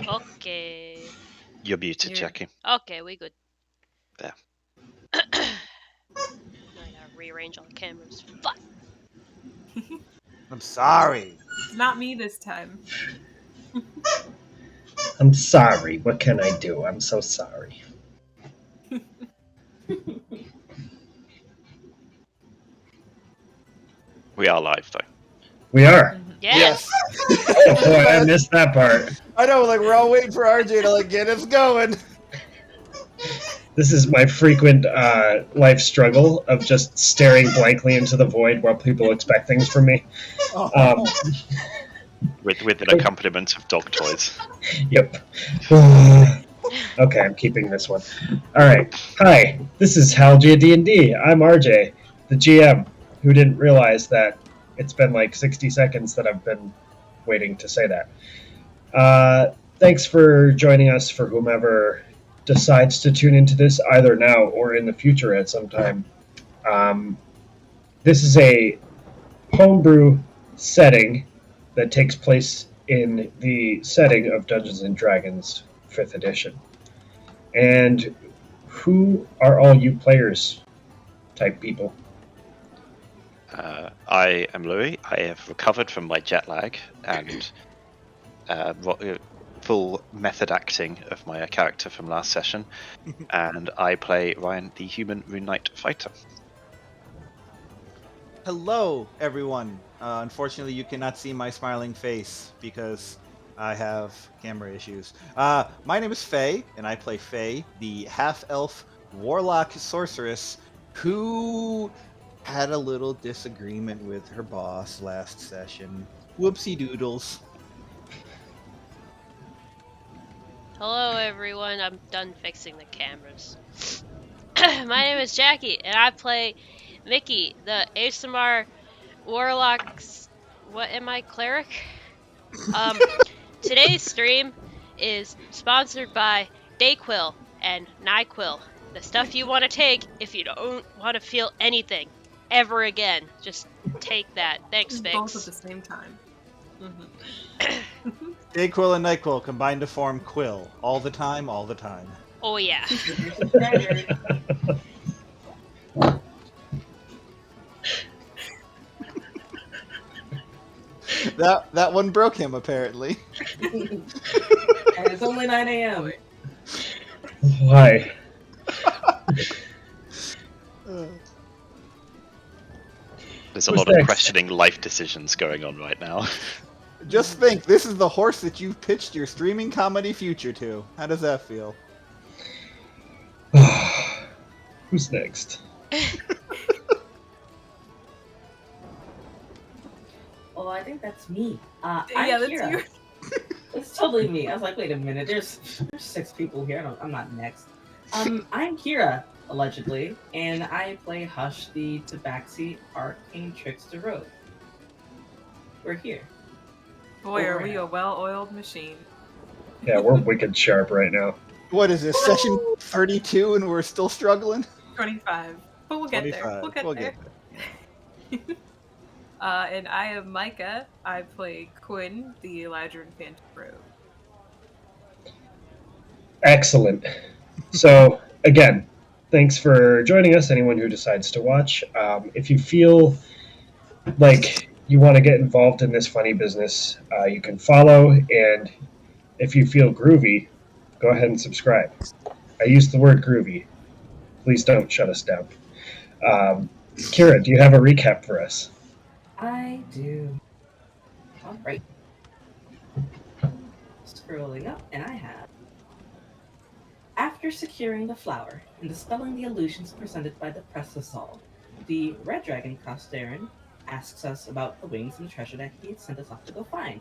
Okay. You're muted, You're- Jackie. Okay, we good. There. I gotta rearrange all the cameras. Fuck. I'm sorry. It's not me this time. I'm sorry. What can I do? I'm so sorry. We are live, though. We are. Yes. Oh, boy, I missed that part. I know, like we're all waiting for RJ to like get us going. This is my frequent life struggle of just staring blankly into the void while people expect things from me. Um, With an accompaniment of dog toys. Yep. Okay, I'm keeping this one. All right. Hi, this is Halgia D&D. I'm RJ, the GM, who didn't realize that it's been like 60 seconds that I've been waiting to say that. Thanks for joining us, for whomever decides to tune into this either now or in the future at some time. This is a homebrew setting that takes place in the setting of Dungeons and Dragons 5th edition. And who are all you players type people? I am Louis. I have recovered from my jet lag and full method acting of my character from last session. And I play Ryan, the human Rune Knight fighter. Hello, everyone. Unfortunately, you cannot see my smiling face because I have camera issues. My name is Faye, and I play Faye, the half-elf warlock sorceress who had a little disagreement with her boss last session. Whoopsie doodles. Hello, everyone. I'm done fixing the cameras. My name is Jackie, and I play Mickey, the ASMR Warlock's. What am I, cleric? Today's stream is sponsored by Dayquil and NyQuil. The stuff you want to take if you don't want to feel anything ever again. Just take that. Thanks, Both at Fix. the same time. Dayquil and Nyquil combined to form Quill. All the time, all the time. Oh, yeah. That one broke him, apparently. And it's only 9 a.m. Why? There's a Who's lot of next? questioning life decisions going on right now. Just think, this is the horse that you've pitched your streaming comedy future to. How does that feel? Who's next? Oh, I think that's me. I'm Yeah, that's Kira. you. It's totally me. I was like, wait a minute, there's 6 people here. I'm not next. I'm Kira, allegedly, and I play Hush, the Tabaxi Arcane Trickster Rogue. We're here. Boy, are we a well-oiled machine. Yeah, we're wicked sharp right now. What is this, session 32 and we're still struggling? 25. But we'll get there. 25. We'll get there. And I am Micah. I play Quinn, the Eladrin Phantom Rogue. Excellent. So, again, thanks for joining us, anyone who decides to watch. If you feel like you want to get involved in this funny business, you can follow, and if you feel groovy, go ahead and subscribe. I use the word groovy. Please don't shut us down. Kira, do you have a recap for us? I do. All right. Scrolling up, and I have. After securing the flower and dispelling the illusions presented by the press assault, the red dragon Caugsterran asks us about the wings and the treasure that he had sent us off to go find.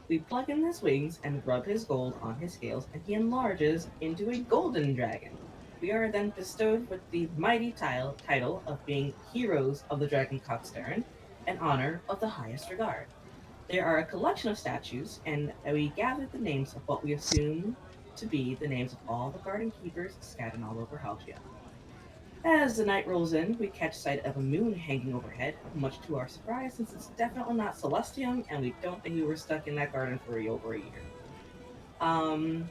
We plug in his wings and rub his gold on his scales, and he enlarges into a golden dragon. We are then bestowed with the mighty title of being Heroes of the Dragon Caugsterran, an honor of the highest regard. There are a collection of statues, and we gathered the names of what we assume to be the names of all the garden keepers scattered all over Halgia. As the night rolls in, we catch sight of a moon hanging overhead, much to our surprise since it's definitely not Celestium, and we don't think we were stuck in that garden for over a year. Um,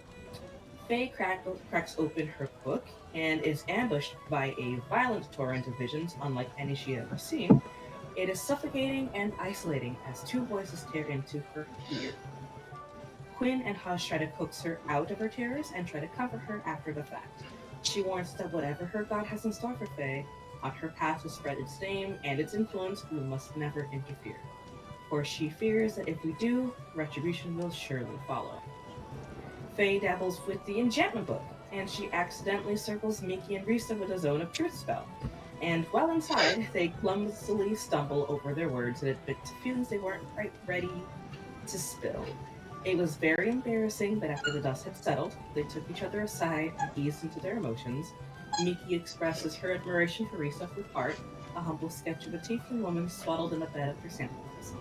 Faye cracks open her book and is ambushed by a violent torrent of visions unlike any she had ever seen. It is suffocating and isolating as two voices tear into her ear. Quinn and Hush try to coax her out of her terrors and try to comfort her after the fact. She warns that whatever her god has in store for Faye, on her path to spread its name and its influence, we must never interfere. For she fears that if we do, retribution will surely follow. Faye dabbles with the enchantment book, and she accidentally circles Mickey and Risa with a zone of truth spell. And while inside, they clumsily stumble over their words and admit to feelings they weren't quite ready to spill. It was very embarrassing, but after the dust had settled, they took each other aside and eased into their emotions. Miki expresses her admiration for Risa through art, a humble sketch of a tiefling woman swaddled in a bed of chrysanthemums.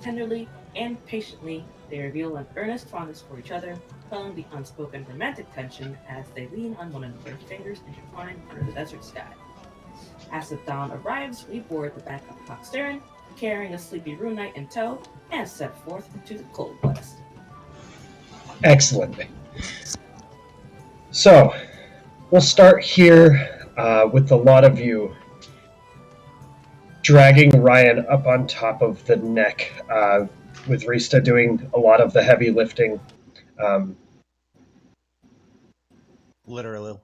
Tenderly and patiently, they reveal an earnest fondness for each other, quelling the unspoken romantic tension as they lean on one another, fingers intertwined under the desert sky. As the dawn arrives, we board the back of Caugsterran, carrying a sleepy rune knight in tow, and set forth into the cold west. Excellent. So, we'll start here with a lot of you dragging Ryan up on top of the neck, with Rista doing a lot of the heavy lifting. Literally.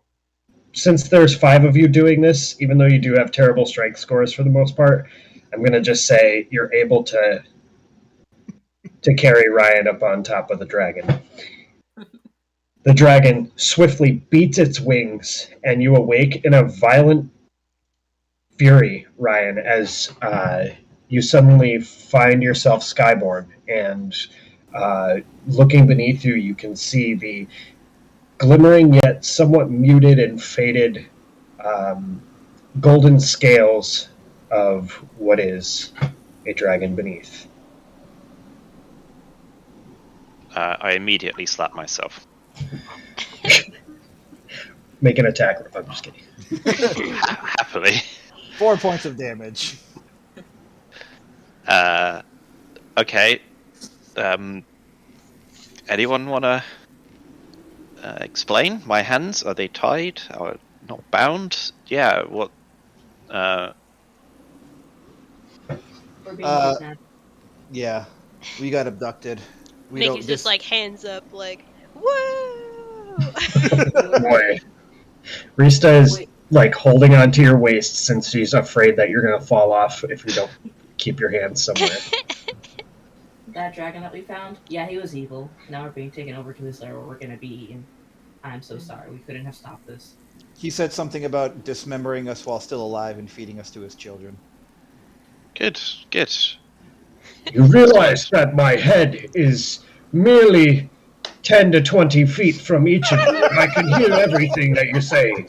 Since there's 5 of you doing this, even though you do have terrible strength scores for the most part, I'm going to just say you're able to carry Ryan up on top of the dragon. The dragon swiftly beats its wings, and you awake in a violent fury, Ryan, as you suddenly find yourself skyborn, and looking beneath you, you can see the glimmering yet somewhat muted and faded golden scales of what is a dragon beneath. I immediately slap myself. Make an attack. I'm just kidding. Happily. 4 points of damage. Okay. Anyone want to explain? My hands, are they tied? Or not bound? Yeah, what? We're being kidnapped. Yeah, we got abducted. We Mickey's don't just like hands up, like, whoa! Boy. Rista is like holding onto your waist since she's afraid that you're going to fall off if you don't keep your hands somewhere. That dragon that we found, yeah, he was evil. Now we're being taken over to his lair where we're gonna be eaten. I'm so sorry. We couldn't have stopped this. He said something about dismembering us while still alive and feeding us to his children. Good, good. You realize that my head is merely 10 to 20 feet from each of you. I can hear everything that you're saying.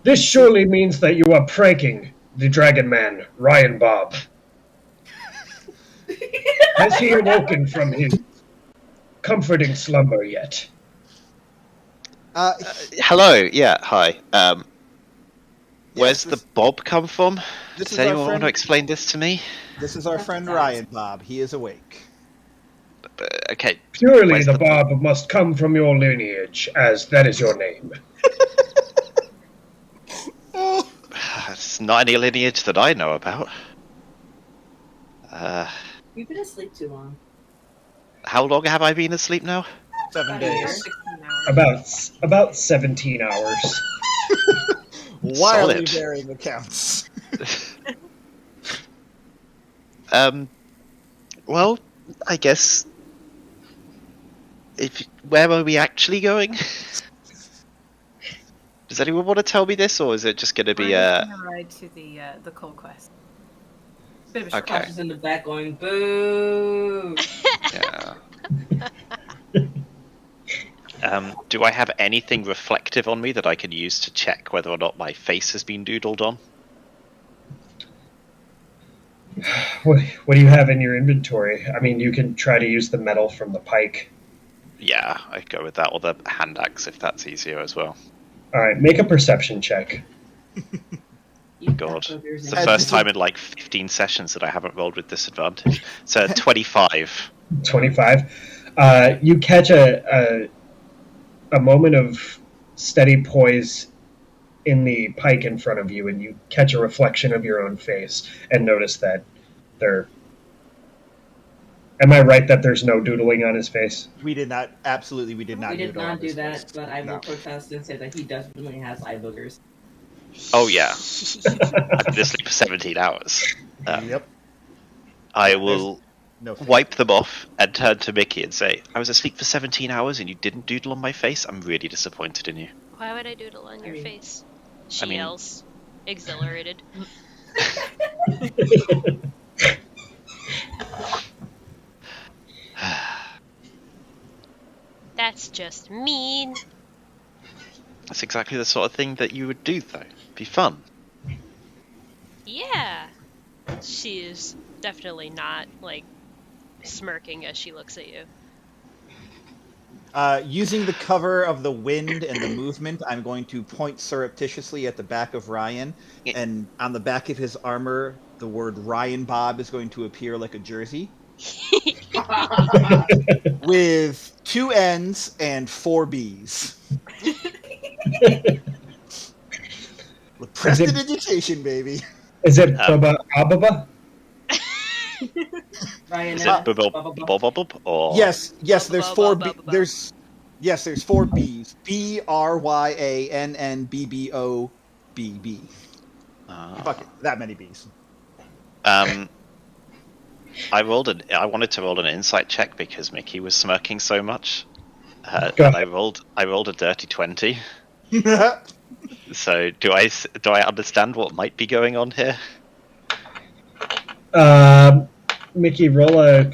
This surely means that you are pranking the Dragon Man, Ryan Bob. Has he awoken from his comforting slumber yet? Hello, yeah, hi. Where's this- the Bob come from? This Does is our anyone want friend. to explain this to me? This is our friend Ryan Bob. He is awake. Okay. Purely Where's the the- Bob must come from your lineage, as that is your name. It's not any lineage that I know about. You've been asleep too long. How long have I been asleep now? 7 About a year. days. 16 hours. About 17 hours. Wildly Solid. varying accounts. Well, I guess. Where are we actually going? Does anyone want to tell me this, or is it just going to be We're just gonna ride to the coal quest. Bit of a Okay. Josh is in the back going, boo! Yeah. Do I have anything reflective on me that I can use to check whether or not my face has been doodled on? What do you have in your inventory? I mean, you can try to use the metal from the pike. Yeah, I'd go with that, or the hand axe if that's easier as well. Alright, make a perception check. You God, got yours it's in. the first time in like 15 sessions that I haven't rolled with disadvantage. So 25. 25. You catch a moment of steady poise in the pike in front of you, and you catch a reflection of your own face and notice that there. Am I right that there's no doodling on his face? We did not. Absolutely, we did not. We did doodle on not do his that, face. but I will No. protest and say that he definitely has eye boogers. Oh, yeah. I've been asleep for 17 hours. Yep. I Yeah, will No. Face. wipe them off and turn to Mickey and say, I was asleep for 17 hours and you didn't doodle on my face? I'm really disappointed in you. Why would I doodle on your mean- face? She mean- yells, exhilarated. That's just mean. That's exactly the sort of thing that you would do, though. Be fun. Yeah. She is definitely not, like, smirking as she looks at you. Using the cover of the wind and the movement, I'm going to point surreptitiously at the back of Ryan, Yeah. and on the back of his armor, the word Ryan Bob is going to appear like a jersey with 2 N's and 4 B's. Prestidigitation, baby. Is it Bubba Ababa? Ryan, Is blah, it bubble blah, blah. bubble or Yes, there's 4 B. Ba-ba-ba-ba-ba-ba. There's 4 B's. BRYANNBBOBB. Fuck it, that many B's. I wanted to roll an insight check because Mickey was smirking so much. Go And ahead. I rolled a dirty 20. So do I understand what might be going on here? Mickey, roll a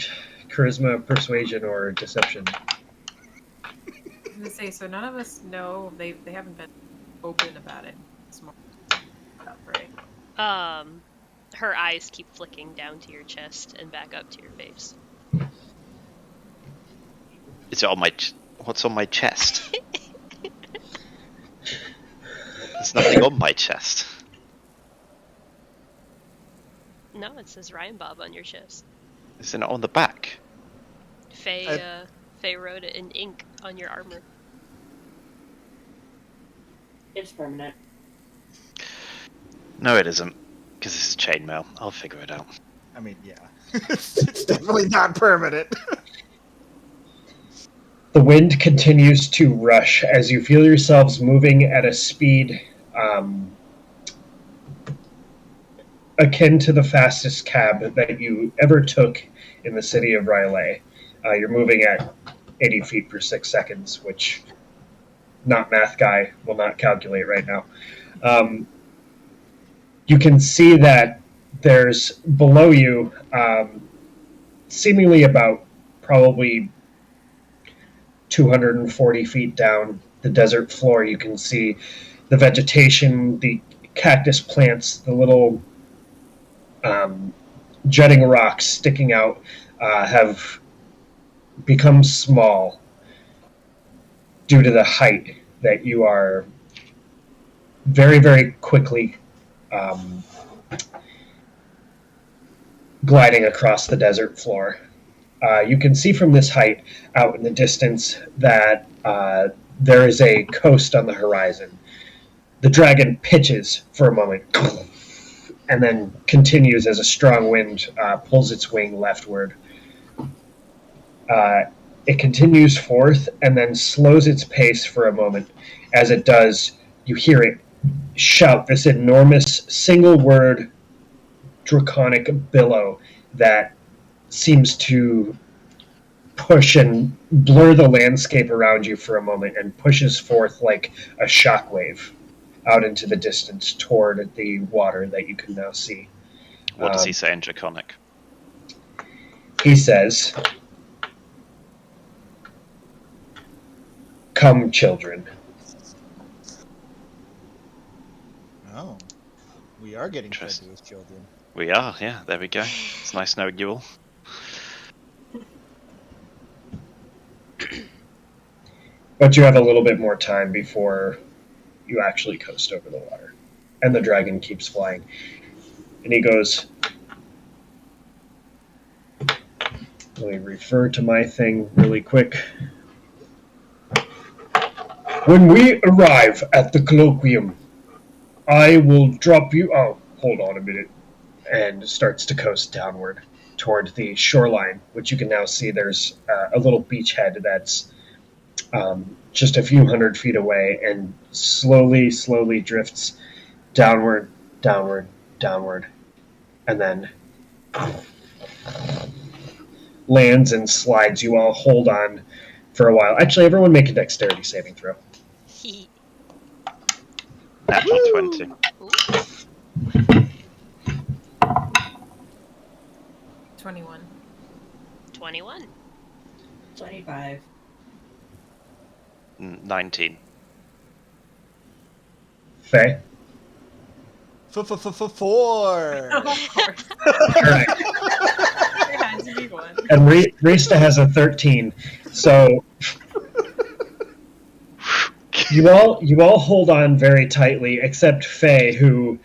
charisma, persuasion, or deception. I was gonna say, so none of us know, they haven't been open about it. It's more up, right? Her eyes keep flicking down to your chest and back up to your face. Is it on my? What's on my chest? There's nothing on my chest. No, it says Ryan Bob on your chest. Is it not on the back? Faye wrote it in ink on your armor. It's permanent. No, it isn't. Because it's chainmail. I'll figure it out. I mean, yeah. It's definitely not permanent. The wind continues to rush as you feel yourselves moving at a speed akin to the fastest cab that you ever took in the city of Rylais. You're moving at 80 feet per 6 seconds, which not math guy will not calculate right now. You can see that there's below you, seemingly about probably 240 feet down the desert floor, you can see the vegetation, the cactus plants, the little jutting rocks sticking out have become small due to the height that you are very, very quickly gliding across the desert floor. You can see from this height out in the distance that there is a coast on the horizon. The dragon pitches for a moment and then continues as a strong wind pulls its wing leftward. It continues forth and then slows its pace for a moment. As it does, you hear it shout this enormous single word draconic billow that seems to push and blur the landscape around you for a moment and pushes forth like a shockwave out into the distance toward the water that you can now see. What does he say in Draconic? He says, "Come, children." Oh. We are getting fed to Interesting. his children. We are, yeah, there we go. It's nice knowing you all. But you have a little bit more time before you actually coast over the water. And the dragon keeps flying. And he goes, Let me refer to my thing really quick. When we arrive at the colloquium, I will drop you. Oh, hold on a minute. And starts to coast downward toward the shoreline, which you can now see there's a little beachhead that's just a few hundred feet away and slowly drifts downward, downward, downward, and then lands and slides. You all hold on for a while. Actually, everyone make a dexterity saving throw. Natural 20. Ooh. 21. 21. 25. 19. Faye? 4. Of course. All right. There had to be one. And Rista has a 13. So you all hold on very tightly, except Faye, who,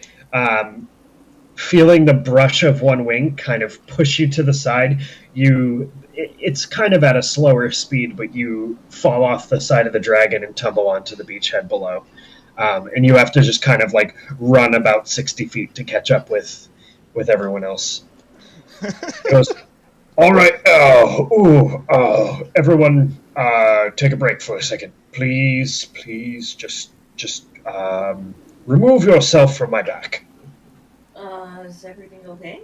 feeling the brush of one wing kind of push you to the side. It's kind of at a slower speed, but you fall off the side of the dragon and tumble onto the beachhead below. And you have to just kind of like run about 60 feet to catch up with everyone else. He goes, all right, everyone, take a break for a second, please. Just remove yourself from my back. Is everything okay?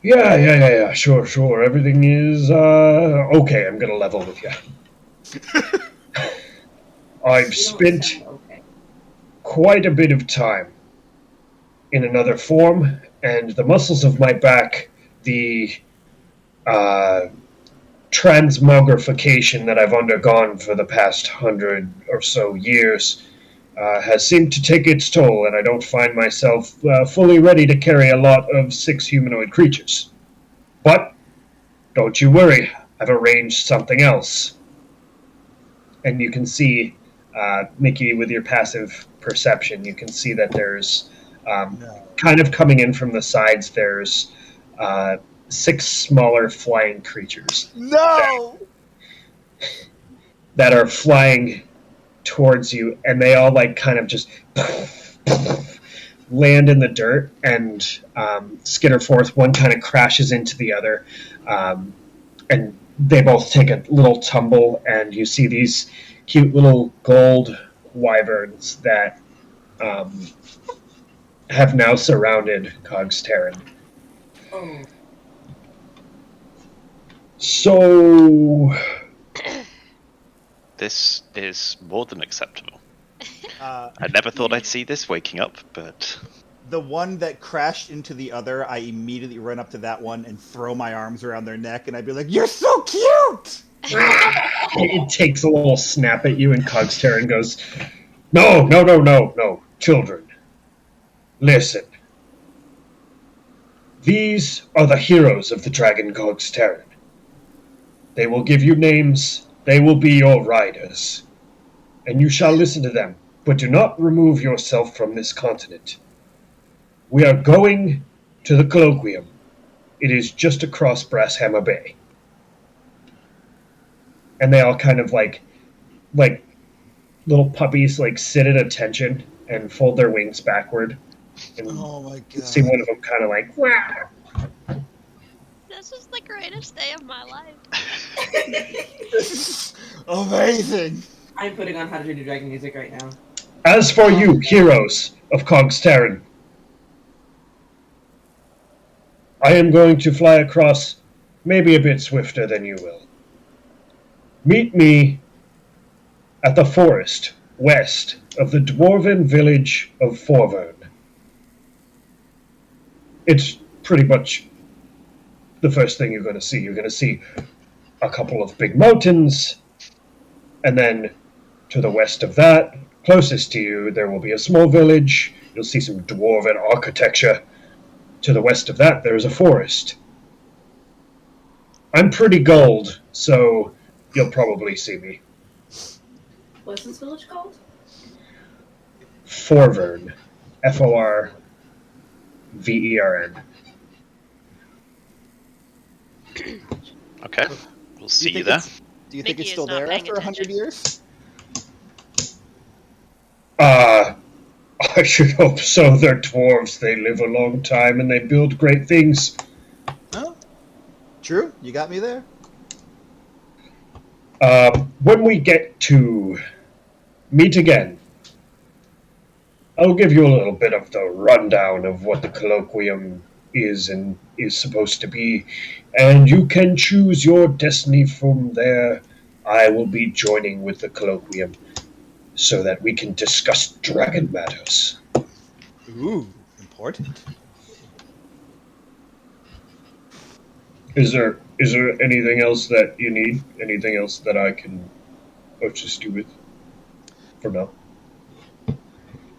Yeah, sure. Everything is okay. I'm gonna level with you. I've You don't spent sound okay. quite a bit of time in another form, and the muscles of my back, the transmogrification that I've undergone for the past 100 or so years has seemed to take its toll, and I don't find myself fully ready to carry a lot of 6 humanoid creatures. But don't you worry, I've arranged something else. And you can see, Mickey, with your passive perception, you can see that there's kind of coming in from the sides, there's 6 smaller flying creatures. No! That are flying towards you, and they all like kind of just land in the dirt and skitter forth. One kind of crashes into the other, and they both take a little tumble, and you see these cute little gold wyverns that have now surrounded Caugsterran. Oh, So This is more than acceptable. Uh, I never thought I'd see this waking up, but the one that crashed into the other, I immediately run up to that one and throw my arms around their neck, and I'd be like, "You're so cute!" it takes a little snap at you, and Caugsterran goes, No, children. Listen. These are the heroes of the Dragon Caugsterran. They will give you names, they will be your riders, and you shall listen to them, but do not remove yourself from this continent. We are going to the colloquium. It is just across Brasshammer Bay. And they all kind of like little puppies like sit at attention and fold their wings backward. And Oh my you god! see one of them kind of like, wah. This is the greatest day of my life. This is amazing. I'm putting on How to Train Your Dragon music right now. As for you, heroes of Caugsterran, I am going to fly across maybe a bit swifter than you will. Meet me at the forest west of the dwarven village of Forvern. It's pretty much the first thing you're going to see. You're going to see a couple of big mountains, and then to the west of that, closest to you, there will be a small village. You'll see some dwarven architecture. To the west of that, there is a forest. I'm pretty gold, so you'll probably see me. What's this village called? Forvern. Forvern. Okay, we'll see you there. Do you think Mickey it's is still not there paying after 100 attention. years? I should hope so. They're dwarves. They live a long time and they build great things. Oh, true. You got me there. When we get to meet again, I'll give you a little bit of the rundown of what the colloquium is and is supposed to be, and you can choose your destiny from there. I will be joining with the colloquium so that we can discuss dragon matters. Ooh, important. Is there anything else that you need? Anything else that I can assist you with for now?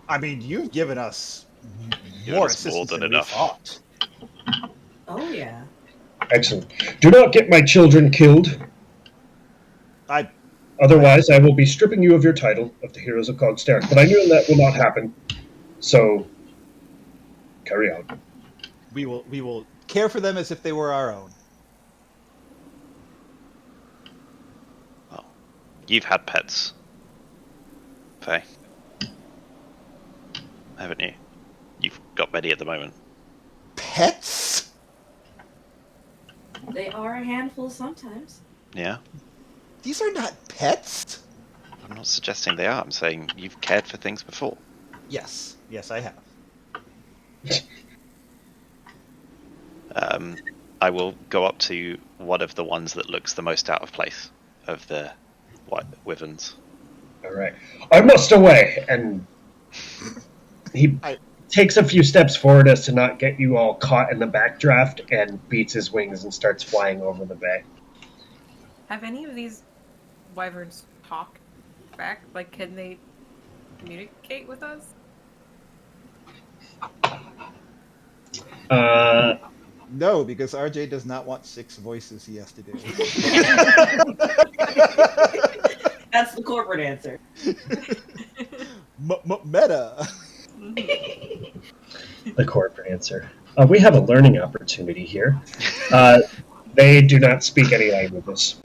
I mean, you've given us Given more us more assistance than than we enough. thought. Oh yeah. Excellent. Do not get my children killed. I Otherwise, I will be stripping you of your title of the Heroes of Caugsterran. But I knew that will not happen. So, carry on. we will care for them as if they were our own. Well, you've had pets, Faye, haven't you? You've got many at the moment. Pets? They are a handful sometimes. Yeah? These are not pets. I'm not suggesting they are. I'm saying you've cared for things before. Yes, I have. I will go up to one of the ones that looks the most out of place of the wyverns. All right. I must away. And he takes a few steps forward as to not get you all caught in the backdraft and beats his wings and starts flying over the bay. Have any of these wyverns talk back? Like, can they communicate with us? No, because RJ does not want 6 voices he has to do. That's the corporate answer. Meta. The corporate answer. We have a learning opportunity here. They do not speak any languages.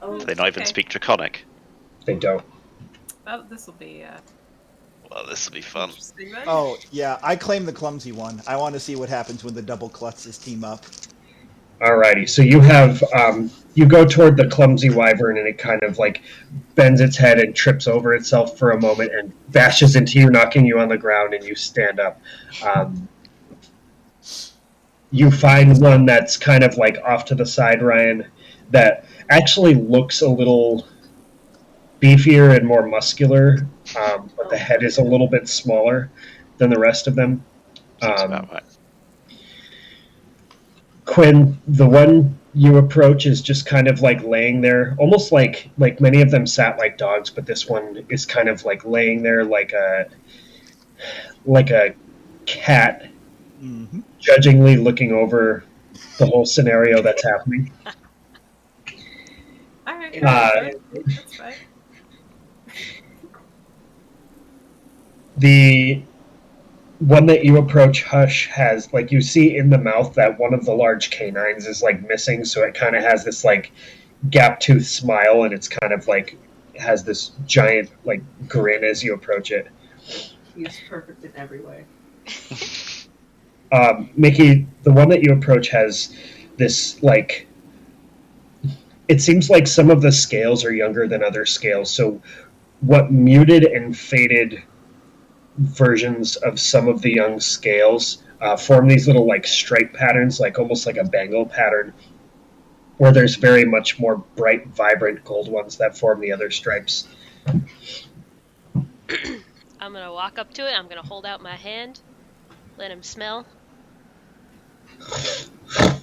Oh, They not even speak Draconic. They don't. Oh, this will be Well, this will be fun. interesting then. Oh, yeah, I claim the clumsy one. I want to see what happens when the double klutzes team up. Alrighty, so you have you go toward the clumsy wyvern and it kind of like bends its head and trips over itself for a moment and bashes into you, knocking you on the ground, and you stand up. You find one that's kind of like off to the side, Ryan, that actually looks a little beefier and more muscular, but the head is a little bit smaller than the rest of them. Sounds about right. Quinn, the one you approach is just kind of like laying there, almost like many of them sat like dogs, but this one is kind of like laying there like a cat, judgingly looking over the whole scenario that's happening. All right, that's fine. The one that you approach, Hush, has, like, you see in the mouth that one of the large canines is, like, missing, so it kind of has this, like, gap-toothed smile, and it's kind of, like, has this giant, like, grin as you approach it. He's perfect in every way. Mickey, the one that you approach has this, like, it seems like some of the scales are younger than other scales, so what muted and faded versions of some of the young scales form these little like stripe patterns, like almost like a bangle pattern, where there's very much more bright, vibrant gold ones that form the other stripes. I'm gonna walk up to it. I'm gonna hold out my hand, let him smell, and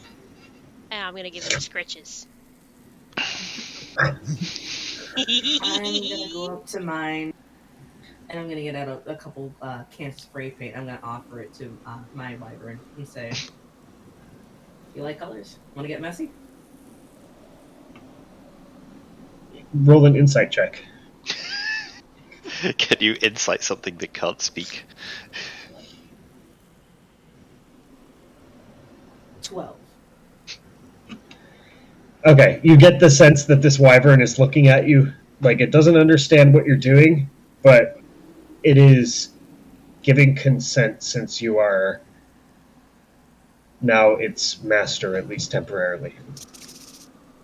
I'm gonna give him scritches. I'm gonna go up to mine, and I'm gonna get out a couple cans of spray paint. I'm gonna offer it to my wyvern and say, "You like colors? Want to get messy?" Roll an insight check. Can you insight something that can't speak? 12. Okay, you get the sense that this wyvern is looking at you like it doesn't understand what you're doing, but it is giving consent since you are now its master, at least temporarily.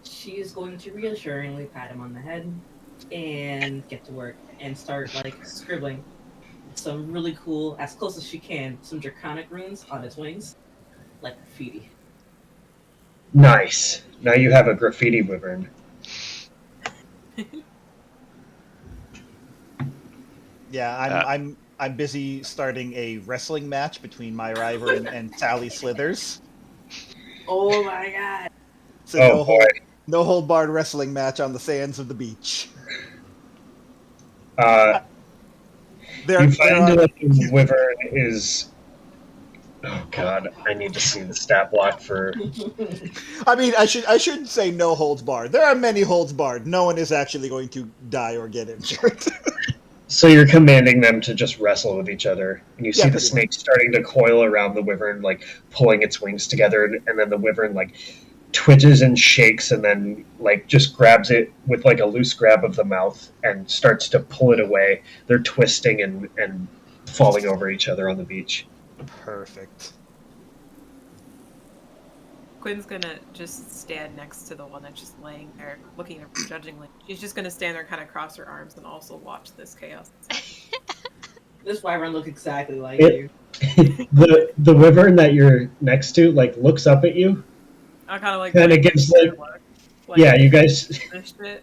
She is going to reassuringly pat him on the head and get to work and start like scribbling some really cool, as close as she can, some draconic runes on its wings, like graffiti. Nice. Now you have a graffiti wyvern. Yeah, I'm busy starting a wrestling match between my wyvern and Sally Slithers. Oh my god! It's a no hold barred wrestling match on the sands of the beach. You find that the wyvern is. Oh god, I need to see the stat block for. I mean, I shouldn't say no holds barred. There are many holds barred. No one is actually going to die or get injured. So you're commanding them to just wrestle with each other, and you see Yeah, the pretty snake starting to coil around the wyvern, like pulling its wings together, and then the wyvern like twitches and shakes, and then like just grabs it with like a loose grab of the mouth and starts to pull it away. They're twisting and falling over each other on the beach. Perfect. Quinn's gonna just stand next to the one that's just laying there, looking at her judgingly. She's just gonna stand there, kind of cross her arms, and also watch this chaos. This wyvern looks exactly like you. The wyvern that you're next to like looks up at you. I kind of like gives look. Yeah, you guys This shit.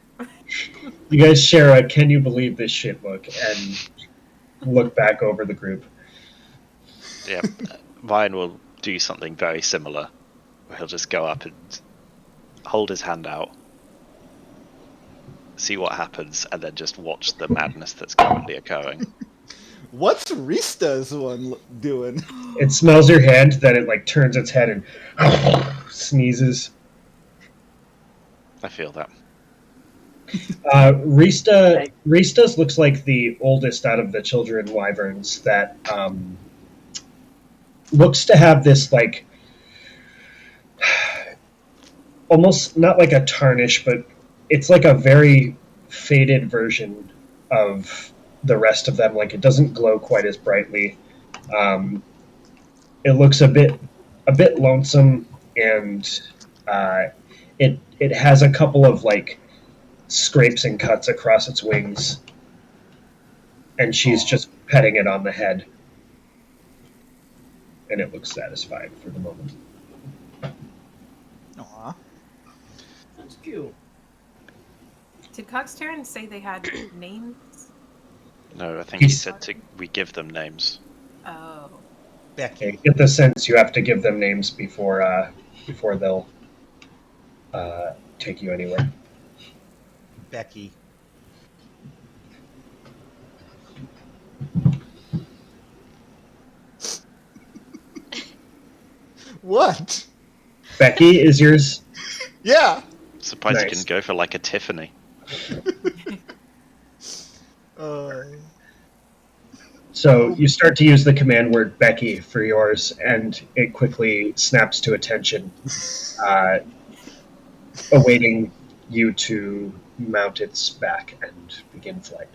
you guys share a "can you believe this shit" look and look back over the group. Yeah, Ryan will do something very similar. Where he'll just go up and hold his hand out, see what happens, and then just watch the madness that's currently occurring. What's Rista's one doing? It smells your hand, then it like turns its head and sneezes. I feel that. Rista's looks like the oldest out of the children wyverns that looks to have this like almost not like a tarnish, but it's like a very faded version of the rest of them. Like it doesn't glow quite as brightly. It looks a bit lonesome, and it has a couple of like scrapes and cuts across its wings, and she's just petting it on the head, and it looks satisfied for the moment. Aw. That's cute. Did Caugsterran say they had names? No, I think he said we give them names. Oh. Becky. You get the sense you have to give them names before they'll take you anywhere. Becky. What? Becky is yours. Yeah. Surprised you Nice. didn't go for like a Tiffany. So you start to use the command word Becky for yours, and it quickly snaps to attention, awaiting you to mount its back and begin flight.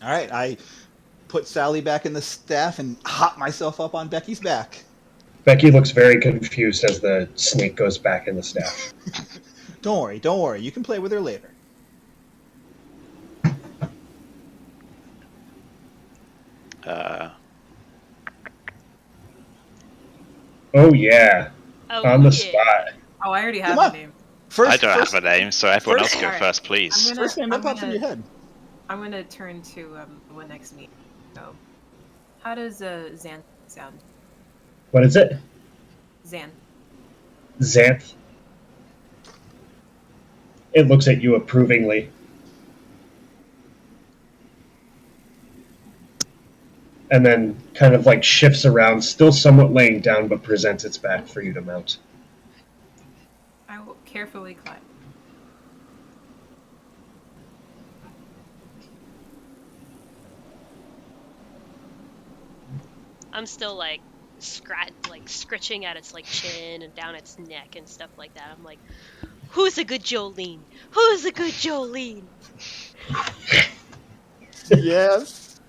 All right, I put Sally back in the staff and hop myself up on Becky's back. Becky looks very confused as the snake goes back in the staff. Don't worry. You can play with her later. Oh yeah, Oh, on the yeah. spot. Oh, I already have Come on. the name. First, I don't have a name, so everyone else go Alright. first, please. First name that pops in your head. I'm gonna turn to the one next to me. So, how does Xanth sound? What is it? Xanth. Xanth. It looks at you approvingly. And then kind of like shifts around, still somewhat laying down, but presents its back for you to mount. I will carefully climb. I'm still like scratching at its like chin and down its neck and stuff like that. I'm like, Who's a good Jolene? Who's a good Jolene? Yes.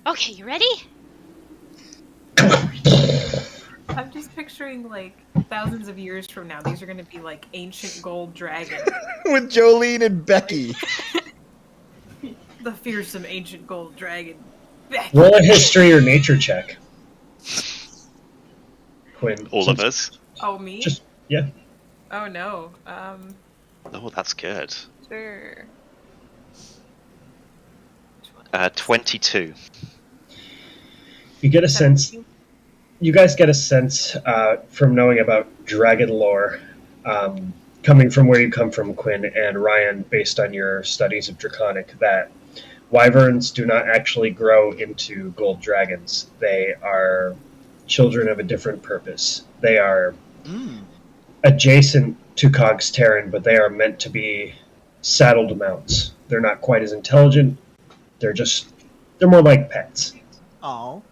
Okay, you ready? I'm just picturing like thousands of years from now. These are going to be like ancient gold dragons. With Jolene and Becky. The fearsome ancient gold dragon. Becky. Roll a history or nature check. Quinn. All of us. Oh, me? Just, yeah. Oh no. Oh, that's good. Sure. 22. You get a sense. You guys get a sense from knowing about dragon lore, coming from where you come from, Quinn and Ryan, based on your studies of Draconic, that wyverns do not actually grow into gold dragons. They are children of a different purpose. They are adjacent to Caugsterran, but they are meant to be saddled mounts. They're not quite as intelligent. They're more like pets. Oh,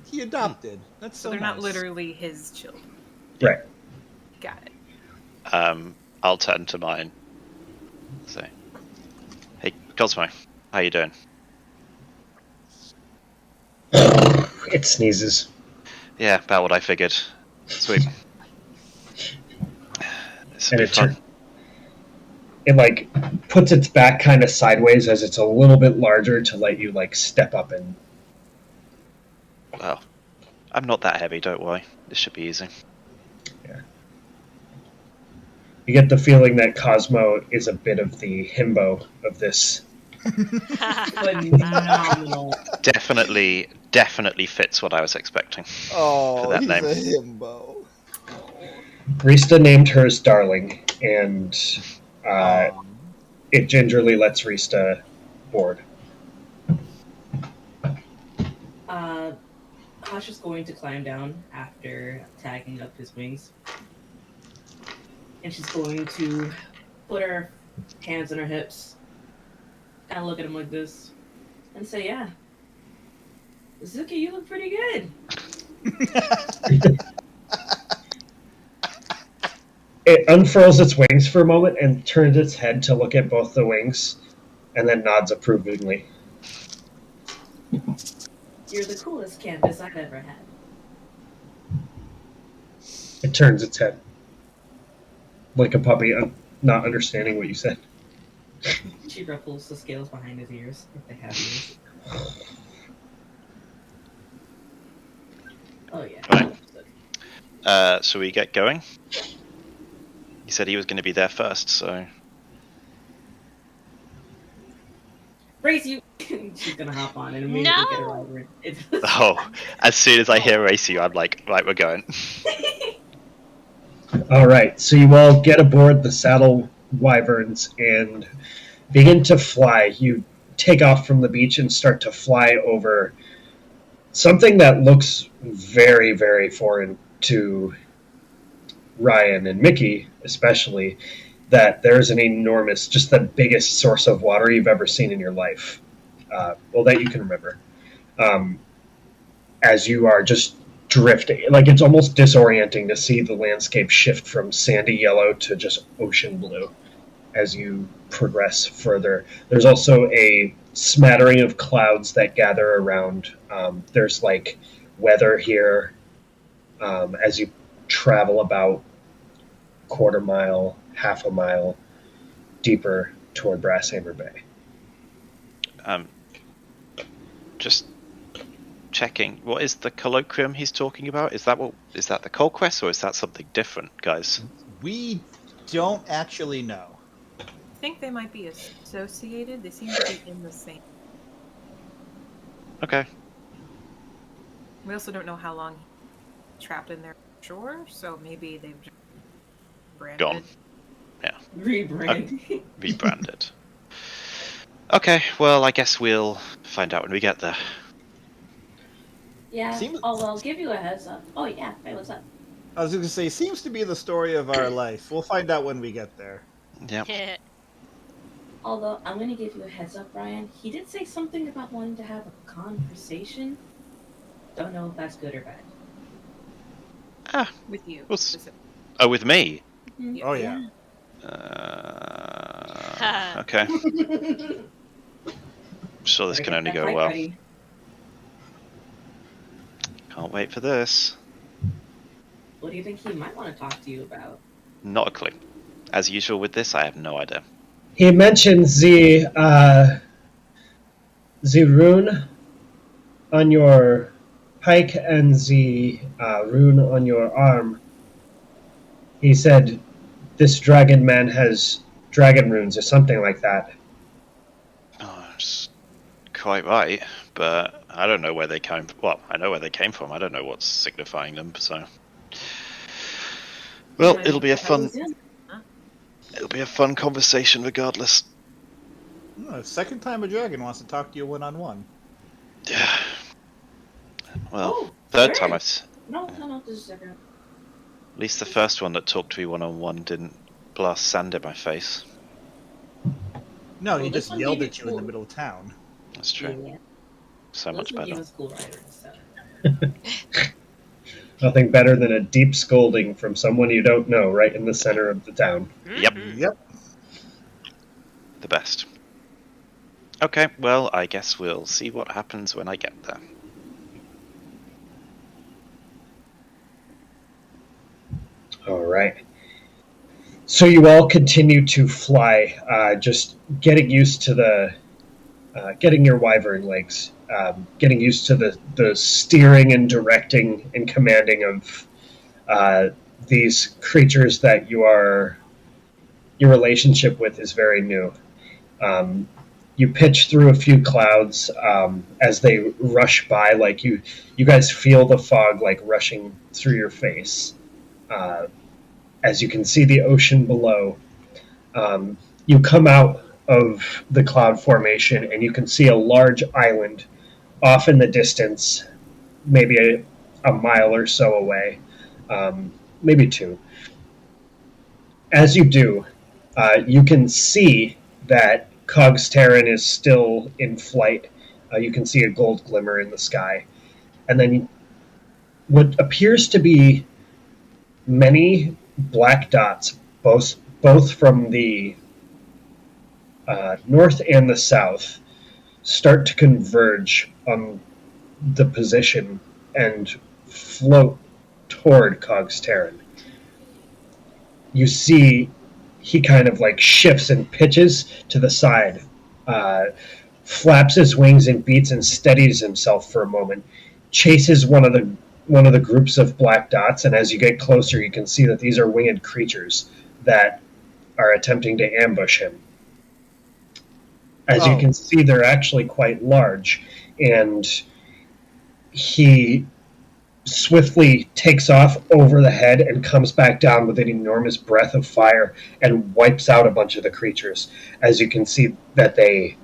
he adopted. That's So so they're not nice. literally his children. Right. Got it. I'll turn to mine. So, hey, Cosmo, how you doing? It sneezes. Yeah, about what I figured. Sweet. This will And be fun. It like puts its back kind of sideways as it's a little bit larger to let you like step up and. Well, I'm not that heavy, don't worry. This should be easy. You get the feeling that Cosmo is a bit of the himbo of this. Phenomenal. Definitely fits what I was expecting. Oh, For that he's name. a himbo. Rista named hers Darling, and Um, it gingerly lets Rista board. Hush is going to climb down after tagging up his wings. And she's going to put her hands on her hips, kind of look at him like this, and say, yeah, Zuki, you look pretty good. It unfurls its wings for a moment and turns its head to look at both the wings, and then nods approvingly. You're the coolest campus I've ever had. It turns its head. Like a puppy, not understanding what you said. She ruffles the scales behind his ears, if they have ears. Oh, yeah. Right. So we get going? He said he was going to be there first, so... Race you! She's gonna hop on and immediately get her No! over it. Oh, as soon as I hear race you, I'm like, right, we're going. All right, so you all get aboard the saddle wyverns and begin to fly. You take off from the beach and start to fly over something that looks very, very foreign to Ryan and Mickey, especially, that there's an enormous, just the biggest source of water you've ever seen in your life. Well, that you can remember. As you are just drifting. Like, it's almost disorienting to see the landscape shift from sandy yellow to just ocean blue as you progress further. There's also a smattering of clouds that gather around. There's, like, weather here as you travel about quarter mile, half a mile deeper toward Brasshammer Bay. Just checking. What is the colloquium he's talking about? Is that the Colquest, or is that something different, guys? we don't actually know. I think they might be associated. They seem to be in the same. Okay. We also don't know how long he's trapped in there shore, so maybe they've just branded. Gone. Yeah. Rebrand. Rebranded. Okay, well, I guess we'll find out when we get there. Yeah, Seems- I'll give you a heads up. Oh, yeah, hey, what's up? I was going to say, seems to be the story of our life. We'll find out when we get there. Yep. Although, I'm going to give you a heads up, Brian. He did say something about wanting to have a conversation. Don't know if that's good or bad. With you. What's- specifically. Oh, with me? Yeah. Oh yeah. Okay. Sure, this Better can get only that go fight well. ready. Can't wait for this. What do you think he might want to talk to you about? Not a clue. As usual with this, I have no idea. He mentions the rune on your pike and the rune on your arm. He said this dragon man has dragon runes or something like that. Oh, it's quite right, but I don't know where they came. Well, I know where they came from. I don't know what's signifying them. So, well, Yeah, it'll be a That was fun. it. It'll be a fun conversation, regardless. Oh, second time a dragon wants to talk to you one-on-one. Yeah. Well, Oh, third sure. time I've. No, this is different. At least the first one that talked to me one-on-one didn't blast sand in my face. No, Well, he this just one yelled gave at you you in the cool- middle of town. That's true. Yeah. So much This one gave better. us Cool Rider instead. Nothing better than a deep scolding from someone you don't know right in the center of the town. Yep. Yep. The best. Okay, well, I guess we'll see what happens when I get there. All right. So you all continue to fly, just getting used to getting your wyvern legs, getting used to the steering and directing and commanding of these creatures that your relationship with is very new. You pitch through a few clouds as they rush by, like you guys feel the fog like rushing through your face. As you can see the ocean below, you come out of the cloud formation and you can see a large island off in the distance, maybe a mile or so away, maybe two. As you do, you can see that Caugsterran is still in flight. You can see a gold glimmer in the sky. And then what appears to be many black dots, both from the north and the south, start to converge on the position and float toward Caugsterran. You see he kind of like shifts and pitches to the side, flaps his wings and beats and steadies himself for a moment, chases one of the groups of black dots, and as you get closer, you can see that these are winged creatures that are attempting to ambush him. As you can see, they're actually quite large, and he swiftly takes off over the head and comes back down with an enormous breath of fire and wipes out a bunch of the creatures. As you can see that they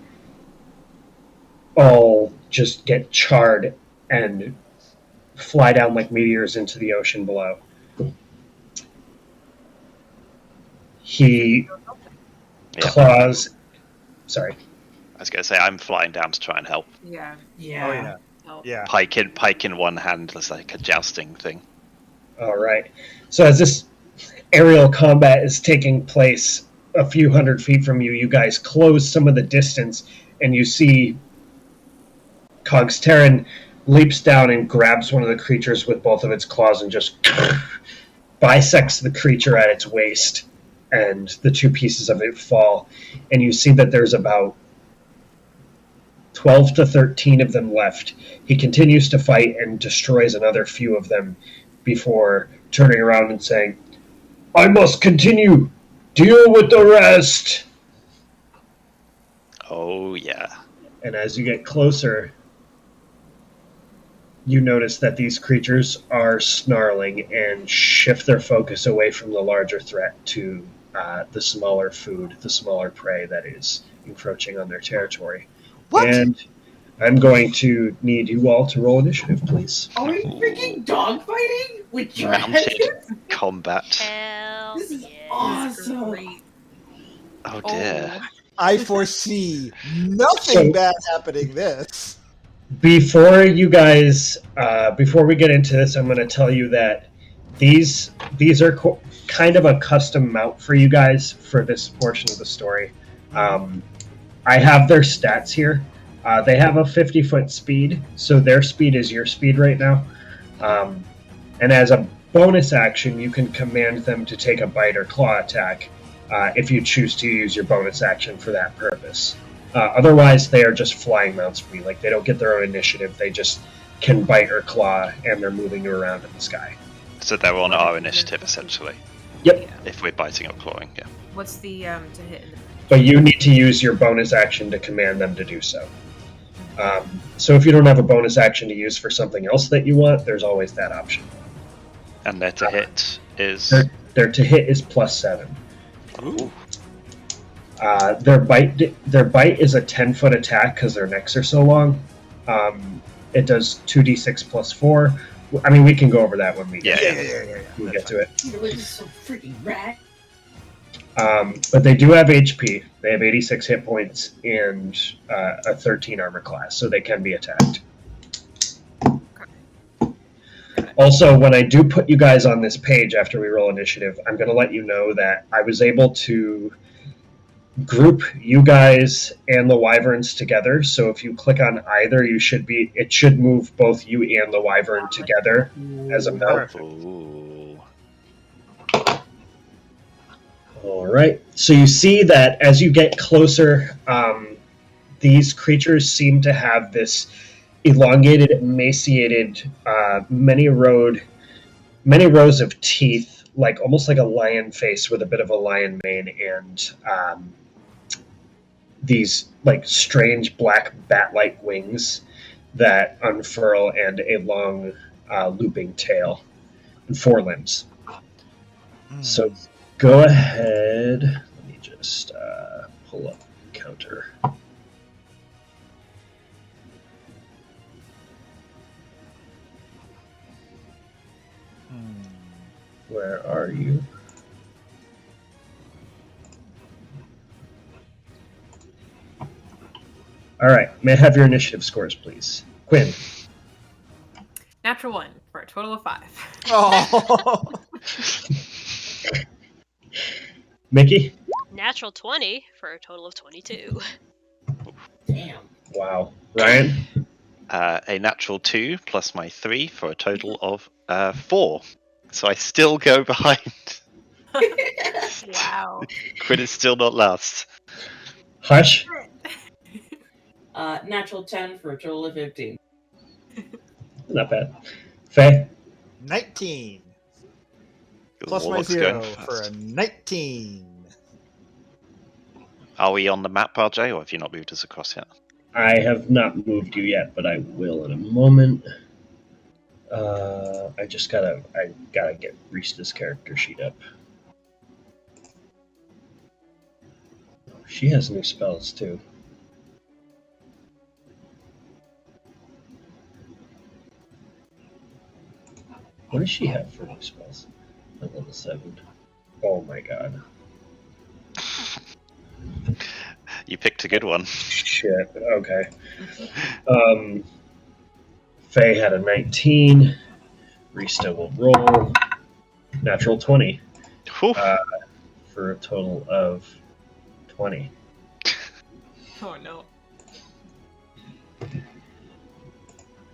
all just get charred and fly down like meteors into the ocean below. He claws. Sorry. I was going to say, I'm flying down to try and help. Yeah. Yeah. Oh yeah. Help. Yeah. Pike in one hand as like a jousting thing. All right. So as this aerial combat is taking place a few hundred feet from you, you guys close some of the distance, and you see Caugsterran leaps down and grabs one of the creatures with both of its claws and just bisects the creature at its waist, and the two pieces of it fall. And you see that there's about 12 to 13 of them left. He continues to fight and destroys another few of them before turning around and saying, "I must continue. Deal with the rest." Oh, yeah. And as you get closer, you notice that these creatures are snarling and shift their focus away from the larger threat to the smaller food, the smaller prey that is encroaching on their territory. What? And I'm going to need you all to roll initiative, please. Are we freaking dogfighting with Mounted dragons? combat. Hell This is yeah. awesome. Great. Oh, dear. I foresee nothing bad happening this. Before you guys, before we get into this, I'm going to tell you that these are kind of a custom mount for you guys for this portion of the story. I have their stats here. They have a 50-foot speed, so their speed is your speed right now. And as a bonus action, you can command them to take a bite or claw attack if you choose to use your bonus action for that purpose. Otherwise, they are just flying mounts for you. Like, they don't get their own initiative. They just can bite or claw, and they're moving you around in the sky. So they're on our initiative, essentially. Yep. If we're biting or clawing, yeah. What's the to hit in the But you need to use your bonus action to command them to do so. So if you don't have a bonus action to use for something else that you want, there's always that option. And their to hit is... Their to hit is +7. Ooh. Their bite is a 10-foot attack because their necks are so long. It does 2d6 +4. I mean, we can go over that when we get to it. You're looking so freaking rad. But they do have HP. They have 86 hit points and a 13 armor class, so they can be attacked. Also, when I do put you guys on this page after we roll initiative, I'm going to let you know that I was able to group you guys and the wyverns together. So if you click on either, it should move both you and the wyvern together as a mount. Ooh. All right. So you see that as you get closer, these creatures seem to have this elongated, emaciated, many rows of teeth, like almost like a lion face with a bit of a lion mane, and these like strange black bat-like wings that unfurl, and a long looping tail and forelimbs. So go ahead. Let me just pull up counter. Where are you? All right. May I have your initiative scores, please? Quinn. natural 1 for a total of 5. Oh. Mickey? Natural 20 for a total of 22. Damn. Wow. Ryan? A natural 2 plus my 3 for a total of 4. So I still go behind. Wow. Quinn is still not last. Hush? Natural 10 for a total of 15. Not bad. Faye? 19. The Plus my warlock's 0 going for a fast. 19. Are we on the map, RJ, or have you not moved us across yet? I have not moved you yet, but I will in a moment. I gotta get Rista's character sheet up. She has new spells too. What does she have for new spells? At level 7. Oh my god. You picked a good one. Shit. Okay. Faye had a 19. Rista will roll. Natural 20. Whew. For a total of 20. Oh no.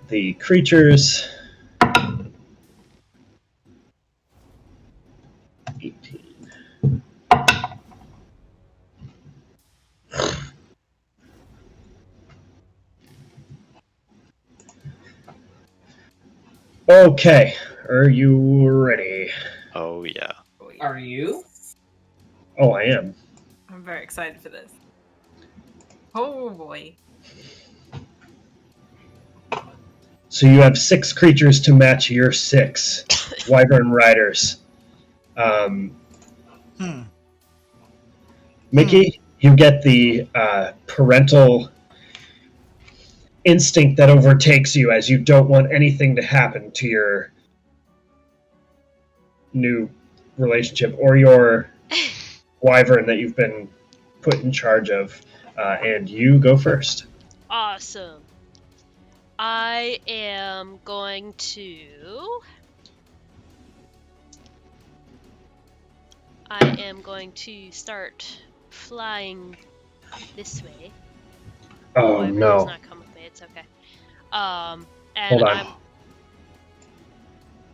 The creatures. 18. Okay, are you ready? Oh, yeah. Are you? Oh, I am. I'm very excited for this. Oh boy. So you have 6 creatures to match your 6 Wyvern Riders. Mickey, you get the parental instinct that overtakes you as you don't want anything to happen to your new relationship or your wyvern that you've been put in charge of. And you go first. Awesome. I am going to I am going to start flying this way. Oh Wyvern no. does not come with me. It's okay. And Hold on. I'm.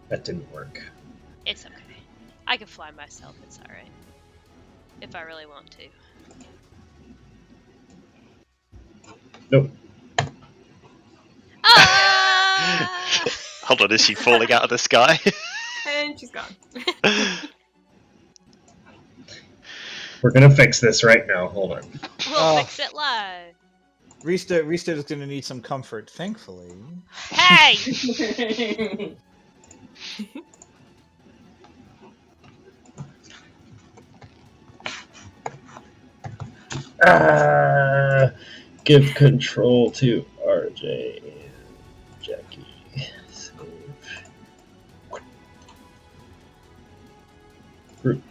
That didn't work. It's okay. I can fly myself. It's all right. If I really want to. Nope. Ah! Hold on, is she falling out of the sky? And she's gone. We're gonna fix this right now. Hold on. We'll fix it live. Rista is going to need some comfort, thankfully. Hey! Give control to RJ and Jackie. Save. Group.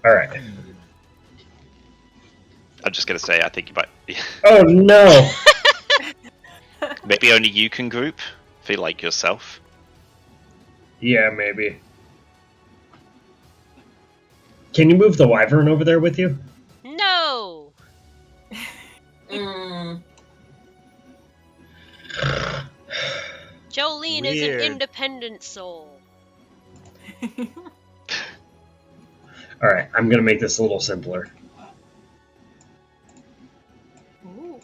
All right. I'm just gonna say, I think you might. Oh no! Maybe only you can group. Feel like yourself. Yeah, maybe. Can you move the wyvern over there with you? No! Jolene is an Weird. independent soul. All right, I'm gonna make this a little simpler. Ooh.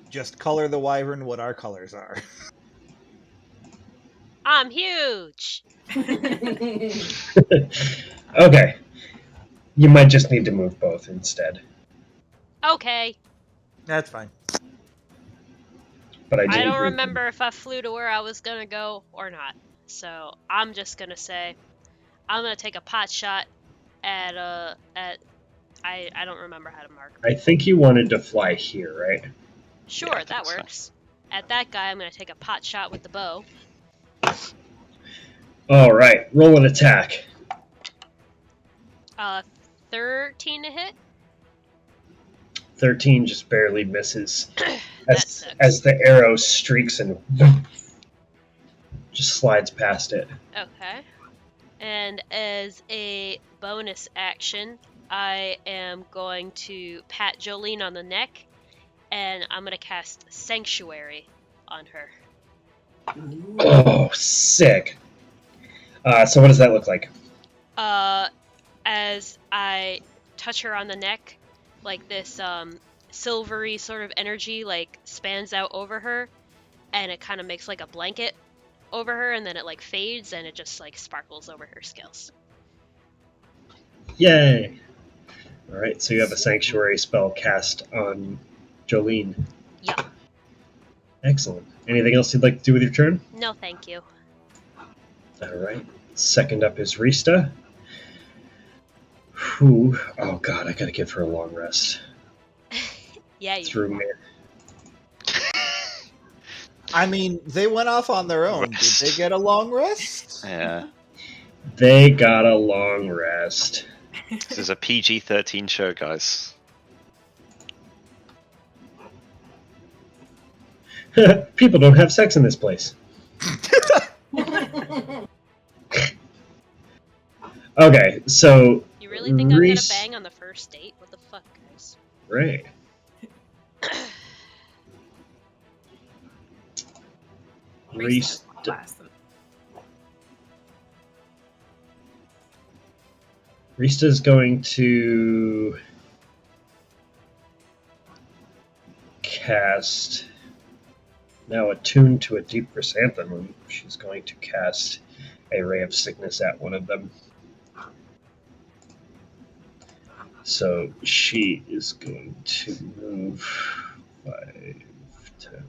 Just color the wyvern what our colors are. I'm huge! Okay. You might just need to move both instead. Okay. That's fine. But I I didn't don't group them. remember if I flew to where I was gonna go or not. So I'm just gonna say I'm gonna take a pot shot at I don't remember how to mark. I think you wanted to fly here, right? Sure, Yeah, I that think so. works. At that guy I'm gonna take a pot shot with the bow. All right, roll an attack. 13 to hit? 13 just barely misses That as, sucks. as the arrow streaks and just slides past it. Okay. And as a bonus action, I am going to pat Jolene on the neck, and I'm going to cast Sanctuary on her. Oh, sick. So what does that look like? As I touch her on the neck, like this silvery sort of energy like spans out over her, and it kind of makes like a blanket over her, and then it like fades and it just like sparkles over her scales. Yay. All right, so you have a sanctuary spell cast on Jolene. Yup. Excellent. Anything else you'd like to do with your turn? No, thank you. All right. Second up is Rista. Who? Oh God, I gotta give her a long rest. Yeah, you. Through me. I mean, they went off on their own. Did they get a long rest? Yeah. They got a long rest. This is a PG-13 show, guys. People don't have sex in this place. Okay, so You really think I'm Reese- gonna bang on the first date? What the fuck, guys? right. Reese, Blast them. Rista's going to cast, now attuned to a deep chrysanthemum, she's going to cast a ray of sickness at one of them. So she is going to move 5, 10, 15,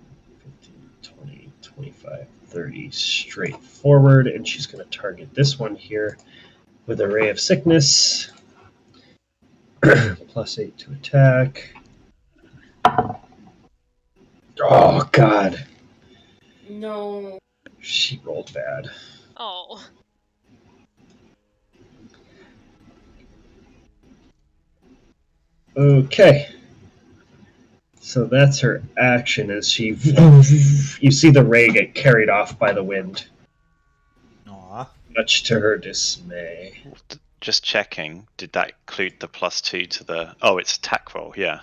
20, 25, 30 straight forward, and she's going to target this one here with a ray of sickness. +8 to attack. Oh, God. No. She rolled bad. Oh. Okay. So that's her action as she. You see the ray get carried off by the wind, Aw. much to her dismay. Just checking. Did that include the +2 to the? Oh, it's attack roll. Yeah.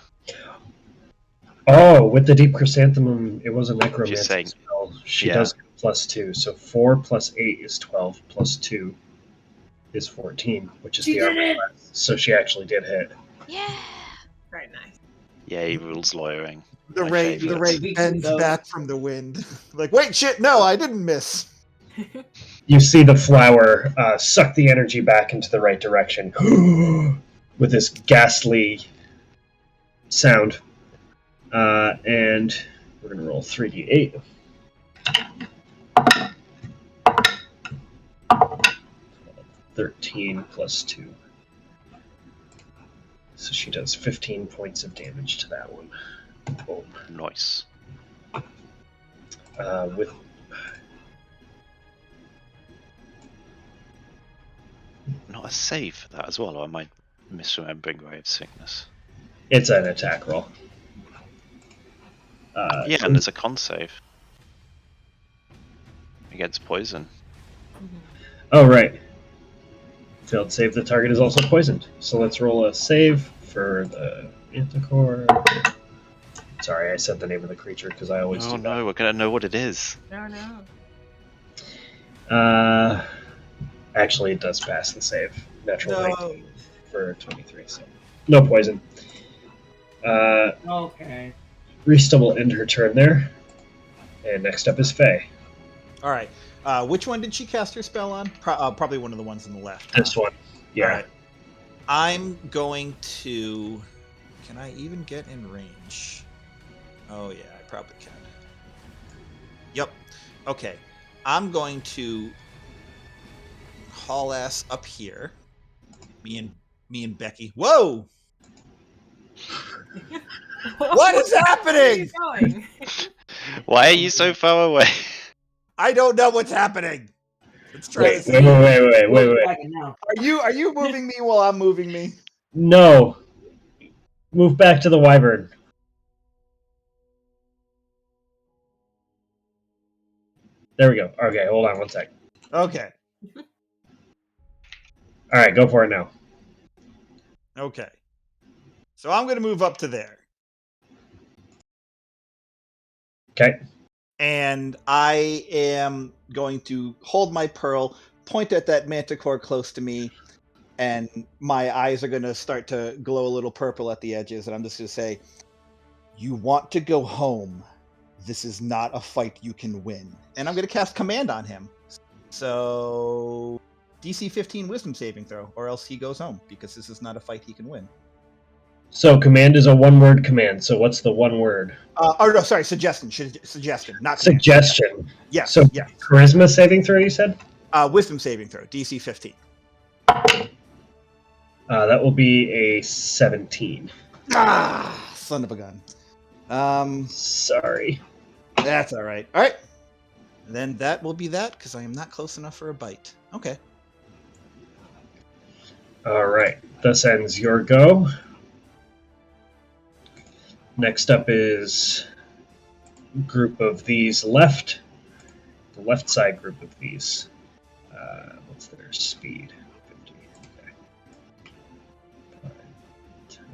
Oh, with the deep chrysanthemum, it was a necromancy saying- spell. She yeah. does get +2, so 4 plus 8 is 12, plus 2 is 14, which is She the did armor it! class. So she actually did hit. Yeah. Very nice. Yay, rules lawyering. The My ray favourite. We bends know. back from the wind. Like, wait, shit, no, I didn't miss. You see the flower suck the energy back into the right direction with this ghastly sound. And we're going to roll 3d8. (13 plus 2). So she does 15 points of damage to that one. Boom. Nice. With Not a save for that as well, or am I misremembering Ray of Sickness? It's an attack roll. Yeah, and there's a con save against poison. Oh, right. Failed save. The target is also poisoned. So let's roll a save for the Manticore. Sorry, I said the name of the creature because I always Oh do no, we're gonna know what it is. No, no. that. Actually, it does pass the save. Natural No. 19 for 23. So no poison. Okay. Rista will end her turn there. And next up is Faye. All right. Which one did she cast her spell on? Probably one of the ones on the left. This one. Yeah. All right. I'm going to. Can I even get in range? Oh yeah, I probably can. Yep. Okay. I'm going to haul ass up here. Me and Becky. Whoa! What is happening? Where are you going? Why are you so far away? I don't know what's happening. Let's try Wait, this. wait, wait, wait, wait, wait. Back now. Are you moving me while I'm moving me? No. Move back to the wyvern. There we go. Okay, hold on one sec. Okay. All right, go for it now. Okay. So I'm going to move up to there. Okay. And I am going to hold my pearl, point at that manticore close to me, and my eyes are going to start to glow a little purple at the edges. And I'm just going to say, "You want to go home. This is not a fight you can win." And I'm going to cast command on him. So DC 15 wisdom saving throw, or else he goes home, because this is not a fight he can win. So command is a one-word command. So what's the one word? Oh no, sorry, suggestion, not command. Suggestion. Yes, So yes. charisma saving throw, you said? Wisdom saving throw, DC 15. That will be a 17. Ah, son of a gun. Sorry. That's all right. All right. Then that will be that, because I am not close enough for a bite. Okay. All right. Thus ends your go. Next up is group of these left. The left side group of these. What's their speed? 50. Okay. 5, 10,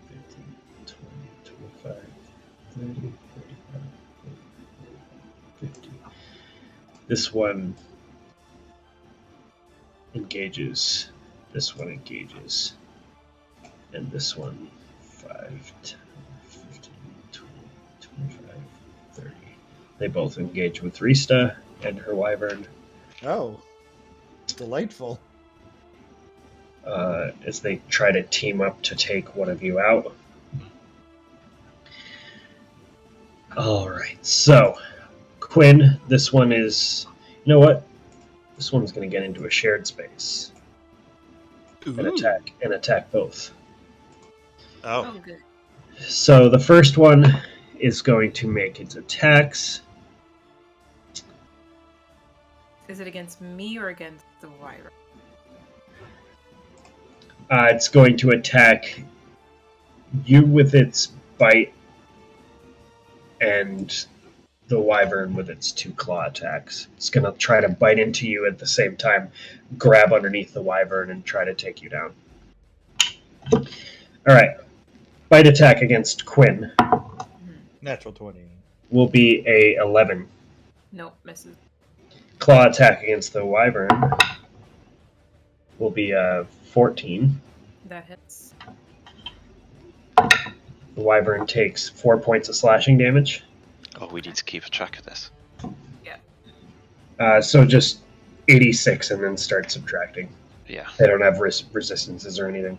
15, 20, 25, 30, 45, 50. This one engages. This one engages. And this one 5, 10, 15, 20, 25, 30. They both engage with Rista and her wyvern Oh, delightful. as they try to team up to take one of you out. Alright, so Quinn, this one is. You know what? This one's going to get into a shared space and attack both. Oh, Oh, good. So the first one is going to make its attacks. Is it against me or against the wyvern? It's going to attack you with its bite and the wyvern with its 2 claw attacks. It's going to try to bite into you at the same time, grab underneath the wyvern, and try to take you down. All right. Bite attack against Quinn Natural 20. will be a 11. Nope, misses. Claw attack against the wyvern will be a 14. That hits. The wyvern takes 4 points of slashing damage. Oh, we need to keep a track of this. So just 86 and then start subtracting. Yeah. They don't have resistances or anything.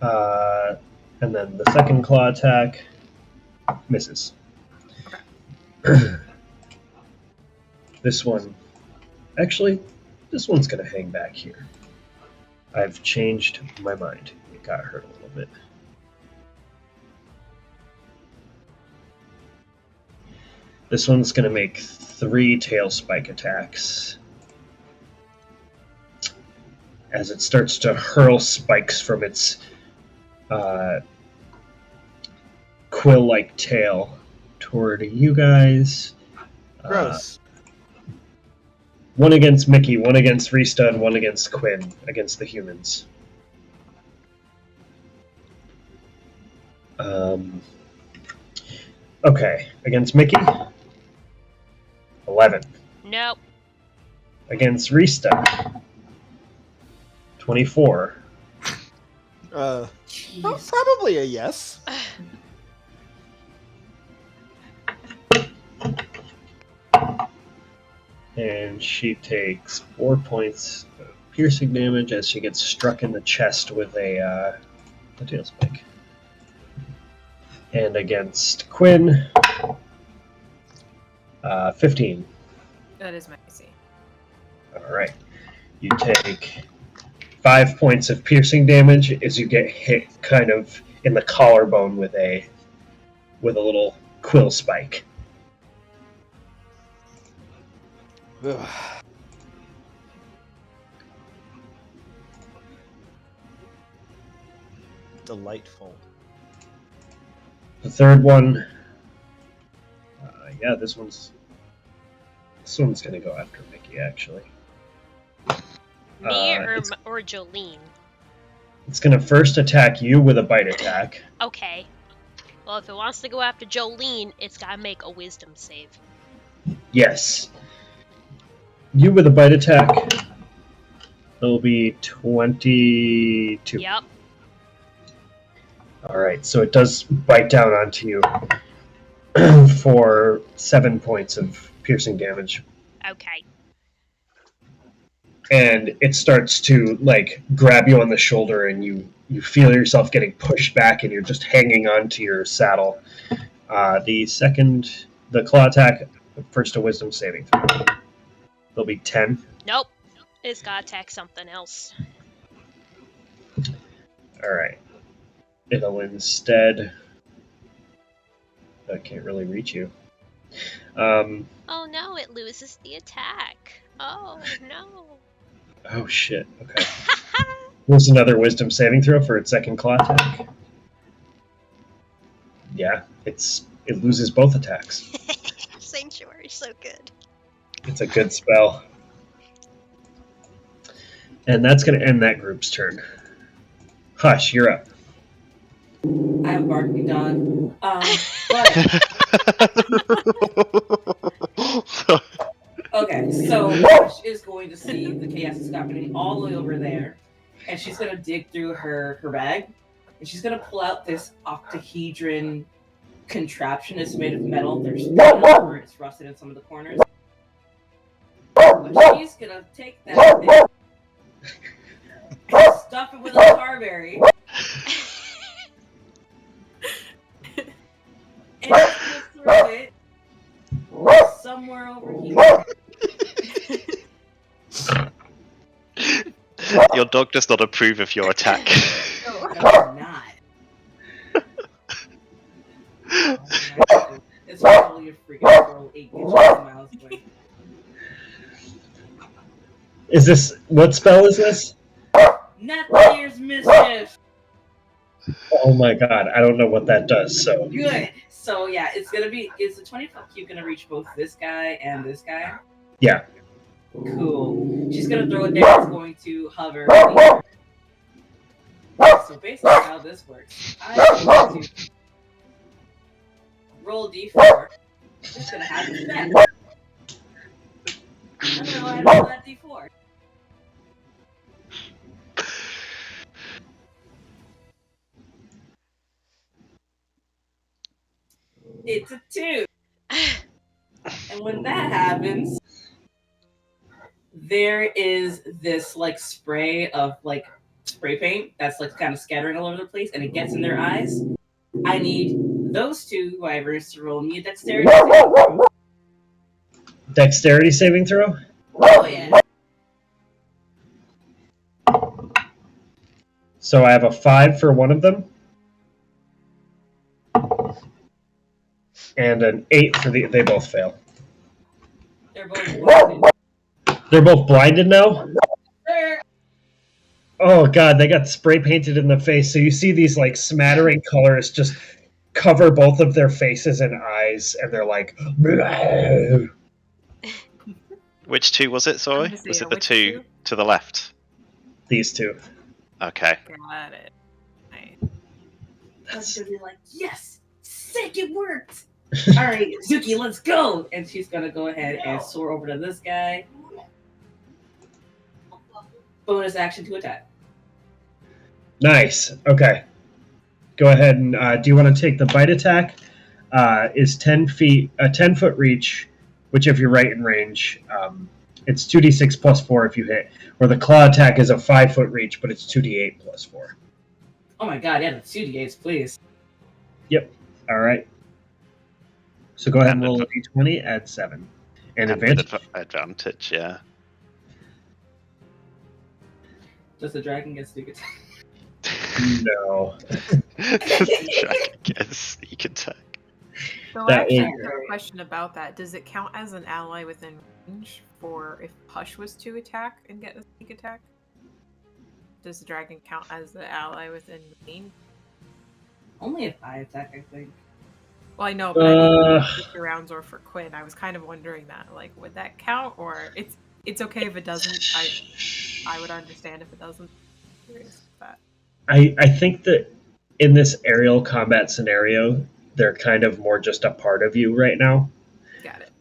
And then the second claw attack misses. This one, actually, this one's going to hang back here. I've changed my mind. It got hurt a little bit. This one's going to make 3 tail spike attacks as it starts to hurl spikes from its quill-like tail toward you guys. Gross. One against Mickey, one against Rista, and one against Quinn, against the humans. Okay, against Mickey, 11. Nope. Against Rista, 24. Probably a yes. And she takes 4 points of piercing damage as she gets struck in the chest with a tail spike. And against Quinn, 15. That is my AC. Alright. You take 5 points of piercing damage as you get hit kind of in the collarbone with a little quill spike. Ugh. Delightful. The third one, yeah, this one's gonna go after Mickey, actually. Me it's- or Jolene? It's gonna first attack you with a bite attack. Okay. Well, if it wants to go after Jolene, it's gotta make a wisdom save. Yes. You with a bite attack. It'll be 22. Yep. Alright, so it does bite down onto you for 7 points of piercing damage. Okay. And it starts to, like, grab you on the shoulder, and you feel yourself getting pushed back, and you're just hanging onto your saddle. The claw attack, first a wisdom saving throw. There'll be 10. Nope. It's gotta attack something else. Alright. It'll instead... I can't really reach you. Oh no, it loses the attack. Oh no. Oh shit, okay. There's another wisdom saving throw for its second claw attack. Yeah, it loses both attacks. Sanctuary, so good. It's a good spell. And that's going to end that group's turn. Hush, you're up. I have barking done. But okay, so Hush is going to see the chaos that's happening all the way over there, and she's going to dig through her bag, and she's going to pull out this octahedron contraption. It's made of metal. There's where it's rusted in some of the corners. But she's going to take that thing and stuff it with a carberry. And just throw it somewhere over here. Your dog does not approve of your attack. No, I'm not. It's probably a freaking squirrel 8 miles away. Is this... What spell is this? Not the year's mischief. Oh my god, I don't know what that does, so. Good. So yeah, it's the 20-foot cube gonna reach both this guy and this guy? Yeah. Cool. She's gonna throw it there. It's going to hover. So basically, how this works, I'm going to roll d4. It's gonna have an effect. I'm gonna go ahead and roll that d4. It's a 2. And when that happens, there is this like spray of like spray paint that's like kind of scattering all over the place, and it gets in their eyes. I need those two wyverns to roll me a dexterity saving throw. Dexterity saving throw? Oh yeah. So I have a 5 for one of them. And an 8 for they both fail. They're both blinded. They're both blinded now? They're... Oh god, they got spray painted in the face, so you see these like smattering colors just cover both of their faces and eyes, and they're like... Bleh. Which two was it, sorry? I'm Was Zeta, it the which two two? to the left? These two. Okay. Got it. Nice. I was gonna be like, yes! Sick, it worked! Alright, Zuki, let's go! And she's gonna go ahead and soar over to this guy. Bonus action to attack. Nice. Okay. Go ahead and do you want to take the bite attack? Is 10 feet, a 10-foot reach, which if you're right in range, it's 2d6 plus 4 if you hit. Or the claw attack is a 5-foot reach, but it's 2d8 plus 4. Oh my god, yeah, the 2d8s, please. Yep. All right. So go ahead and And roll a d20, add 7. And advantage. Advantage, yeah. Does the dragon get sneak attack? No. I guess you can take. So That I actually is- have a question about that. Does it count as an ally within range for if Hush was to attack and get a sneak attack? Does the dragon count as the ally within range? Only if I attack, I think. Well, I know, but I mean, Uh, future rounds or for Quinn, I was kind of wondering that. Like, would that count, or it's okay if it doesn't? I would understand if it doesn't. Curious about that. I think that in this aerial combat scenario, they're kind of more just a part of you right now. Got it.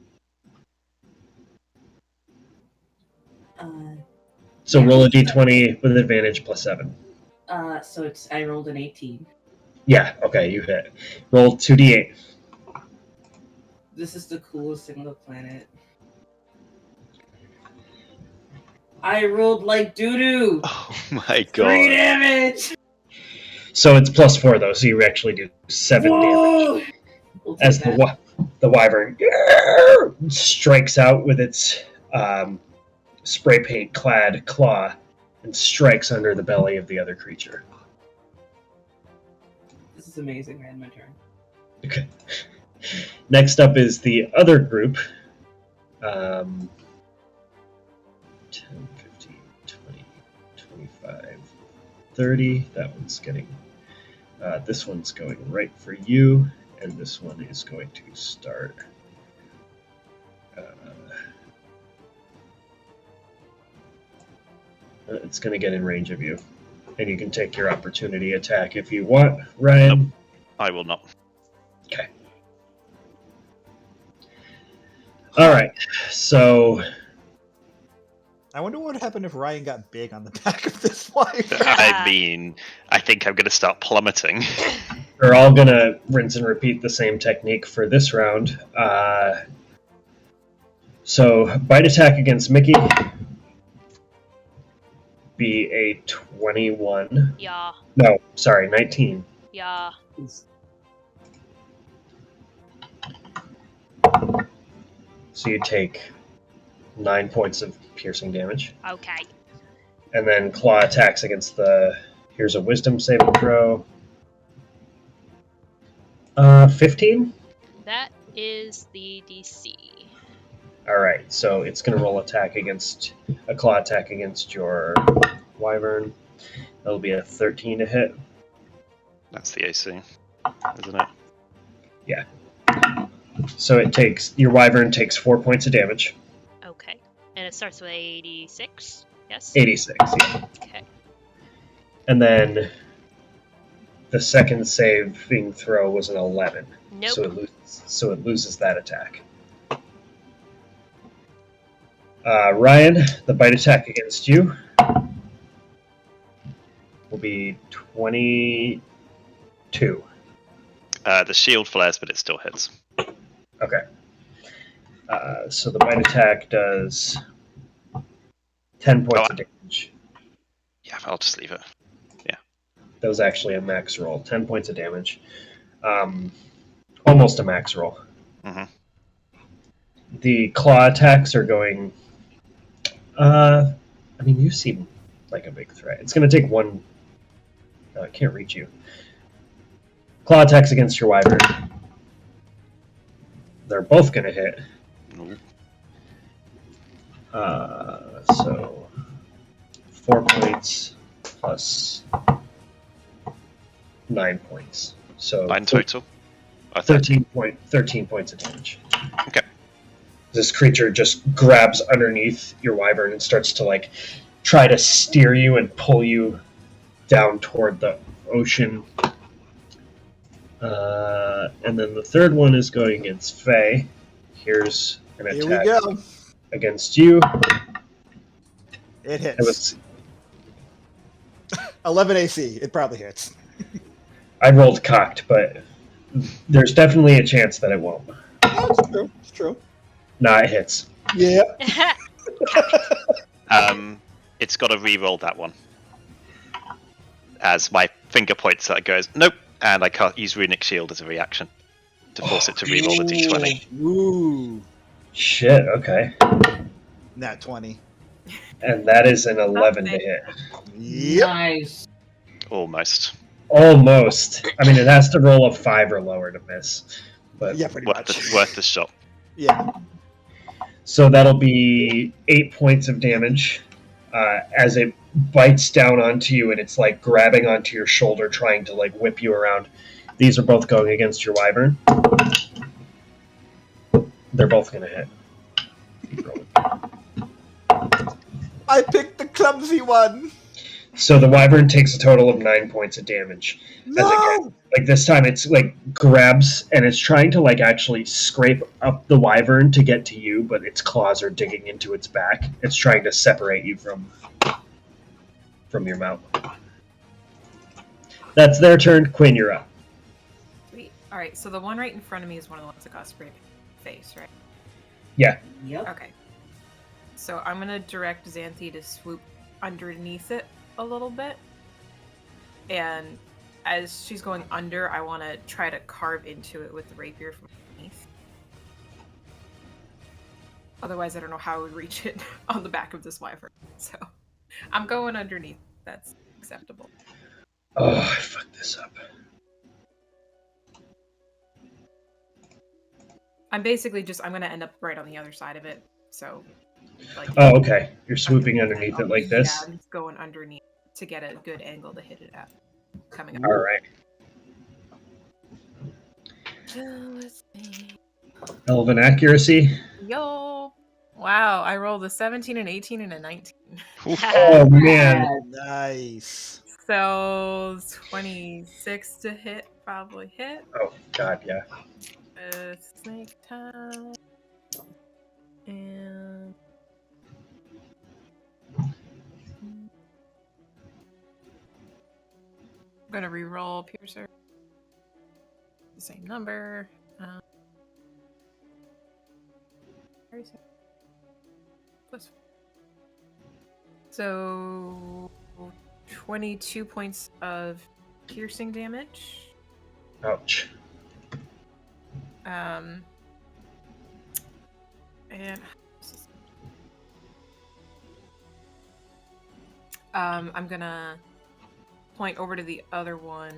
So Yeah. roll a d20 with advantage plus 7. So I rolled an 18. Yeah, okay, you hit. Roll 2d8. This is the coolest thing on the planet. I rolled like doo-doo! Oh my 3 god. damage! So it's plus 4 though, so you actually do 7 damage. Whoa! We'll take As that. the wyvern strikes out with its spray paint clad claw and strikes under the belly of the other creature. This is amazing, man. My turn. Okay. Next up is the other group. 10, 15, 20, 25, 30. That one's getting... this one's going right for you, and this one is going to start... it's going to get in range of you. And you can take your opportunity attack if you want, Ryan. Nope. I will not. Okay. All right. So I wonder what would happen if Ryan got big on the back of this one. I mean, I think I'm going to start plummeting. we're all going to rinse and repeat the same technique for this round. So bite attack against Mickey. Be a 21. Yeah, No, sorry, 19. yeah. So you take 9 points of piercing damage. Okay. And then claw attacks against the... Here's a wisdom saving throw. 15? That is the DC. Alright, so it's going to roll a claw attack against your wyvern. That'll be a 13 to hit. That's the AC, isn't it? So your wyvern takes 4 points of damage. Okay. And it starts with 86? Yes? 86, yeah. Okay. And then the second saving throw was an 11. Nope. So it loses that attack. Ryan, the bite attack against you will be 22. The shield flares, but it still hits. Okay. So the bite attack does 10 points of damage. Yeah, I'll just leave it. That was actually a max roll. 10 points of damage. Almost a max roll. Mhm. The claw attacks are going... you seem like a big threat. It's going to take one... I can't reach you. Claw attacks against your wyvern. They're both going to hit. Nope. So 4 points plus 9 points. So 9 total? 13 points of damage. Okay. This creature just grabs underneath your wyvern and starts to try to steer you and pull you down toward the ocean. And then the third one is going against Faye. Here's an attack Here we go. against you. It hits. It was 11 AC. It probably hits. I rolled cocked, but there's definitely a chance that it won't. Oh, it's true. It's true. Nah, it hits. Yeah. It's got to re-roll that one. As my finger points that it goes, nope, and I can't use Runic Shield as a reaction to force it to re-roll the d20. Ooh. Shit, okay. Nat 20. And that is an 11 to hit. Yep. Nice. Almost. Almost. I mean, it has to roll a 5 or lower to miss. But Yeah, pretty Worth much. the shot. Yeah. So that'll be 8 points of damage as it bites down onto you and it's grabbing onto your shoulder, trying to whip you around. These are both going against your wyvern. They're both going to hit. I picked the clumsy one. So the wyvern takes a total of 9 points of damage. No. This time it's grabs and it's trying to actually scrape up the wyvern to get to you, but its claws are digging into its back. It's trying to separate you from your mount. That's their turn. Quinn, you're up. Sweet. All right, so the one right in front of me is one of the ones that got sprayed face, right? Yeah. Yep. Okay. So I'm gonna direct Xanthi to swoop underneath it a little bit, and as she's going under, I want to try to carve into it with the rapier from underneath. Otherwise, I don't know how I would reach it on the back of this wyvern. So I'm going underneath. That's acceptable. Oh, I fucked this up. I'm basically I'm gonna end up right on the other side of it. So, Oh, okay. You're swooping underneath it like this? Yeah, I'm just going underneath to get a good angle to hit it at. Coming up. All right. Let's see. Elven accuracy. Yo! Wow, I rolled a 17, an 18, and a 19. Oh, man. Nice. So 26 to hit, probably hit. Oh, God, yeah. Snake time. And I'm gonna re-roll Piercer. The same number. Plus. So 22 points of piercing damage. Ouch. And I'm gonna point over to the other one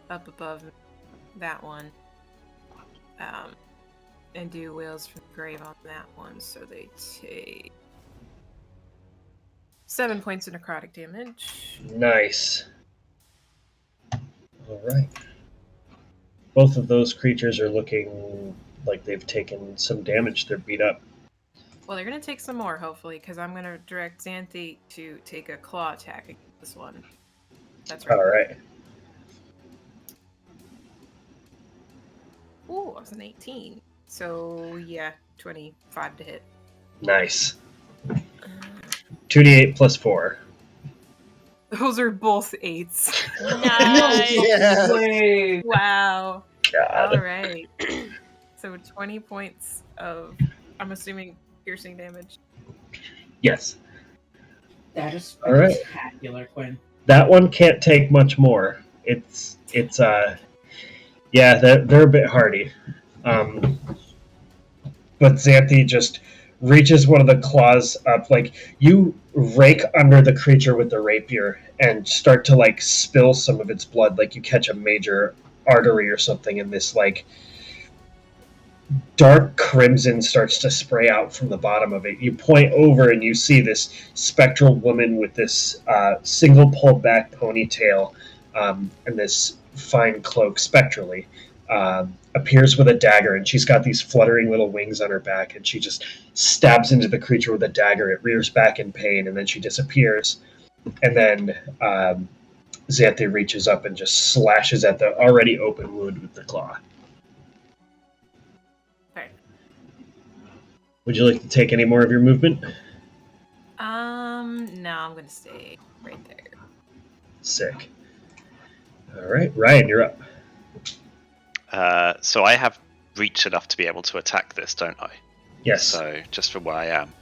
up above that one, and do Wails from the Grave on that one, so they take 7 points of necrotic damage. Nice. All right. Both of those creatures are looking like they've taken some damage. They're beat up. Well, they're gonna take some more, hopefully, because I'm gonna direct Xanthi to take a claw attack against this one. That's right. All right. Ooh, that was an 18. So yeah, 25 to hit. Nice. 2d8 plus 4. Those are both 8s. Nice. Yeah. Way. Wow. God. All right. So 20 points of, I'm assuming, piercing damage. Yes. That is All right. spectacular, Quinn. That one can't take much more. It's yeah, they're a bit hardy. But Xanthi just reaches one of the claws up, like you rake under the creature with the rapier and start to like spill some of its blood, like you catch a major artery or something, and this like dark crimson starts to spray out from the bottom of it. You point over and you see this spectral woman with this single pulled back ponytail and this fine cloak spectrally. Appears with a dagger, and she's got these fluttering little wings on her back, and she just stabs into the creature with a dagger. It rears back in pain, and then she disappears. And then Xanthi reaches up and just slashes at the already open wound with the claw. Okay. Would you like to take any more of your movement? No, I'm gonna stay right there. Sick. All right, Ryan, you're up. So I have reach enough to be able to attack this, don't I? Yes. So just from where I am.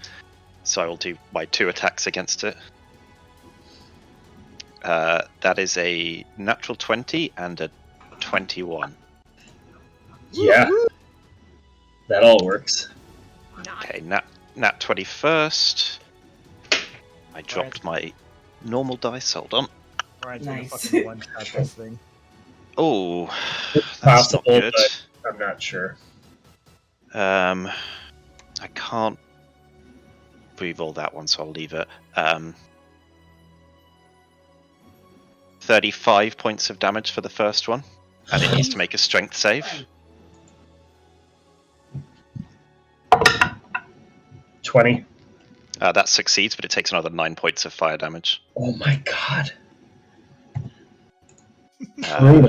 So I will do my 2 attacks against it. That is a natural 20 and a 21. Yeah. That all works. Okay, nat 20 first. I dropped my normal dice, hold on. Ryan's Nice. gonna fucking one-shot this thing. Oh, It's that's not possible, good. but I'm not sure. I can't re-roll that one, so I'll leave it. 35 points of damage for the first one, and it needs to make a strength save. 20. That succeeds, but it takes another 9 points of fire damage. Oh my god. Uh,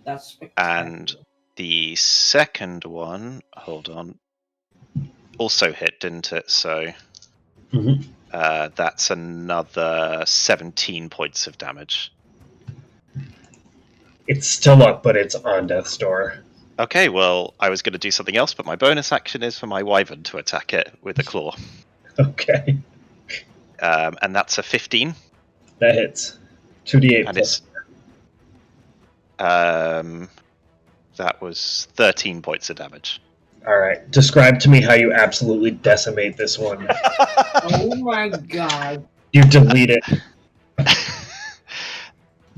That's spectacular. and the second one, hold on, also hit, didn't it? So Mhm. that's another 17 points of damage. It's still up, but it's on death's door. Okay, well, I was going to do something else, but my bonus action is for my wyvern to attack it with a claw. Okay. And that's a 15. That hits. 2d8 And plus. that was 13 points of damage. Alright. Describe to me how you absolutely decimate this one. Oh my god. You delete it.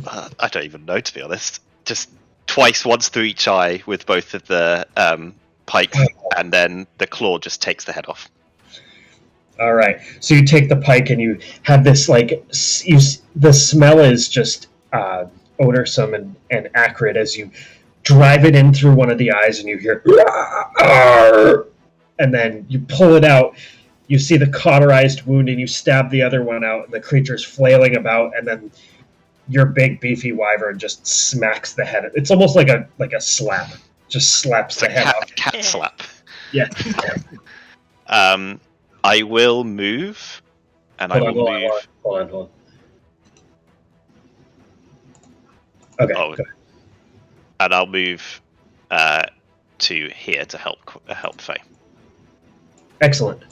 I don't even know, to be honest. Just twice, once through each eye with both of the pikes, and then the claw just takes the head off. All right. So you take the pike and you have this like the smell is just odorsome and acrid as you drive it in through one of the eyes and you hear "Arr!" And then you pull it out. You see the cauterized wound and you stab the other one out and the creature's flailing about, and then your big beefy wyvern just smacks the head. It's almost like a slap. Just slaps It's the a head off. cat slap. Yeah. I will move, and I will move. Hold on. Okay. Oh, go. and I'll move to here to help Faye. Excellent.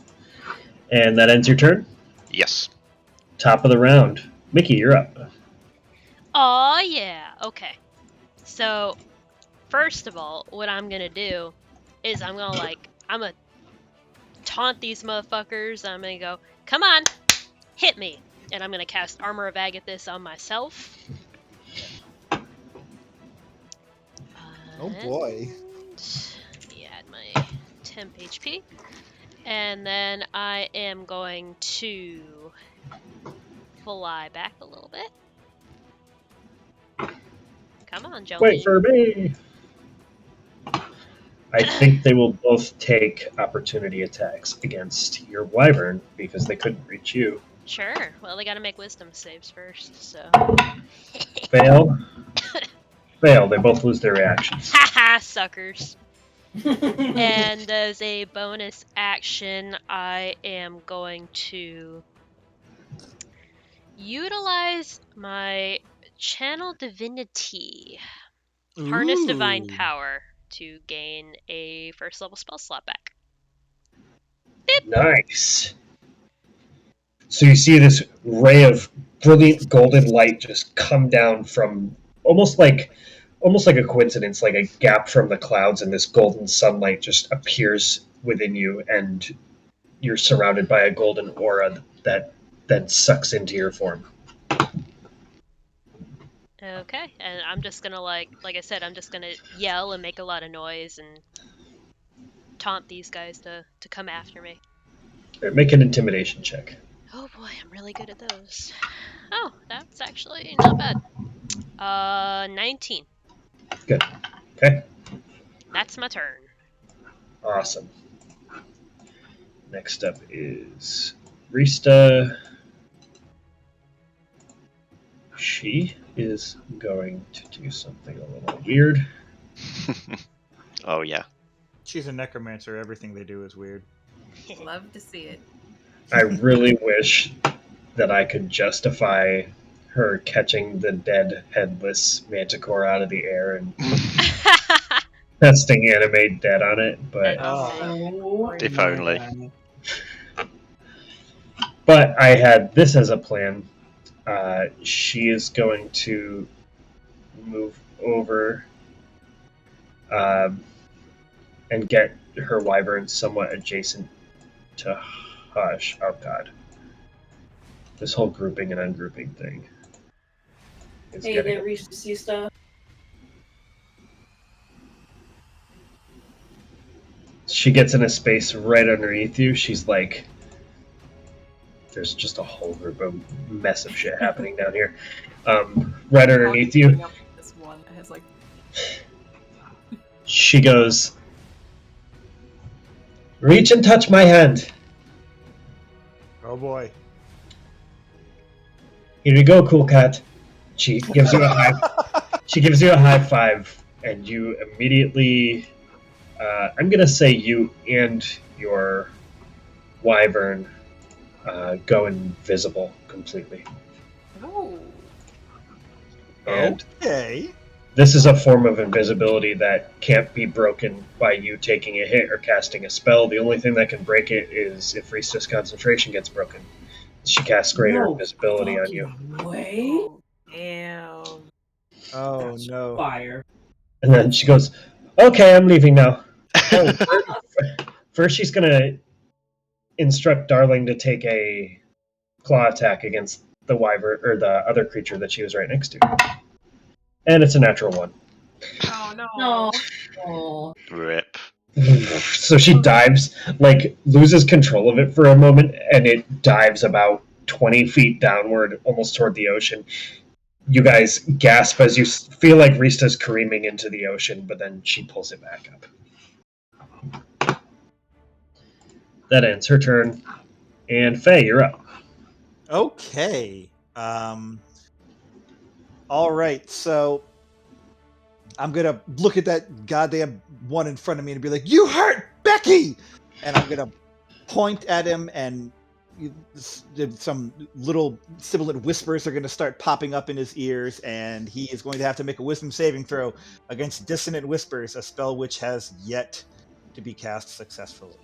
And that ends your turn. Yes. Top of the round. Mickey, you're up. Oh yeah. Okay. So, first of all, what I'm gonna do is I'm gonna taunt these motherfuckers. I'm gonna go, come on, hit me, and I'm gonna cast Armor of Agathis on myself. Oh boy. Let me add my temp HP, and then I am going to fly back a little bit. Come on, Jolene. Wait for me. I think they will both take opportunity attacks against your wyvern because they couldn't reach you. Sure. Well, they gotta make wisdom saves first, so. Fail. Fail. They both lose their reactions. Haha, suckers. And as a bonus action, I am going to utilize my Channel Divinity, Harness Divine Ooh. Power, to gain a first level spell slot back. Nice. So you see this ray of brilliant golden light just come down from almost like a coincidence, like a gap from the clouds, and this golden sunlight just appears within you, and you're surrounded by a golden aura that sucks into your form. Okay, and I'm just gonna like I said, I'm just gonna yell and make a lot of noise and taunt these guys to come after me. All right, make an intimidation check. Oh boy, I'm really good at those. Oh, that's actually not bad. 19. Good. Okay. That's my turn. Awesome. Next up is Rista. She is going to do something a little weird. Oh yeah. She's a necromancer. Everything they do is weird. Love to see it. I really wish that I could justify her catching the dead headless manticore out of the air and testing animate dead on it, but Oh, If only. man. I had this as a plan. She is going to move over and get her wyvern somewhat adjacent to Hush. Oh god. This whole grouping and ungrouping thing. is Hey, getting they reached the sea stuff. She gets in a space right underneath you. She's like, there's just a whole group of mess of shit happening down here. Right underneath you, This one that has like. she goes, reach and touch my hand. Oh boy. Here you go, cool cat. She gives you a high five, and you immediately, I'm gonna say you and your wyvern go invisible completely. Oh. And Okay. this is a form of invisibility that can't be broken by you taking a hit or casting a spell. The only thing that can break it is if Rista's concentration gets broken. She casts greater No invisibility on you. Way? Oh, damn. Oh That's no. fire. And then she goes, okay, I'm leaving now. Oh, first she's going to instruct Darling to take a claw attack against the wyvern, or the other creature that she was right next to. And it's a natural one. Oh no. No. Oh. Rip. So she dives, like, loses control of it for a moment, and it dives about 20 feet downward, almost toward the ocean. You guys gasp as you feel like Rista's careening into the ocean, but then she pulls it back up. That ends her turn. And Faye, you're up. Okay. All right. So I'm gonna look at that goddamn one in front of me and be like, "You hurt Becky!" And I'm gonna point at him, and some little sibilant whispers are gonna start popping up in his ears, and he is going to have to make a wisdom saving throw against Dissonant Whispers, a spell which has yet to be cast successfully.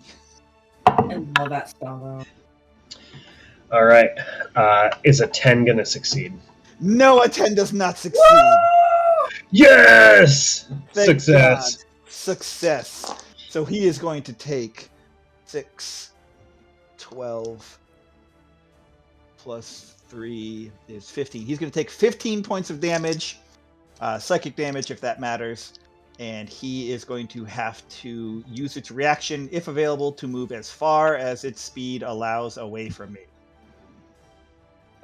I love that spell though. All right. Is a 10 going to succeed? No, a 10 does not succeed. Yes! Thank Success. God. Success. So he is going to take 6, 12, plus 3 is 15. He's going to take 15 points of damage, psychic damage if that matters, and he is going to have to use its reaction, if available, to move as far as its speed allows away from me.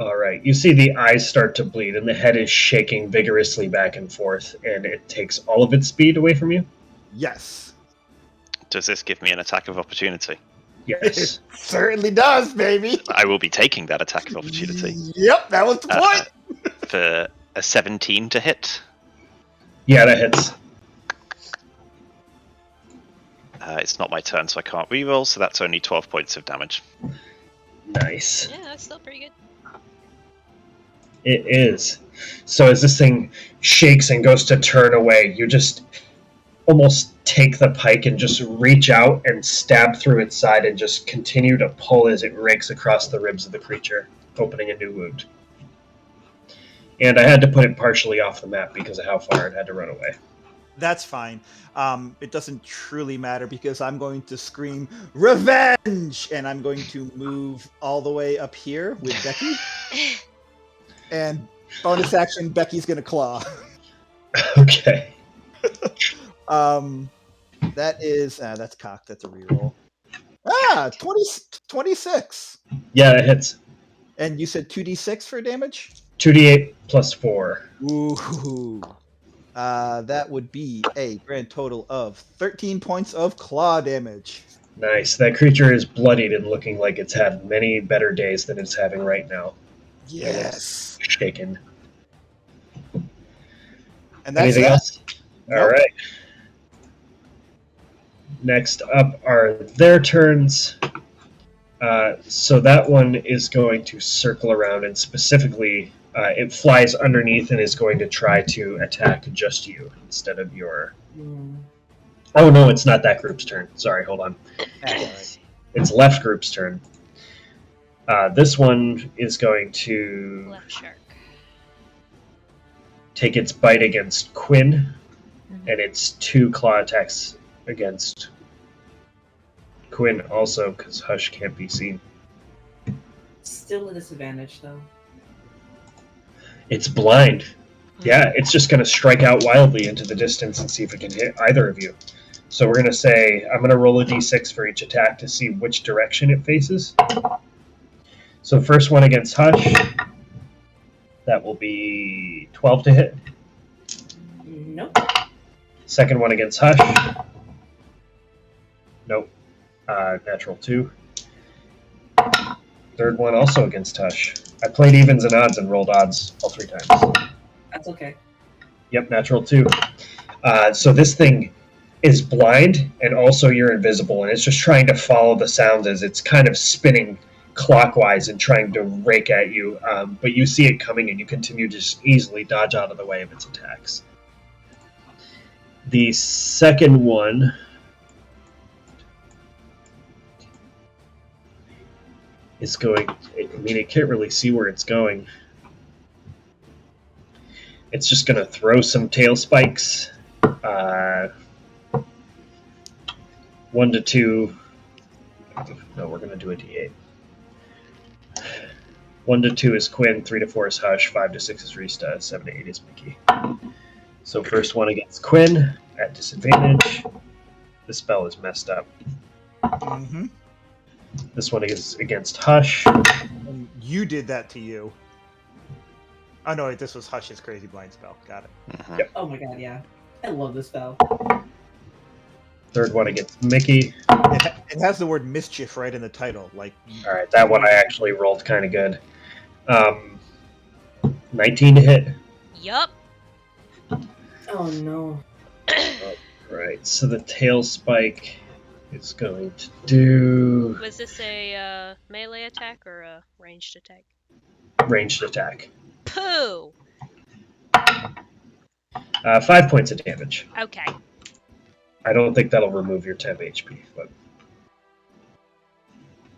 All right. You see the eyes start to bleed, and the head is shaking vigorously back and forth, and it takes all of its speed away from you. Yes. Does this give me an attack of opportunity? Yes. Certainly does, baby. I will be taking that attack of opportunity. Yep, that was the point. For a 17 to hit. Yeah, that hits. It's not my turn, so I can't reroll, so that's only 12 points of damage. Nice. Yeah, that's still pretty good. It is. So as this thing shakes and goes to turn away, you just almost take the pike and just reach out and stab through its side and just continue to pull as it rakes across the ribs of the creature, opening a new wound. And I had to put it partially off the map because of how far it had to run away. That's fine. It doesn't truly matter because I'm going to scream revenge, and I'm going to move all the way up here with Becky. And bonus action, Becky's gonna claw. Okay. That is that's cocked. That's a reroll. 26. Yeah, that hits. And you said 2d6 for damage? 2d8 plus 4. Ooh. That would be a grand total of 13 points of claw damage. Nice. That creature is bloodied and looking like it's had many better days than it's having right now. Yes. Shaken. And that's Anything that. else? Nope. All right. Next up are their turns. So that one is going to circle around, and specifically, it flies underneath and is going to try to attack just you instead of your... Oh, no, it's not that group's turn. Sorry, hold on. It's left group's turn. This one is going to Left shark. take its bite against Quinn, and its 2 claw attacks against Quinn also, because Hush can't be seen. Still a disadvantage, though. It's blind. Yeah, it's just going to strike out wildly into the distance and see if it can hit either of you. So we're going to say, I'm going to roll a d6 for each attack to see which direction it faces. So first one against Hush, that will be 12 to hit. Nope. Second one against Hush. Nope. Natural 2. Third one also against Hush. I played evens and odds and rolled odds all 3 times. That's okay. Yep, natural 2. So this thing is blind, and also you're invisible, and it's just trying to follow the sounds as it's kind of spinning clockwise and trying to rake at you. But you see it coming, and you continue to just easily dodge out of the way of its attacks. The second one... is going... I mean, it can't really see where it's going. It's just going to throw some tail spikes. 1 to 2. No, we're going to do a d8. 1 to 2 is Quinn, 3 to 4 is Hush, 5 to 6 is Rista, 7 to 8 is Mickey. So first one against Quinn at disadvantage. The spell is messed up. Mm-hmm. This one is against Hush. And you did that to you. Oh no, wait, this was Hush's crazy blind spell. Got it. Mm-hmm. Yep. Oh my god, yeah. I love this spell. Third one against Mickey. It has the word mischief right in the title. Like, All right, that one I actually rolled kind of good. 19 to hit. Yup. Oh no. Right, so the tail spike is going to do Was this a melee attack or a ranged attack? ranged attack. Pooh! 5 points of damage. Okay. I don't think that'll remove your temp HP, but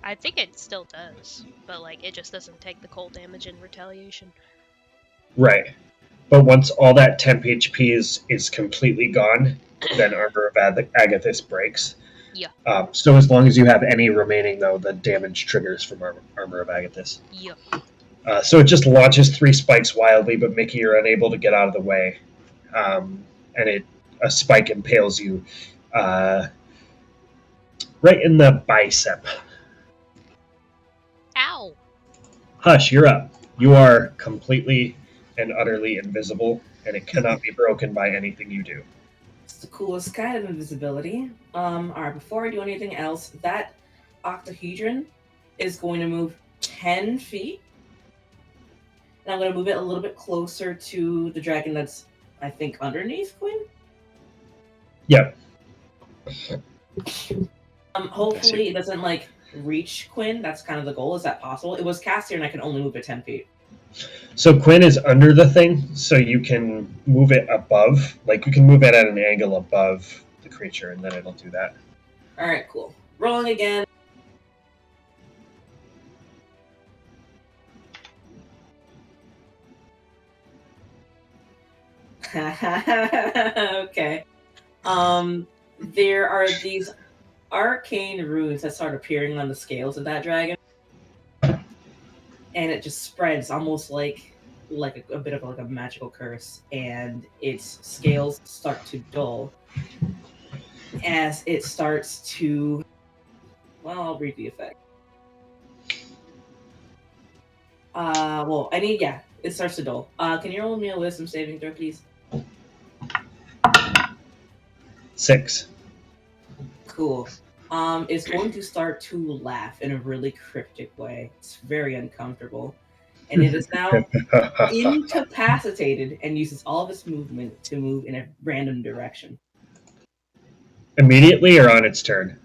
I think it still does, but like it just doesn't take the cold damage in retaliation. right. But once all that temp HP is completely gone, then Armor of Agathis breaks. Yeah. So as long as you have any remaining, though, the damage triggers from Armor of Agathis. Yup. So it just launches 3 spikes wildly, but Mickey, you're unable to get out of the way. And a spike impales you right in the bicep. Ow! Hush, you're up. You are completely and utterly invisible, and it cannot be broken by anything you do. It's the coolest kind of invisibility. Alright, before I do anything else, that octahedron is going to move 10 feet. And I'm going to move it a little bit closer to the dragon that's, I think, underneath Quinn. Yep. Hopefully it doesn't, like, reach Quinn. That's kind of the goal. Is that possible? It was Castier, and I can only move it 10 feet. So Quinn is under the thing, so you can move it above. Like, you can move it at an angle above the creature, and then it'll do that. Alright, cool. Rolling again. Okay. There are these arcane runes that start appearing on the scales of that dragon, and it just spreads almost like a bit of like a magical curse, and its scales start to dull as it starts to. Well, I'll read the effect. Well, I need it starts to dull. Can you roll me a wisdom saving throw, please? 6. Cool. It's going to start to laugh in a really cryptic way. It's very uncomfortable. And it is now incapacitated and uses all of its movement to move in a random direction. Immediately or on its turn?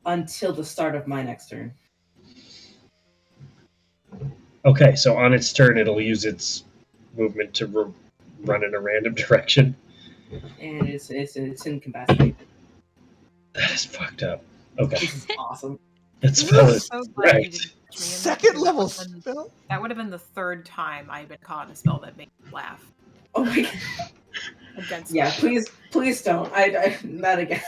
Until the start of my next turn. Okay, so on its turn, it'll use its movement to run in a random direction. And it's incapacitated. That is fucked up. Okay. This is awesome. It's I'm valid. so glad you Right. didn't catch me in that, Second because level that would've been- spell. That would have been the third time I've been caught in a spell that made me laugh. Oh my god. Against Yeah, me. please don't. I not again.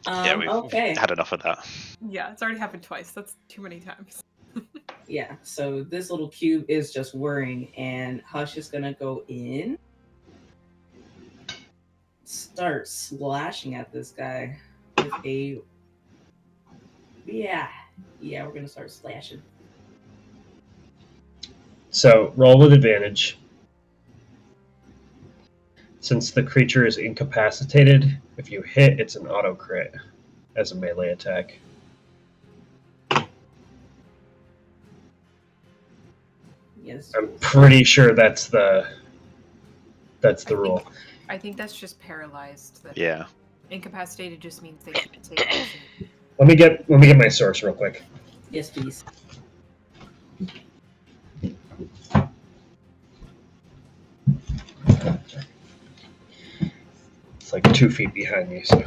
Yeah, we've Okay. had enough of that. Yeah, it's already happened twice. That's too many times. Yeah, so this little cube is just whirring, and Hush is gonna go in, start slashing at this guy with a. Yeah, we're gonna start slashing. So roll with advantage. Since the creature is incapacitated, if you hit, it's an auto crit as a melee attack. Yes. I'm pretty sure that's the rule. I think that's just paralyzed. That Yeah. Incapacitated just means they can't take action. Let me get my source real quick. Yes, please. It's like 2 feet behind me. So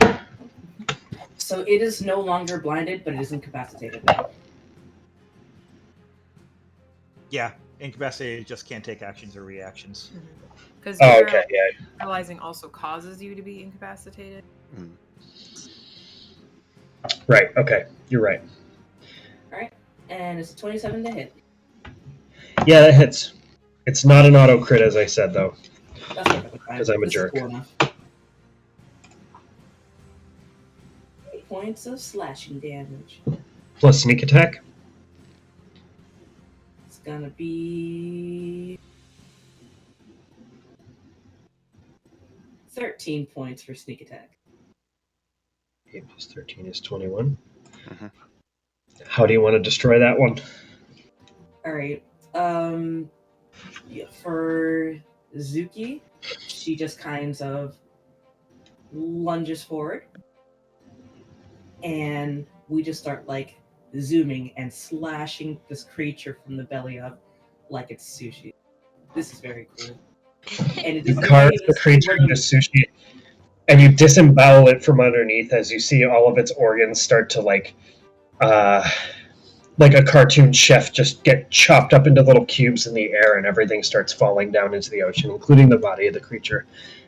So it is no longer blinded, but it is incapacitated now. Yeah, incapacitated just can't take actions or reactions. Because oh, okay, yeah. paralyzing also causes you to be incapacitated. Mm. Right. Okay, you're right. And it's a 27 to hit. Yeah, that hits. It's not an auto crit, as I said, though. That's perfectly fine. 'Cause I'm a This is jerk. cool enough. 8 points of slashing damage. Plus sneak attack. It's gonna be 13 points for sneak attack. 8 plus 13 is 21. Mhm. How do you want to destroy that one? All right. Yeah, for Zuki, she just kind of lunges forward, and we just start like zooming and slashing this creature from the belly up like it's sushi. This is very cool. And it You doesn't carve even the see creature one into of- sushi, and you disembowel it from underneath as you see all of its organs start to like a cartoon chef just get chopped up into little cubes in the air, and everything starts falling down into the ocean, including the body of the creature,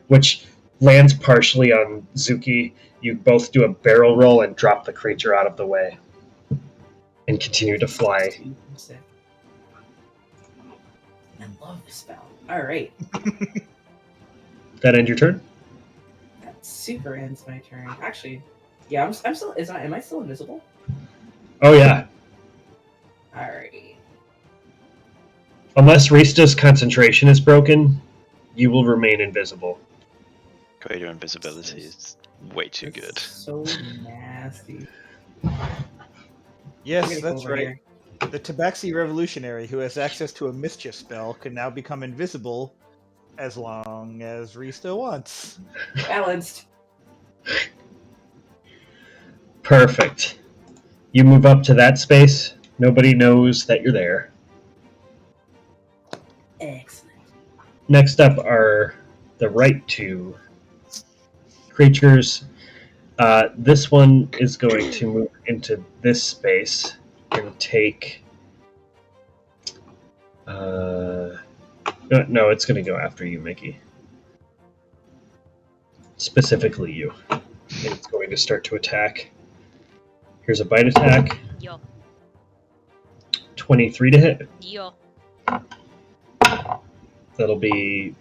which lands partially on Zuki. You both do a barrel roll and drop the creature out of the way, and continue to fly. Sick. I love this spell. All right, That end your turn? that super ends my turn. Actually, yeah, I'm still. Am I still invisible? Oh yeah. Alrighty. Unless Rista's concentration is broken, you will remain invisible. Greater invisibility is way too good. So nasty. Yes, I'm gonna go that's over right. here. The Tabaxi revolutionary who has access to a mischief spell can now become invisible as long as Rista wants. Balanced. Perfect. You move up to that space. Nobody knows that you're there. Excellent. Next up are the right two creatures. This one is going to move into this space and take. No, it's going to go after you, Mickey. Specifically you. And it's going to start to attack. Here's a bite attack. Yo. 23 to hit. Yo. That'll be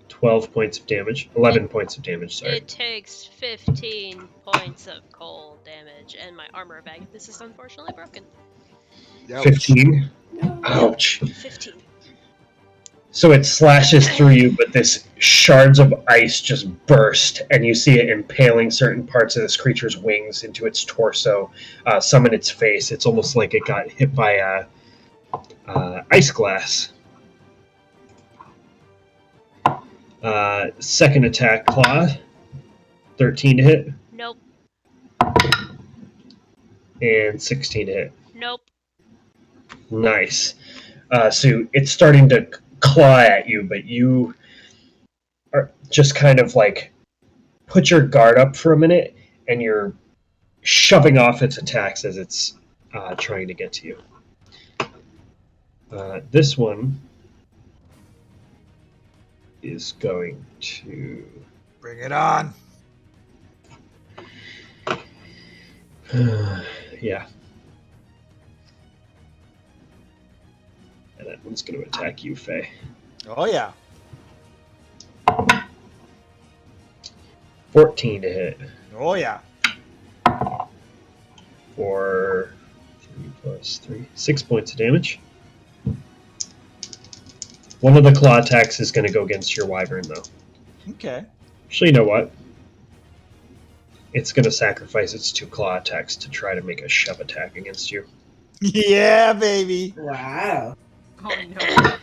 12 points of damage. 11 points of damage, sorry. It takes 15 points of cold damage, and my armor of Agathis is unfortunately broken. 15? No. Ouch. 15. So it slashes through you, but this shards of ice just burst, and you see it impaling certain parts of this creature's wings into its torso, some in its face. It's almost like it got hit by ice glass. Second attack, claw. 13 to hit, Nope. and 16 to hit. Nope. Nice. So it's starting to claw at you, but you are just kind of like put your guard up for a minute, and you're shoving off its attacks as it's trying to get to you. This one is going to... Bring it on. Yeah. And that one's going to attack you, Faye. Oh, yeah. 14 to hit Oh, yeah. for 3 plus 3, 6 points of damage. One of the claw attacks is going to go against your wyvern, though. Okay. Actually, you know what? It's going to sacrifice its 2 claw attacks to try to make a shove attack against you. Yeah, baby. Wow. Oh no.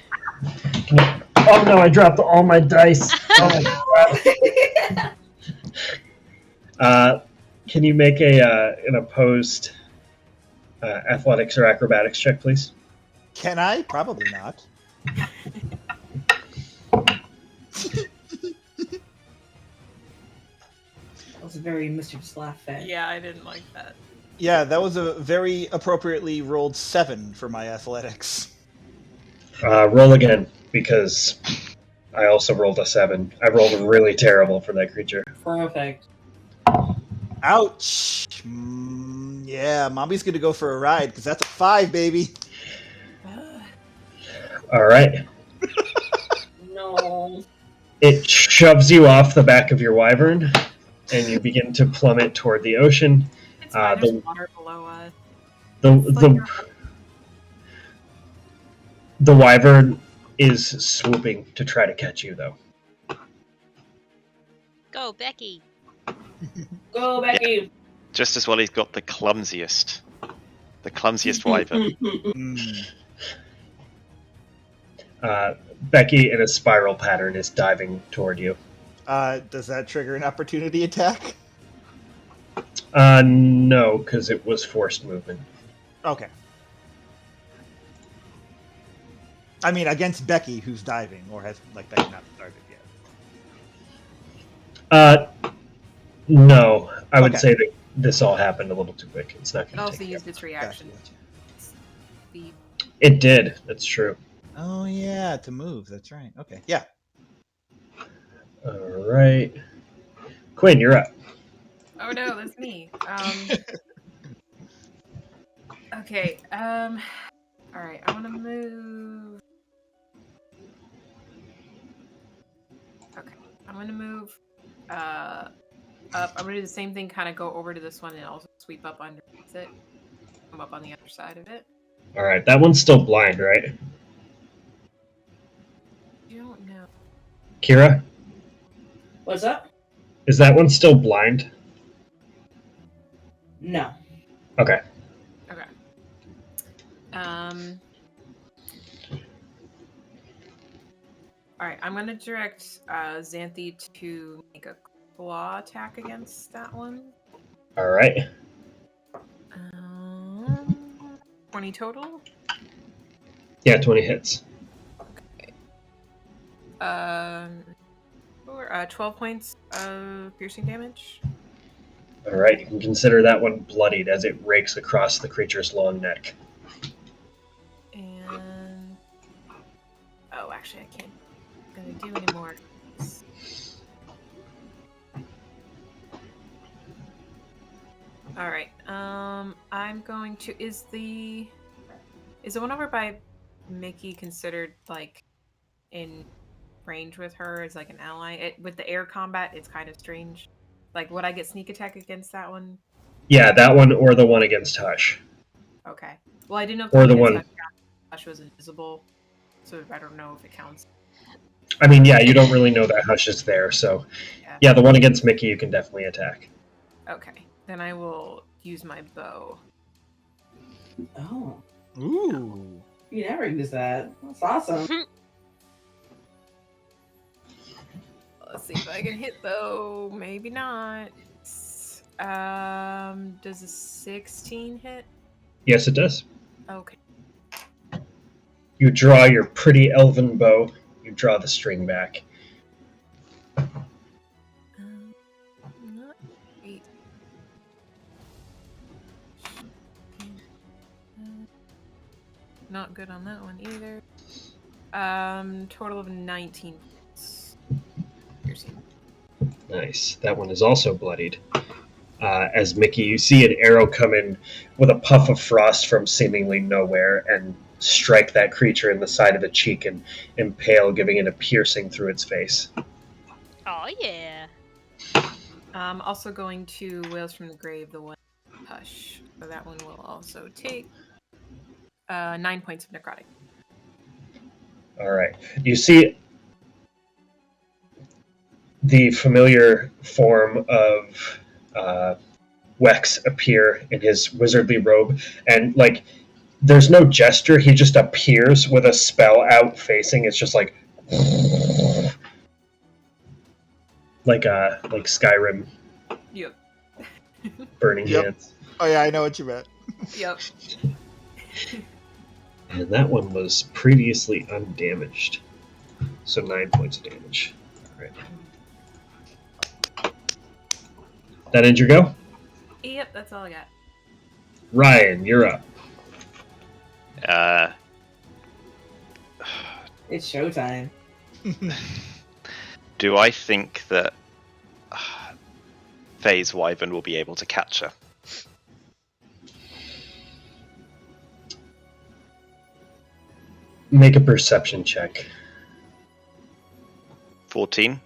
Oh no, I dropped all my dice. Oh my crap. Can you make an opposed athletics or acrobatics check, please? Can I? Probably not. That was a very mischievous laugh, Faye. Yeah, I didn't like that. Yeah, that was a very appropriately rolled 7 for my athletics. Roll again, because I also rolled a 7. I rolled really terrible for that creature. Perfect. Ouch. Yeah, Mommy's gonna go for a ride, because that's a 5, baby. All right. No. It shoves you off the back of your wyvern, and you begin to plummet toward the ocean. It's fine, the- there's water below us. The wyvern is swooping to try to catch you, though. Go, Becky. Go, Becky. Just as well he's got the clumsiest wyvern. Becky, in a spiral pattern, is diving toward you. Does that trigger an opportunity attack? No, because it was forced movement. Okay. I mean, against Becky, who's diving, or has Becky not started yet? No, I would Okay. say that this all happened a little too quick. It's not It going to also take used its reaction. Gotcha. Speed. It did. That's true. Oh yeah, to move. That's right. Okay. Yeah. All right, Quinn, you're up. Oh no, that's me. Okay. All right. I want to move. Okay. I'm gonna move. Up. I'm gonna do the same thing. Kind of go over to this one and also sweep up underneath it. Come up on the other side of it. All right, that one's still blind, right? don't know. Kira, What's up? is that one still blind? No. Okay. Okay. All right, I'm gonna direct Xanthi to make a claw attack against that one. All right. 20 total. Yeah, 20 hits. 12 points of piercing damage. All right. You can consider that one bloodied as it rakes across the creature's long neck. And actually, I can't gonna do anymore. All right. I'm going to. Is the one over by Mickey considered like in range with her as like an ally? With the air combat, it's kind of strange. Like, would I get sneak attack against that one? Yeah, that one or the one against Hush. Okay. Well, I didn't know if Or the the one one. against Hush was invisible, so I don't know if it counts. I mean, yeah, you don't really know that Hush is there, so yeah, the one against Mickey you can definitely attack. Okay. Then I will use my bow. Oh. Ooh. You never use that. That's awesome. Let's see if I can hit though. Maybe not. Does a 16 hit? Yes, it does. Okay. You draw your pretty elven bow. You draw the string back. Not 8. Not good on that one either. Total of 19 points. Piercing. Nice. That one is also bloodied. As Mickey, you see an arrow come in with a puff of frost from seemingly nowhere and strike that creature in the side of the cheek and impale, giving it a piercing through its face. Oh yeah. Also going to Wails from the Grave, the one Hush. So that one will also take 9 points of necrotic. All right. You see the familiar form of Wex appear in his wizardly robe, and like there's no gesture, he just appears with a spell out facing. It's just like Skyrim. Yep. Burning Yep. hands. Oh yeah, I know what you meant. Yep. And that one was previously undamaged. So 9 points of damage. All right. That ends your go? Yep, that's all I got. Ryan, you're up. It's showtime. Do I think that Faye's Wyvern will be able to catch her? Make a perception check. 14?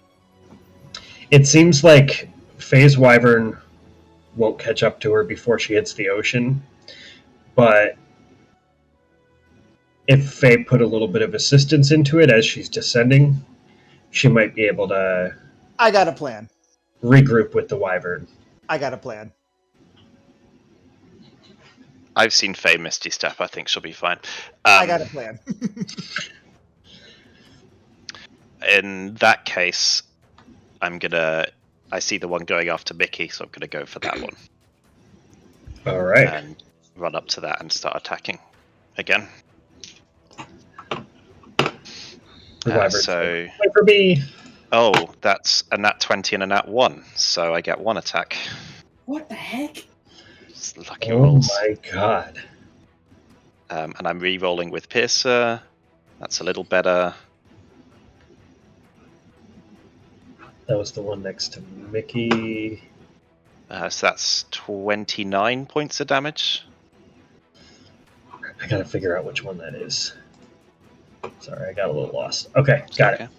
It seems like Faye's Wyvern won't catch up to her before she hits the ocean, but if Faye put a little bit of assistance into it as she's descending, she might be able to I got a plan. regroup with the Wyvern. I got a plan. I've seen Faye Misty Step. I think she'll be fine. I got a plan. In that case, I see the one going after Mickey, so I'm gonna go for that one. All right. And run up to that and start attacking again. The Wyvern's So, wait for me. oh, that's a nat 20 and a nat 1, so I get one attack. What the heck? It's lucky Oh rolls. my god. And I'm re-rolling with Piercer. That's a little better. That was the one next to Mickey. So that's 29 points of damage. I gotta figure out which one that is. Sorry, I got a little lost. Okay, got it.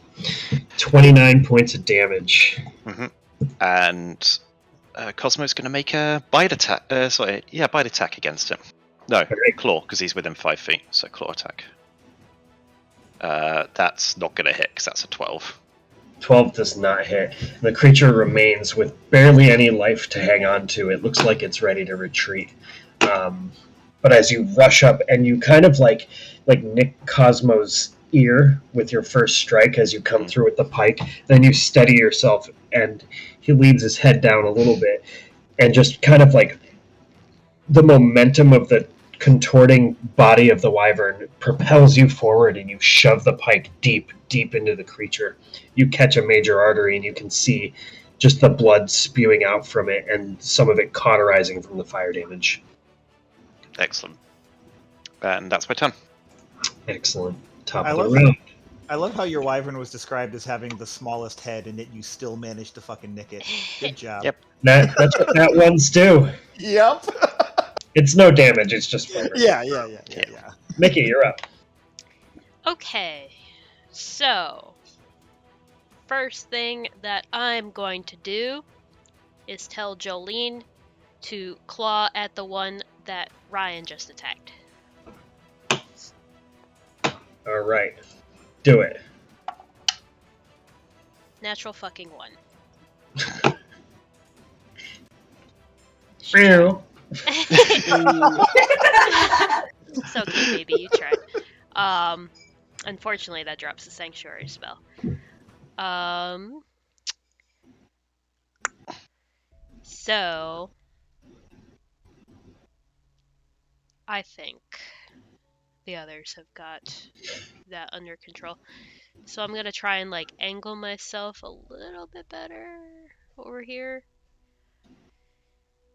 29 points of damage. Mm-hmm. And Cosmo's going to make a bite attack. Bite attack against him. No, Okay. claw, because he's within 5 feet, so claw attack. That's not going to hit because that's a 12. 12 does not hit. The creature remains with barely any life to hang on to. It looks like it's ready to retreat. But as you rush up and you kind of like Nick Cosmo's ear with your first strike as you come through with the pike, then you steady yourself and he leans his head down a little bit and just kind of like the momentum of the contorting body of the wyvern propels you forward and you shove the pike deep into the creature. You catch a major artery and you can see just the blood spewing out from it and some of it cauterizing from the fire damage. Excellent. And that's my turn. Excellent. Top I of the love round. I love how your wyvern was described as having the smallest head, and yet you still managed to fucking nick it. Good job. Yep. That's what that ones do. Yep. It's no damage, it's just flavor. Yeah. Mickey, you're up. Okay, so first thing that I'm going to do is tell Jolene to claw at the one that Ryan just attacked. All right. Do it. Natural fucking one. Meow. It's okay, baby, you tried. Unfortunately, that drops the sanctuary spell. So I think the others have got that under control. So I'm gonna try and like angle myself a little bit better over here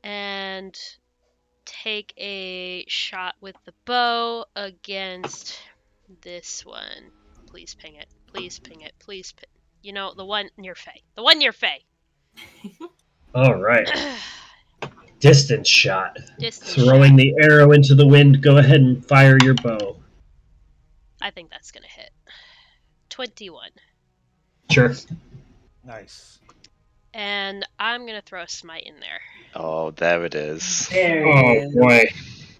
and take a shot with the bow against this one. Please ping it. Please ping it. Please ping. You know, the one near Faye. The one near Faye. All right. Distance shot. Distance Throwing shot. the arrow into the wind. Go ahead and fire your bow. I think that's gonna hit. 21. Sure. Nice. And I'm gonna throw a smite in there. Oh, there it is. There it Oh is. boy.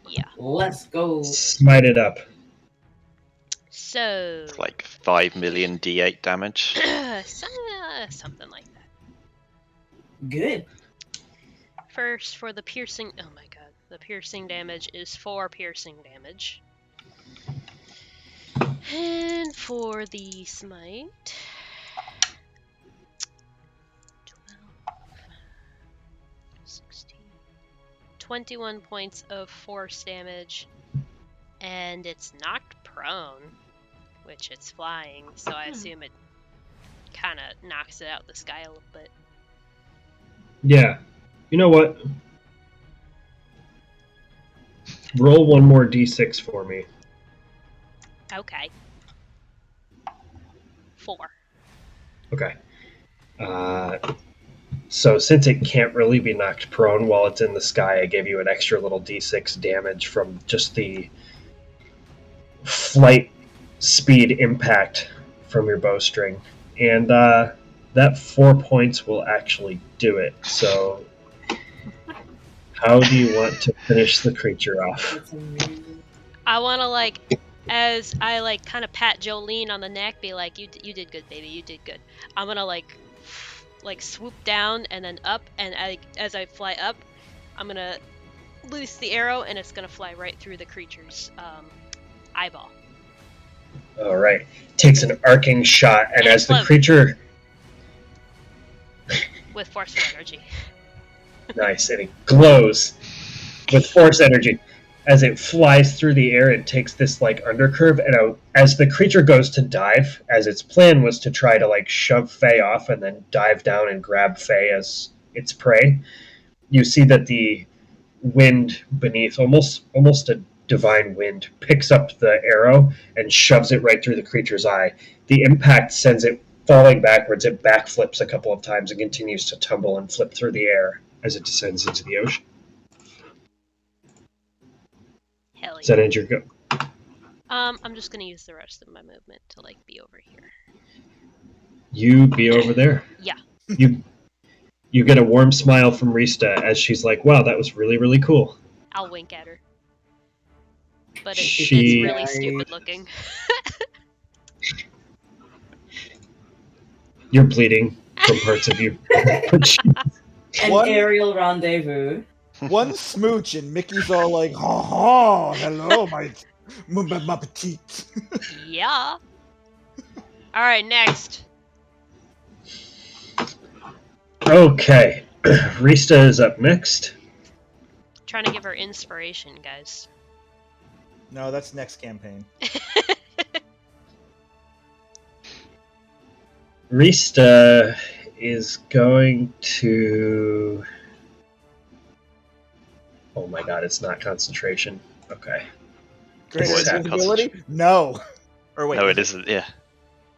Yeah. Let's go. Smite it up. So It's like 5 million d8 damage. something like that. Good. First for the piercing. Oh my god. The piercing damage is 4 piercing damage. And for the smite, 12, 16, 21 points of force damage, and it's knocked prone, which it's flying, so I assume it kind of knocks it out the sky a little bit. Yeah. You know what? Roll one more d6 for me. Okay. 4. Okay. So since it can't really be knocked prone while it's in the sky, I gave you an extra little d6 damage from just the flight speed impact from your bowstring. And that 4 points will actually do it. So how do you want to finish the creature off? That's amazing. I want to, like, as I, like, kind of pat Jolene on the neck, be like, you did good, baby, you did good. I'm gonna, like swoop down and then up, and as I fly up, I'm gonna loose the arrow, and it's gonna fly right through the creature's eyeball. All right. Takes an arcing shot, and And as the float. creature... With forceful energy. Nice, and it glows with force energy. As it flies through the air, it takes this like undercurve, and as the creature goes to dive, as its plan was to try to like shove Faye off and then dive down and grab Faye as its prey, you see that the wind beneath, almost a divine wind, picks up the arrow and shoves it right through the creature's eye. The impact sends it falling backwards. It backflips a couple of times and continues to tumble and flip through the air as it descends into the ocean. Hell Does that yeah. end your go? I'm just gonna use the rest of my movement to, like, be over here. You be over there. Yeah. You get a warm smile from Rista as she's like, wow, that was really, really cool. I'll wink at her. But it's She- really stupid looking. You're bleeding from parts of you. An One- aerial rendezvous. One smooch and Mickey's all like, "Ha ha, hello, my petite." Yeah. All right, next. Okay. Rista is up next. Trying to give her inspiration, guys. No, that's next campaign. Rista is going to... Oh my god, it's not concentration. Okay. Greater What is it? invisibility? No. Or wait. No, is it isn't. Yeah,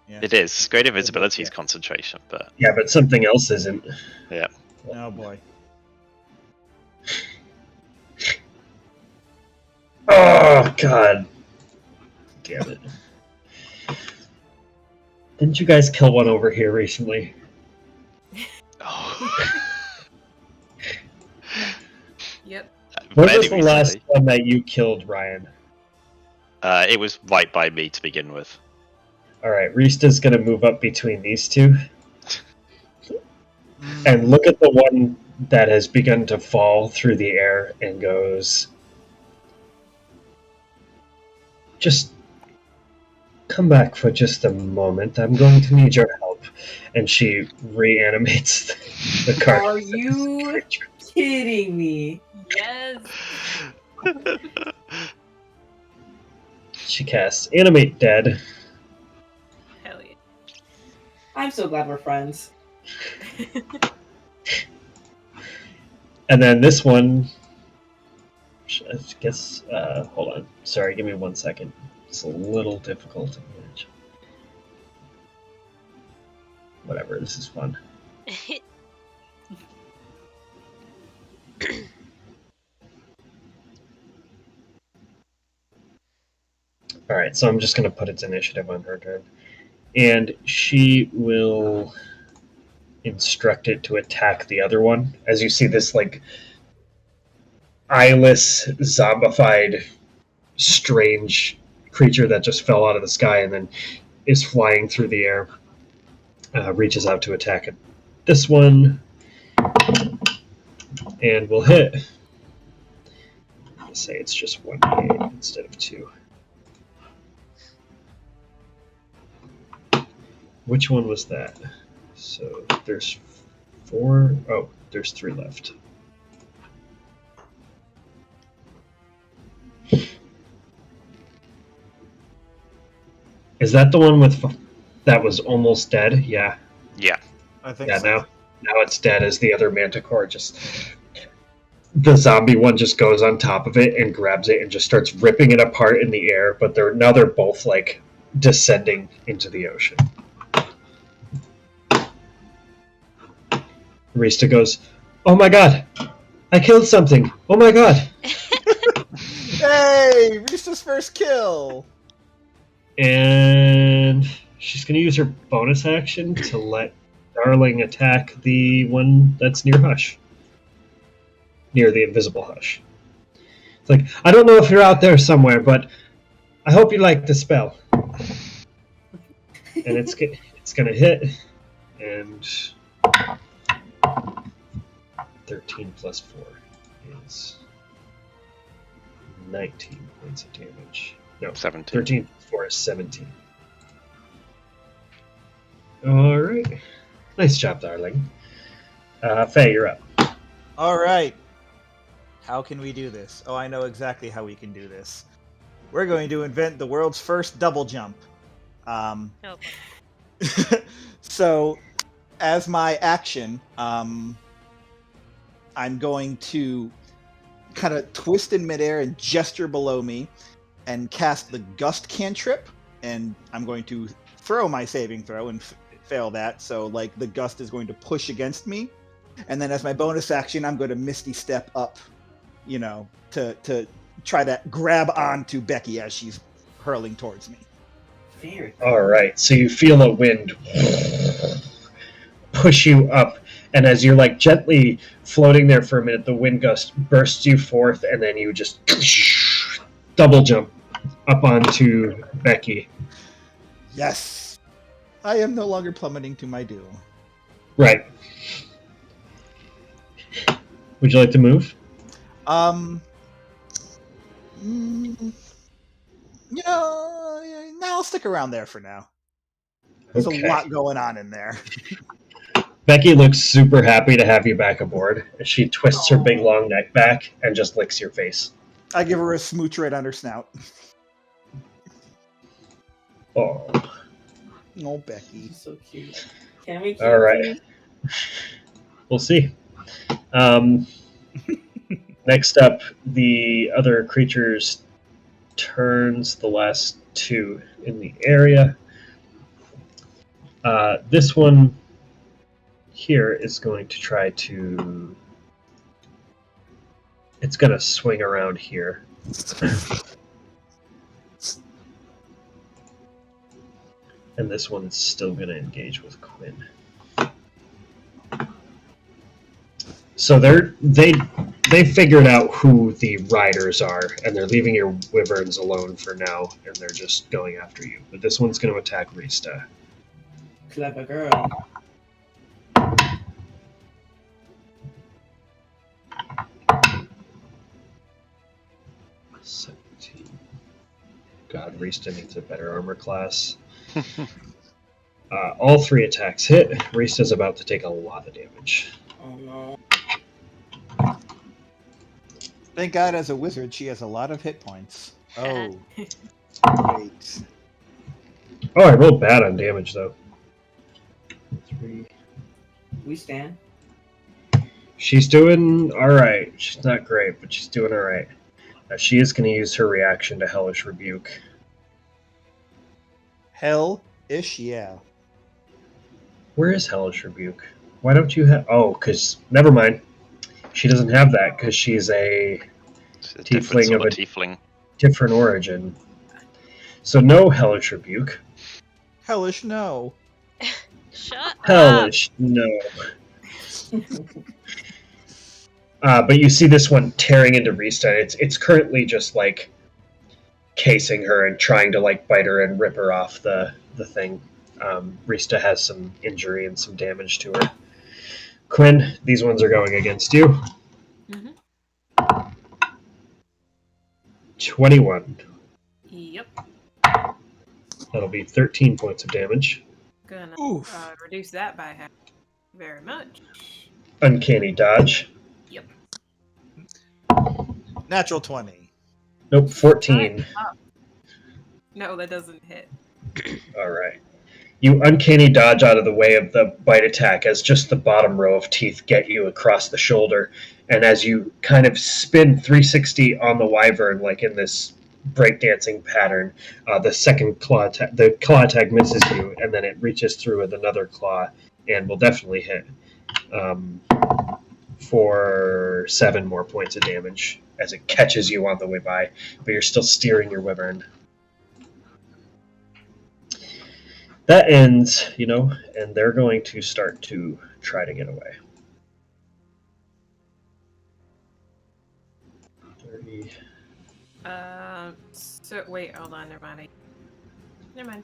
Yeah. it is. Great invisibility is concentration, but Yeah, but something else isn't. yeah. Oh boy. Oh god. Damn it. Didn't you guys kill one over here recently? Oh. Yep. When Very was the last recently. one that you killed, Ryan? It was right by me to begin with. Alright, Rista's gonna move up between these two. Mm. And look at the one that has begun to fall through the air and goes, just come back for just a moment. I'm going to need your help. And she reanimates the card. Are you kidding me? Yes. She casts Animate Dead. Hell yeah. I'm so glad we're friends. And then this one, I guess, hold on. Sorry, give me 1 second. It's a little difficult to manage. Whatever, this is fun. Alright, so I'm just going to put its initiative on her turn. And she will instruct it to attack the other one. As you see this, like, eyeless, zombified, strange creature that just fell out of the sky and then is flying through the air, reaches out to attack it. This one, and will hit. I'll say it's just 1d8 instead of 2. Which one was that? So there's 4. Oh, there's 3 left. Is that the one with that was almost dead? Yeah. Yeah. I think Yeah. so. Now it's dead as the other manticore just. The zombie one just goes on top of it and grabs it and just starts ripping it apart in the air. But they're both like descending into the ocean. Rista goes, "Oh my god, I killed something! Oh my god!" Hey, Rista's first kill. And she's going to use her bonus action to let Darling attack the one that's near Hush. Near the invisible Hush. It's like, I don't know if you're out there somewhere, but I hope you like the spell. And it's going to hit. And 13 plus 4 is 19 points of damage. No, 17. 13 plus 4 is 17. Alright. Nice job, darling. Faye, you're up. All right. How can we do this? Oh, I know exactly how we can do this. We're going to invent the world's first double jump. Oh, So, as my action, I'm going to kind of twist in midair and gesture below me and cast the Gust cantrip, and I'm going to throw my saving throw and fail that, so like the Gust is going to push against me, and then as my bonus action, I'm going to Misty Step up, you know, to try to grab onto Becky as she's hurling towards me. Very Alright, so you feel a wind push you up, and as you're like gently floating there for a minute, the wind gust bursts you forth, and then you just double jump up onto Becky. Yes. I am no longer plummeting to my doom. Right. Would you like to move? Now I'll stick around there for now. There's a lot going on in there. Becky looks super happy to have you back aboard. She twists her big long neck back and just licks your face. I give her a smooch right on her snout. Oh. Oh, Becky. So cute. Can we keep All right. please? We'll see. Next up, the other creatures turns, the last two in the area. This one here is going to try to... It's going to swing around here. And this one's still going to engage with Quinn. So they figured out who the riders are, and they're leaving your wyverns alone for now, and they're just going after you. But this one's going to attack Rista. Clever girl. God, Rista needs a better armor class. All three attacks hit. Rista's about to take a lot of damage. Oh no. Thank God, as a wizard, she has a lot of hit points. Oh, great. Oh, I rolled bad on damage, though. 3. We stand. She's doing alright. She's not great, but she's doing alright. She is going to use her reaction to Hellish Rebuke. Hell-ish, yeah. Where is Hellish Rebuke? Why don't you have... Oh, because... Never mind. She doesn't have that because she's a tiefling of a tiefling. different origin. So no Hellish Rebuke. Hellish, no. Shut Hellish, no. But you see this one tearing into Rista. It's currently just like casing her and trying to like bite her and rip her off the thing. Rista has some injury and some damage to her. Quinn, these ones are going against you. Mm-hmm. 21. Yep. That'll be 13 points of damage. Gonna Oof. reduce that by half. Very much. Uncanny dodge. Yep. Natural 20. Nope, 14. No, that doesn't hit. Alright. You uncanny dodge out of the way of the bite attack as just the bottom row of teeth get you across the shoulder. And as you kind of spin 360 on the wyvern, like in this breakdancing pattern, the second claw attack, the claw attack misses you, and then it reaches through with another claw and will definitely hit for 7 more points of damage as it catches you on the way by, but you're still steering your wyvern. That ends, and they're going to start to try to get away. 30. So wait, hold on, never mind. I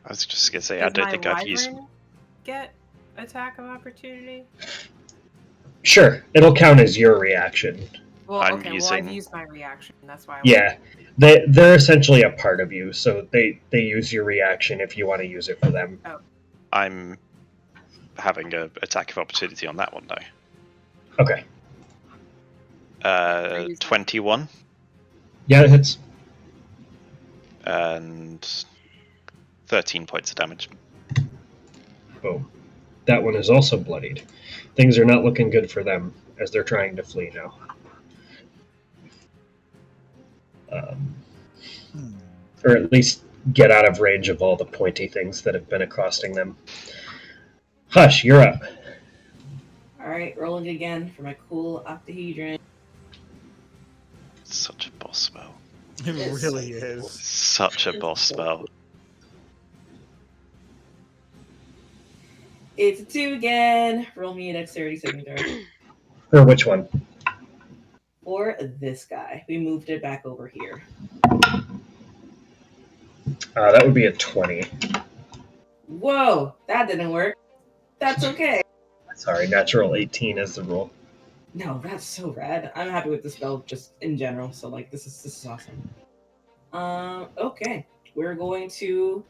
was just going to say, Does I don't my think I've used... wyvern get attack of opportunity? Sure, it'll count as your reaction. Well, I'm okay, using- well, I've used my reaction. That's why. Yeah, they're essentially a part of you, so they use your reaction if you want to use it for them. Oh. I'm having an attack of opportunity on that one, though. Okay. 21. Yeah, it hits. And 13 points of damage. Boom. That one is also bloodied. Things are not looking good for them as they're trying to flee now. Or at least get out of range of all the pointy things that have been accosting them. Hush, you're up. Alright, rolling again for my cool octahedron. Such a boss spell. It really is. Such a boss spell. It's a 2 again. Roll me a dexterity saving throw. For which one? For this guy. We moved it back over here. That would be a 20. Whoa, that didn't work. That's okay. Sorry, natural 18 is the rule. No, that's so rad. I'm happy with the spell just in general. So like, this is awesome. Okay, we're going to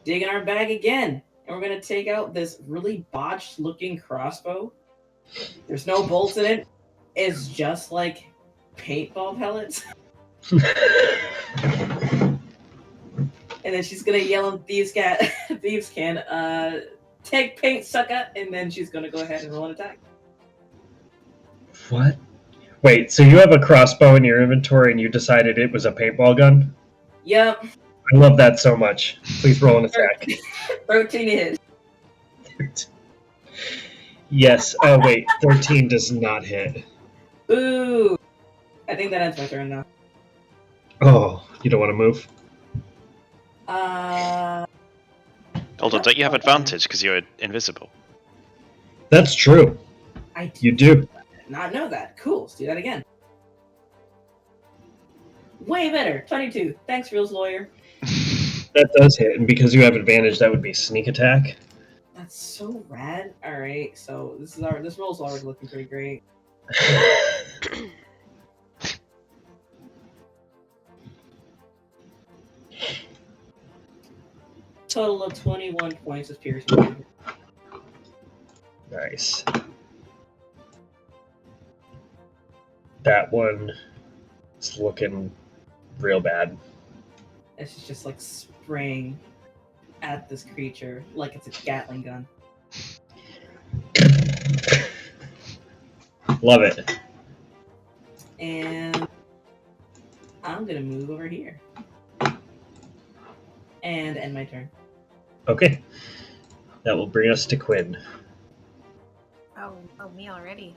dig in our bag again, and we're gonna take out this really botched-looking crossbow. There's no bolts in it. It's just like paintball pellets. And then she's gonna yell in Thieves can, take paint, sucker, and then she's gonna go ahead and roll an attack. What? Wait, so you have a crossbow in your inventory and you decided it was a paintball gun? Yep, I love that so much. Please roll an attack. 13 hit. Yes. Oh, wait. 13 does not hit. Ooh, I think that ends my turn now. Oh, you don't want to move? Hold on, don't you have advantage because you're invisible? That's true. I did You do. not know that. Cool, let's do that again. Way better, 22. Thanks, Reels Lawyer. That does hit, and because you have advantage, that would be sneak attack. That's so rad. All right, so this roll's already looking pretty great. Total of 21 points of piercing damage. Nice. That one is looking real bad. And she's just like spraying at this creature like it's a Gatling gun. Love it. And I'm gonna move over here and end my turn. Okay. That will bring us to Quinn. Oh, me already.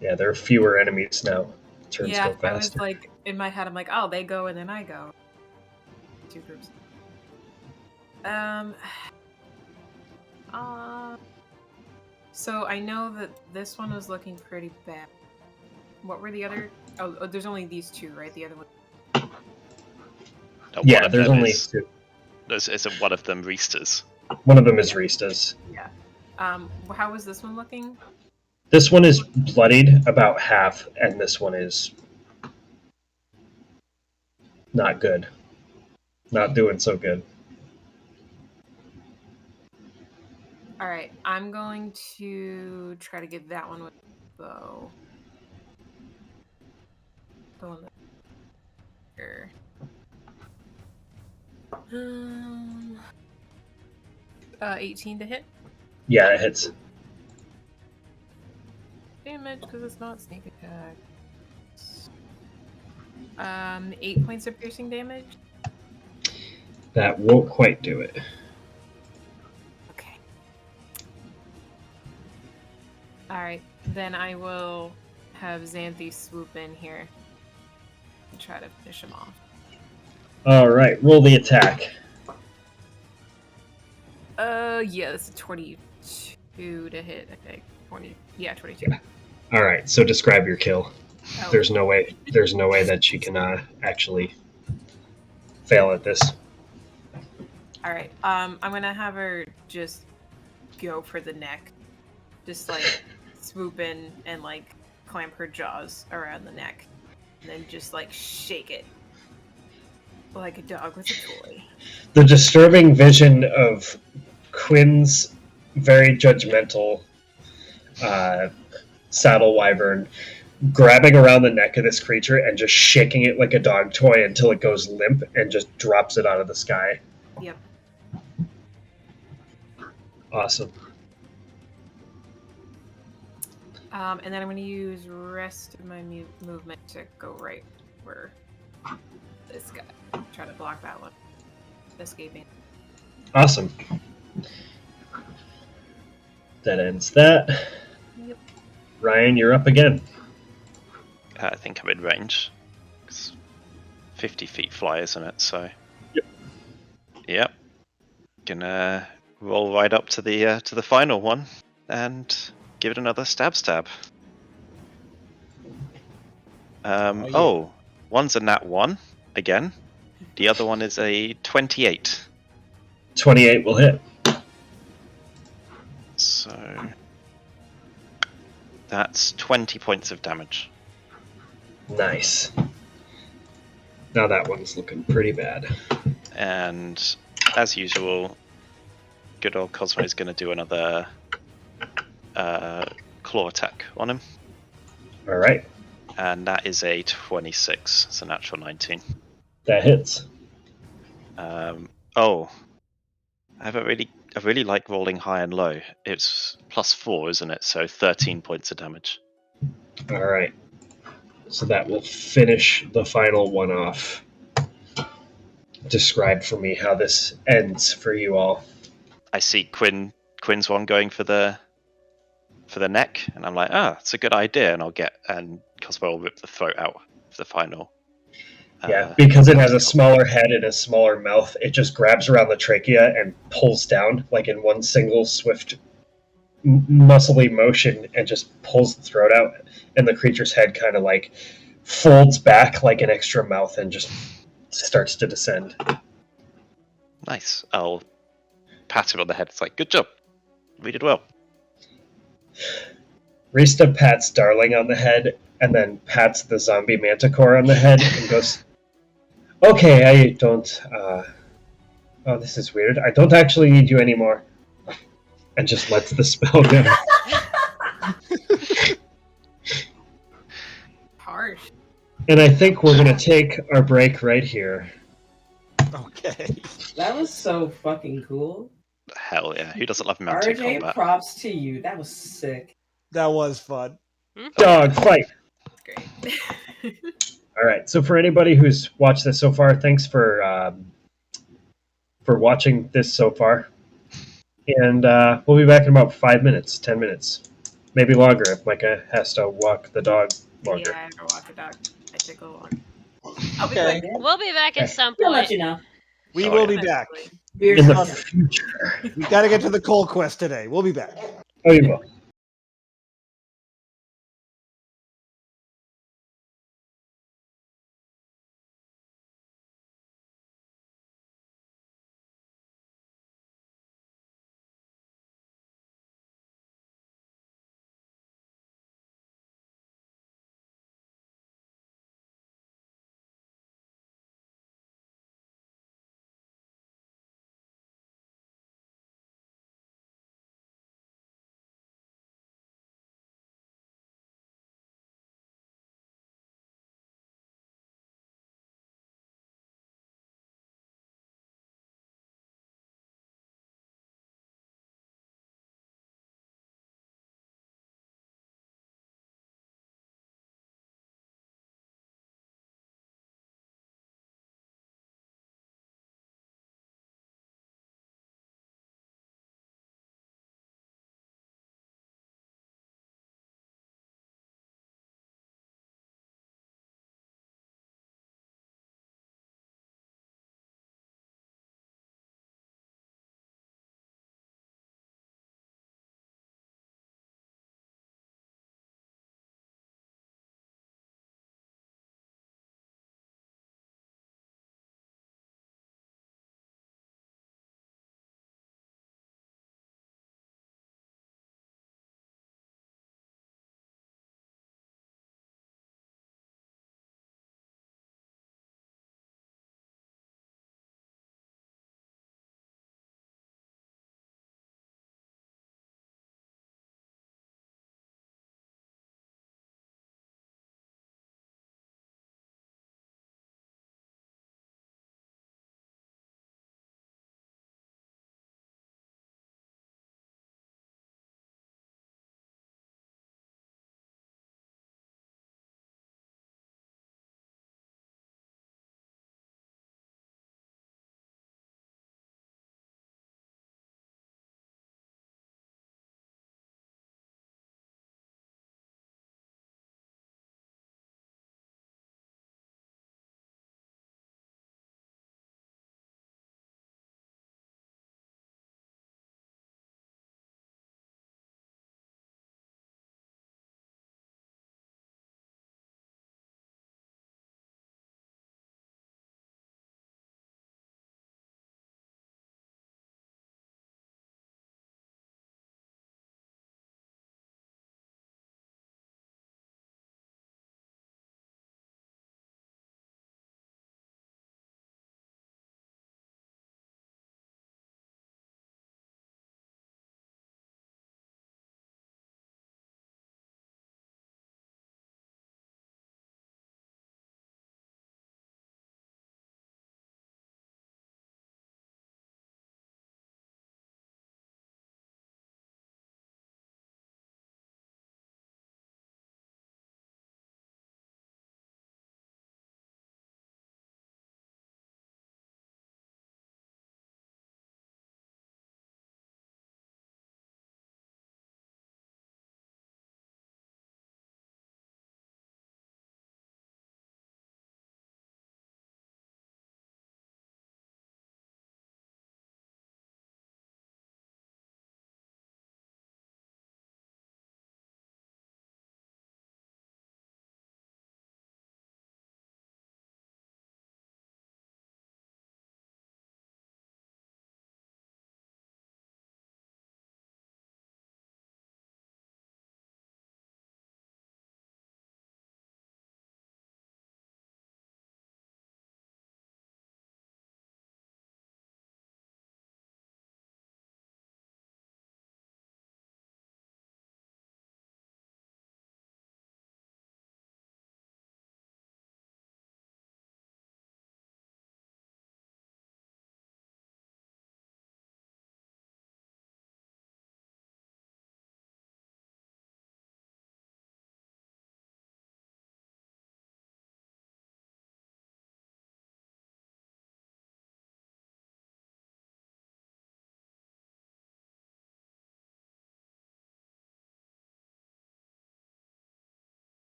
Yeah, there are fewer enemies now. Turns Yeah, go faster. I was like, in my head, I'm like, oh, they go and then I go. Two groups. So I know that this one was looking pretty bad. What were the other? Oh, there's only these two, right? The other one. No, Yeah, there's only two. Isn't one of them Reesters? One of them is Rista's. Yeah. How was this one looking? This one is bloodied about half, and this one is not good. Not doing so good. All right, I'm going to try to get that one with the bow. The one that. Here. 18 to hit. Yeah, it hits. Damage because it's not sneak attack. 8 points of piercing damage. That won't quite do it. Okay. Alright, then I will have Xanthi swoop in here and try to finish him off. Alright, roll the attack. Yeah, this is 22 to hit, I think. 22. Yeah. Alright, so describe your kill. Oh. There's no way that she can actually fail at this. Alright, I'm gonna have her just go for the neck. Just like swoop in and like clamp her jaws around the neck. And then just like shake it. Like a dog with a toy. The disturbing vision of Quinn's very judgmental saddle wyvern grabbing around the neck of this creature and just shaking it like a dog toy until it goes limp and just drops it out of the sky. Yep. Awesome. And then I'm going to use rest of my movement to go right where this guy. Try to block that one. Escaping. Awesome. That ends that. Yep. Ryan, you're up again. I think I'm in range. It's 50 feet fly, isn't it? So. Yep. Yep. Gonna roll right up to the final one and give it another stab. yeah. Oh, one's a nat 1 again. The other one is a 28. 28 will hit. So that's 20 points of damage. Nice. Now that one's looking pretty bad. And as usual, good old Cosmo is going to do another claw attack on him. All right, And that is a 26. It's a natural 19. that hits. Oh, I really like rolling high and low. It's +4, isn't it? So 13 points of damage. All right. So that will finish the final one off. Describe for me how this ends for you all. I see Quinn's one going for the neck, and I'm like, it's a good idea, and Cosmo will rip the throat out for the final. Yeah, because it has a kill. smaller head and a smaller mouth, it just grabs around the trachea and pulls down, like in one single swift, muscly motion, and just pulls the throat out. And the creature's head kind of like folds back like an extra mouth and just starts to descend. Nice. I'll pat him on the head. It's like, good job. We did well. Rista pats Darling on the head and then pats the zombie manticore on the head and goes, "Okay, I don't. Oh, this is weird. I don't actually need you anymore." And just lets the spell go. Harsh. And I think we're going to take our break right here. Okay. That was so fucking cool. Hell yeah. Who doesn't love mounted RJ, combat? props to you. That was sick. That was fun. Dog fight! Great. All right. So for anybody who's watched this so far, thanks for watching this so far. And we'll be back in about 5 minutes, 10 minutes, maybe longer if Micah has to walk the dog longer. Yeah, I never walk a dog. I take a long. I'll be Okay. quick. We'll be back at some We'll let point. you know. We Oh, will yeah. be back. Beer In the coming. future. We got to get to the coal quest today. We'll be back. Oh, you will.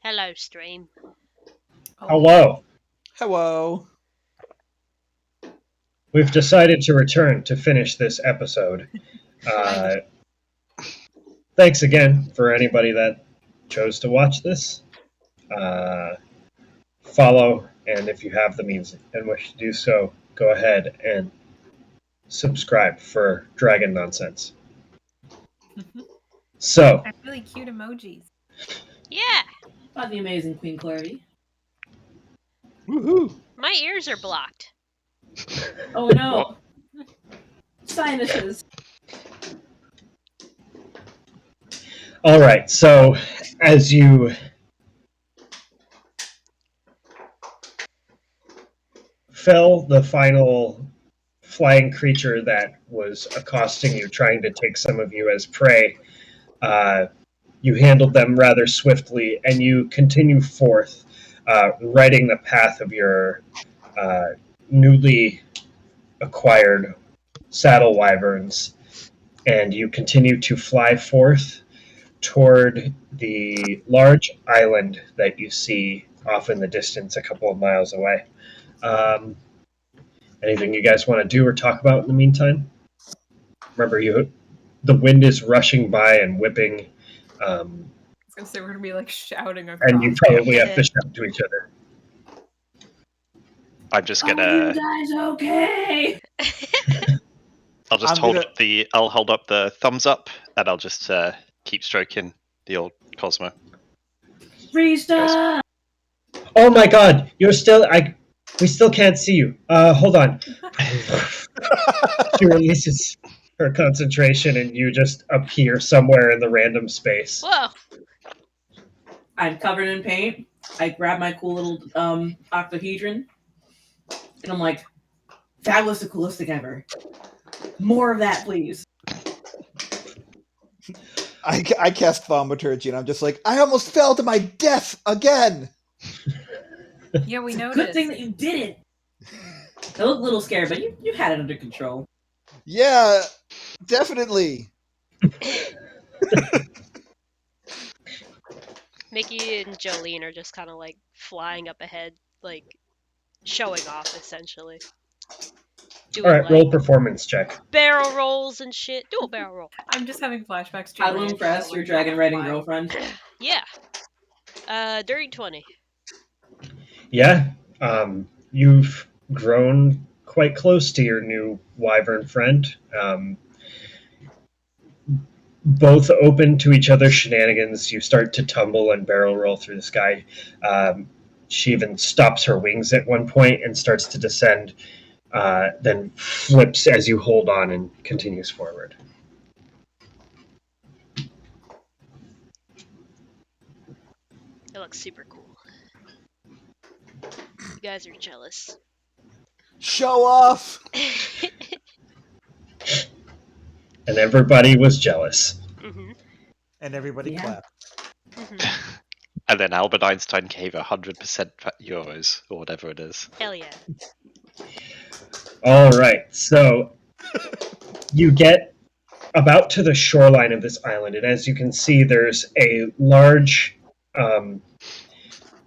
Hello, stream. Oh, Hello. Hello. We've decided to return to finish this episode. Thanks again for anybody that chose to watch this. Follow, and if you have the means and wish to do so, go ahead and subscribe for Dragon Nonsense. So, and really cute emojis. Yeah, By the amazing Queen Clary. Woohoo! my ears are blocked. Oh no! Sinuses. all right. So, as you fell the final flying creature that was accosting you, trying to take some of you as prey, you handled them rather swiftly, and you continue forth, riding the path of your newly acquired saddle wyverns, and you continue to fly forth toward the large island that you see off in the distance a couple of miles away. Anything you guys want to do or talk about in the meantime? Remember, the wind is rushing by and whipping, I was gonna say we're gonna be like shouting across. and you probably have to shout to each other. I'm just Are you gonna. guys okay? I'll just I'm gonna- I'll hold up the thumbs up, and I'll just keep stroking the old Cosmo. Restart! Oh my God! You're still. We still can't see you. Hold on. She releases her concentration, and you just appear somewhere in the random space. Whoa. I'm covered in paint. I grab my cool little octahedron, and I'm like, that was the coolest thing ever. More of that, please. I cast Thaumaturgy, and I'm just like, I almost fell to my death again! Yeah, we noticed. Good thing that you did it. I look a little scared, but you had it under control. Yeah, definitely. Mickey and Jolene are just kind of like flying up ahead, like showing off essentially. Doing All right, like roll performance check. barrel rolls and shit. Do a barrel roll. I'm just having flashbacks to How to Randy, impress so, your like, dragon riding fly. girlfriend. Yeah. Dirty 20. Yeah, you've grown quite close to your new wyvern friend. Both open to each other's shenanigans. You start to tumble and barrel roll through the sky. She even stops her wings at one point and starts to descend, then flips as you hold on and continues forward. It looks super cool. You guys are jealous. Show off! And everybody was jealous. Mm-hmm. And everybody Yeah. clapped. Mm-hmm. And then Albert Einstein gave 100% euros, or whatever it is. Hell yeah. All right, so you get about to the shoreline of this island, and as you can see, there's a large,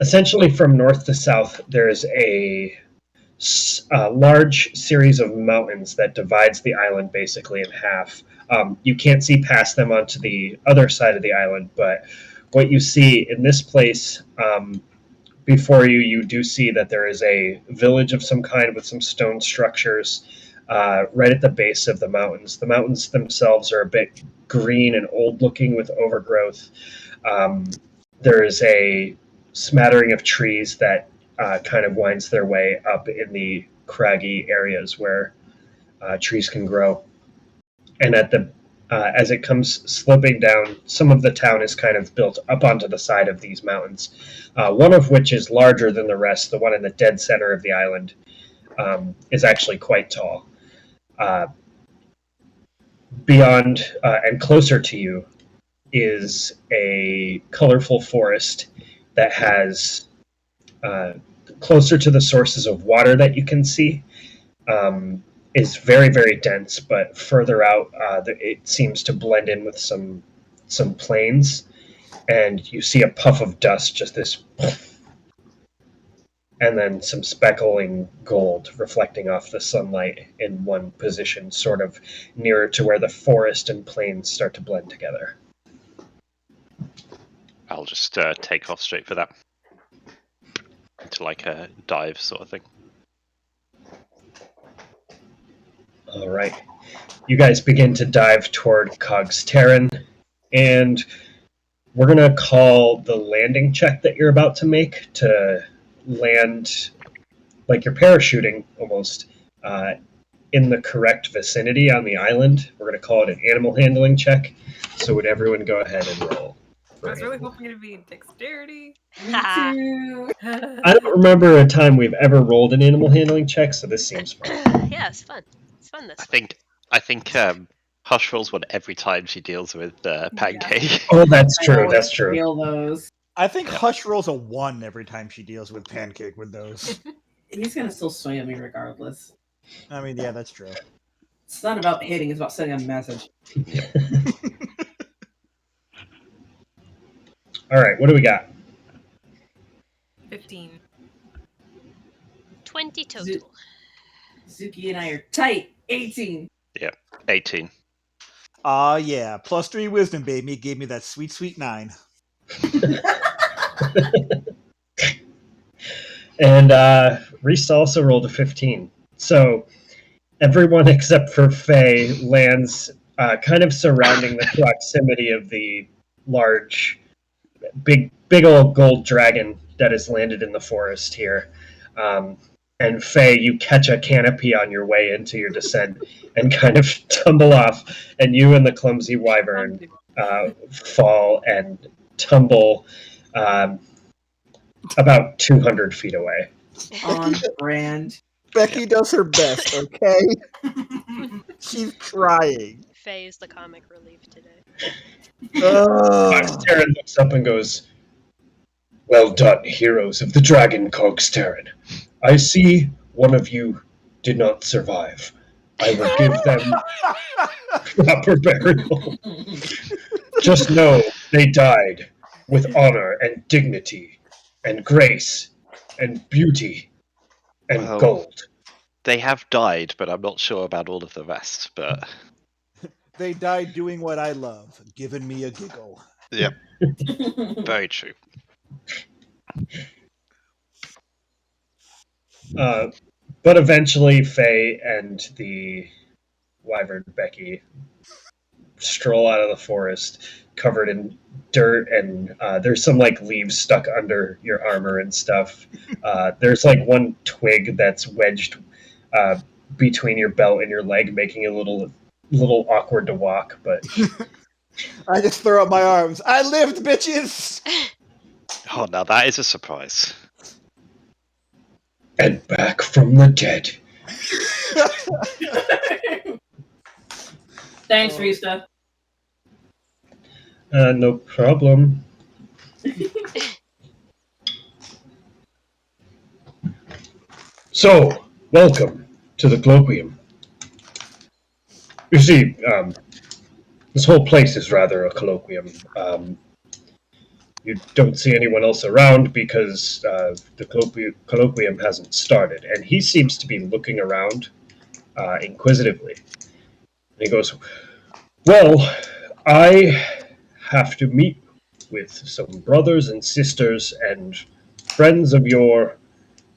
essentially from north to south, there's a large series of mountains that divides the island basically in half. You can't see past them onto the other side of the island, but what you see in this place before you, you do see that there is a village of some kind with some stone structures right at the base of the mountains. The mountains themselves are a bit green and old looking with overgrowth. There is a smattering of trees that kind of winds their way up in the craggy areas where trees can grow. And at the as it comes sloping down, some of the town is kind of built up onto the side of these mountains, one of which is larger than the rest. The one in the dead center of the island is actually quite tall. Beyond and closer to you is a colorful forest that has closer to the sources of water that you can see. Is very, very dense, but further out, it seems to blend in with some plains. and you see a puff of dust, just this, and then some speckling gold reflecting off the sunlight in one position, sort of nearer to where the forest and plains start to blend together. I'll just take off straight for that. Into like a dive sort of thing. All right. You guys begin to dive toward Caugsterran, and we're going to call the landing check that you're about to make to land, like you're parachuting almost, in the correct vicinity on the island. We're going to call it an animal handling check. So would everyone go ahead and roll? I was really hoping it'd be dexterity. Me too. I don't remember a time we've ever rolled an animal handling check, so this seems fun. Yeah, it's fun. It's fun this I think Hush rolls one every time she deals with Pancake. Oh, that's I true. always That's true. Feel those. I think Hush rolls a 1 every time she deals with Pancake with those. He's gonna still swing at me regardless. I mean, yeah, that's true. It's not about hitting; it's about sending a message. All right, what do we got? 15. 20 total. Zuki and I are tight. 18. 18. Yeah. Plus 3 wisdom, baby. Gave me that sweet, sweet 9. And Reese also rolled a 15. So everyone except for Faye lands kind of surrounding the proximity of the large, big old gold dragon that has landed in the forest here. And Faye, you catch a canopy on your way into your descent and kind of tumble off, and you and the clumsy wyvern fall and tumble about 200 feet away. On brand. Becky does her best, okay? She's trying. Faye is the comic relief today. Caugsterran looks up and goes, "Well done, heroes of the Dragon Caugsterran. I see one of you did not survive. I will give them proper burial. Just know they died with honor and dignity and grace and beauty and Well, gold." They have died, but I'm not sure about all of the rest. But They died doing what I love, giving me a giggle. yep, very true. But eventually, Faye and the wyvern Becky stroll out of the forest, covered in dirt, and there's some like leaves stuck under your armor and stuff. There's like one twig that's wedged between your belt and your leg, making it a little awkward to walk. But I just throw up my arms. I lived, bitches! Oh, now that is a surprise. and back from the dead. Thanks, Rista. No problem. So, welcome to the colloquium. You see, this whole place is rather a colloquium. You don't see anyone else around because the colloquium hasn't started, and he seems to be looking around inquisitively. And he goes, "Well, I have to meet with some brothers and sisters and friends of your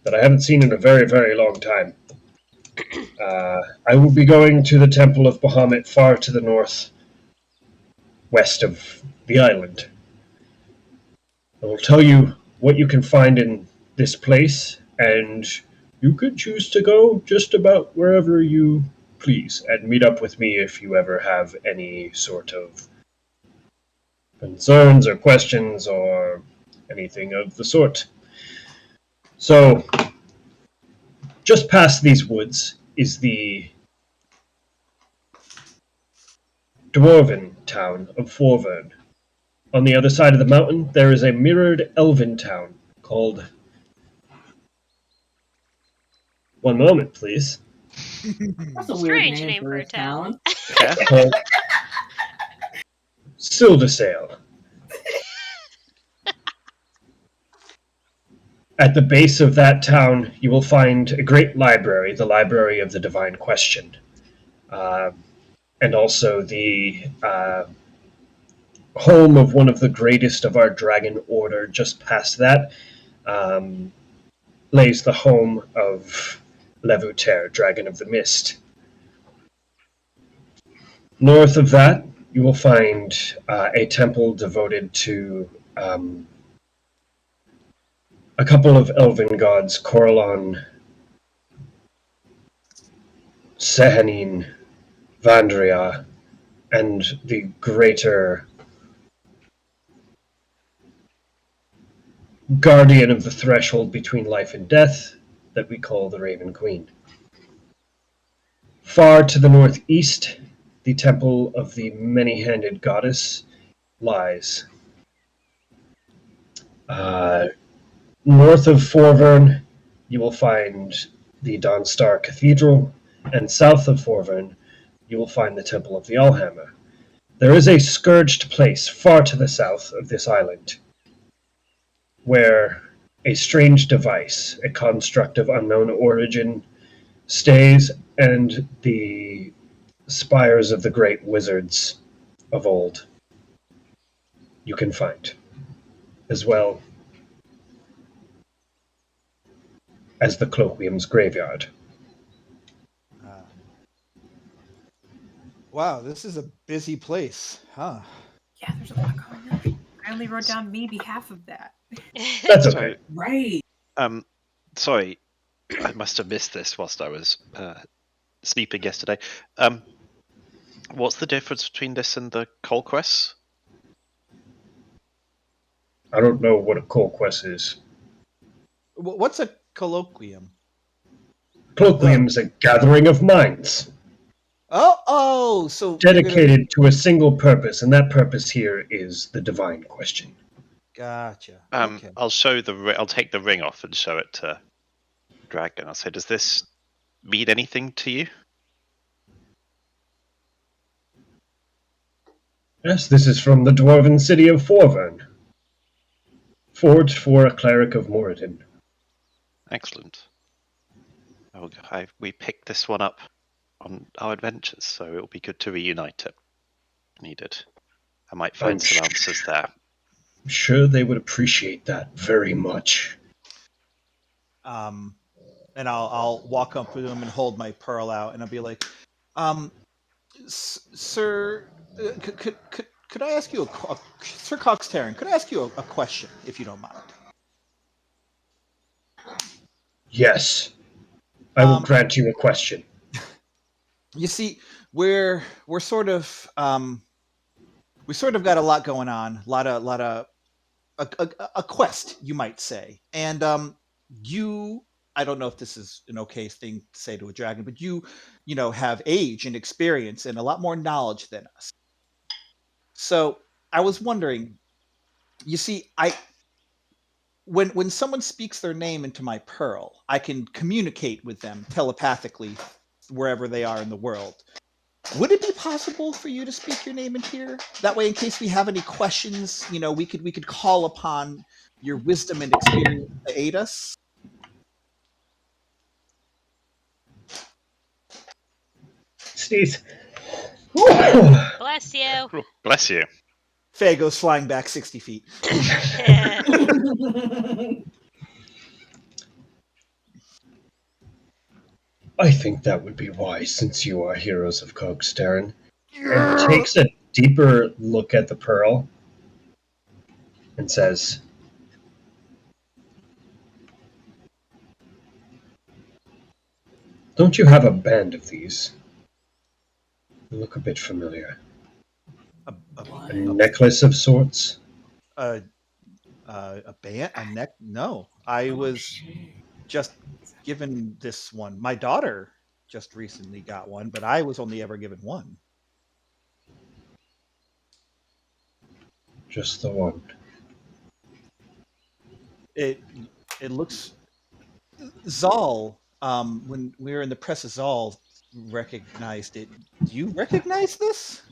that I haven't seen in a very, very long time. I will be going to the Temple of Bahamut far to the north, west of the island. I will tell you what you can find in this place, and you can choose to go just about wherever you please, and meet up with me if you ever have any sort of concerns or questions or anything of the sort. So, just past these woods is the dwarven town of Forvern. On the other side of the mountain, there is a mirrored elven town called... One moment, please. That's a weird Strange name for a town. Yeah. Called Sildersail. At the base of that town, you will find a great library, the Library of the Divine Question, and also the home of one of the greatest of our dragon order. Just past that um, lays the home of Levuter, Dragon of the Mist. North of that, you will find a temple devoted to a couple of elven gods, Coralon, Sehanin, Vandria, and the greater guardian of the threshold between life and death that we call the Raven Queen. Far to the northeast, the temple of the many-handed goddess lies. North of Forvern, you will find the Dawnstar Cathedral, and south of Forvern, you will find the Temple of the Allhammer. There is a scourged place far to the south of this island, where a strange device, a construct of unknown origin, stays, and the spires of the great wizards of old you can find, as well as the Cloaquium's graveyard. Wow, this is a busy place, huh? Yeah, there's a lot going on. I only wrote down maybe half of that. That's okay. Right. Sorry, I must have missed this whilst I was sleeping yesterday. What's the difference between this and the Colquest? I don't know what a Colquest is. What's a colloquium? Cloaquium is a gathering of minds, So dedicated to a single purpose, and that purpose here is the divine question. Gotcha. Okay. I'll take the ring off and show it to Dragon. I'll say, does this mean anything to you? Yes, this is from the dwarven city of Forvern, forged for a cleric of Moradin. Excellent. We picked this one up on our adventures, so it'll be good to reunite it. Needed. I might find some answers there. I'm sure they would appreciate that very much. And I'll walk up to him and hold my pearl out, and I'll be like, "Sir, could I ask you Sir Caugsterran? Could I ask you a question, if you don't mind?" Yes, I will grant you a question. You see, we're sort of we sort of got a lot going on, a lot of a quest, you might say, and you. I don't know if this is an okay thing to say to a dragon, but you have age and experience and a lot more knowledge than us. So I was wondering, you see, when someone speaks their name into my pearl, I can communicate with them telepathically wherever they are in the world. Would it be possible for you to speak your name in here? That way, in case we have any questions, we could call upon your wisdom and experience to aid us. Sneeze. Bless you. Bless you. Faye goes flying back 60 feet. I think that would be wise, since you are heroes of Caugsterran. And takes a deeper look at the pearl and says, "Don't you have a band of these? They look a bit familiar. A necklace of sorts?" A band? A neck? No, I was just given this one. My daughter just recently got one, but I was only ever given one. Just the one. It looks Zal. When we were in the press, Zal recognized it. Do you recognize this?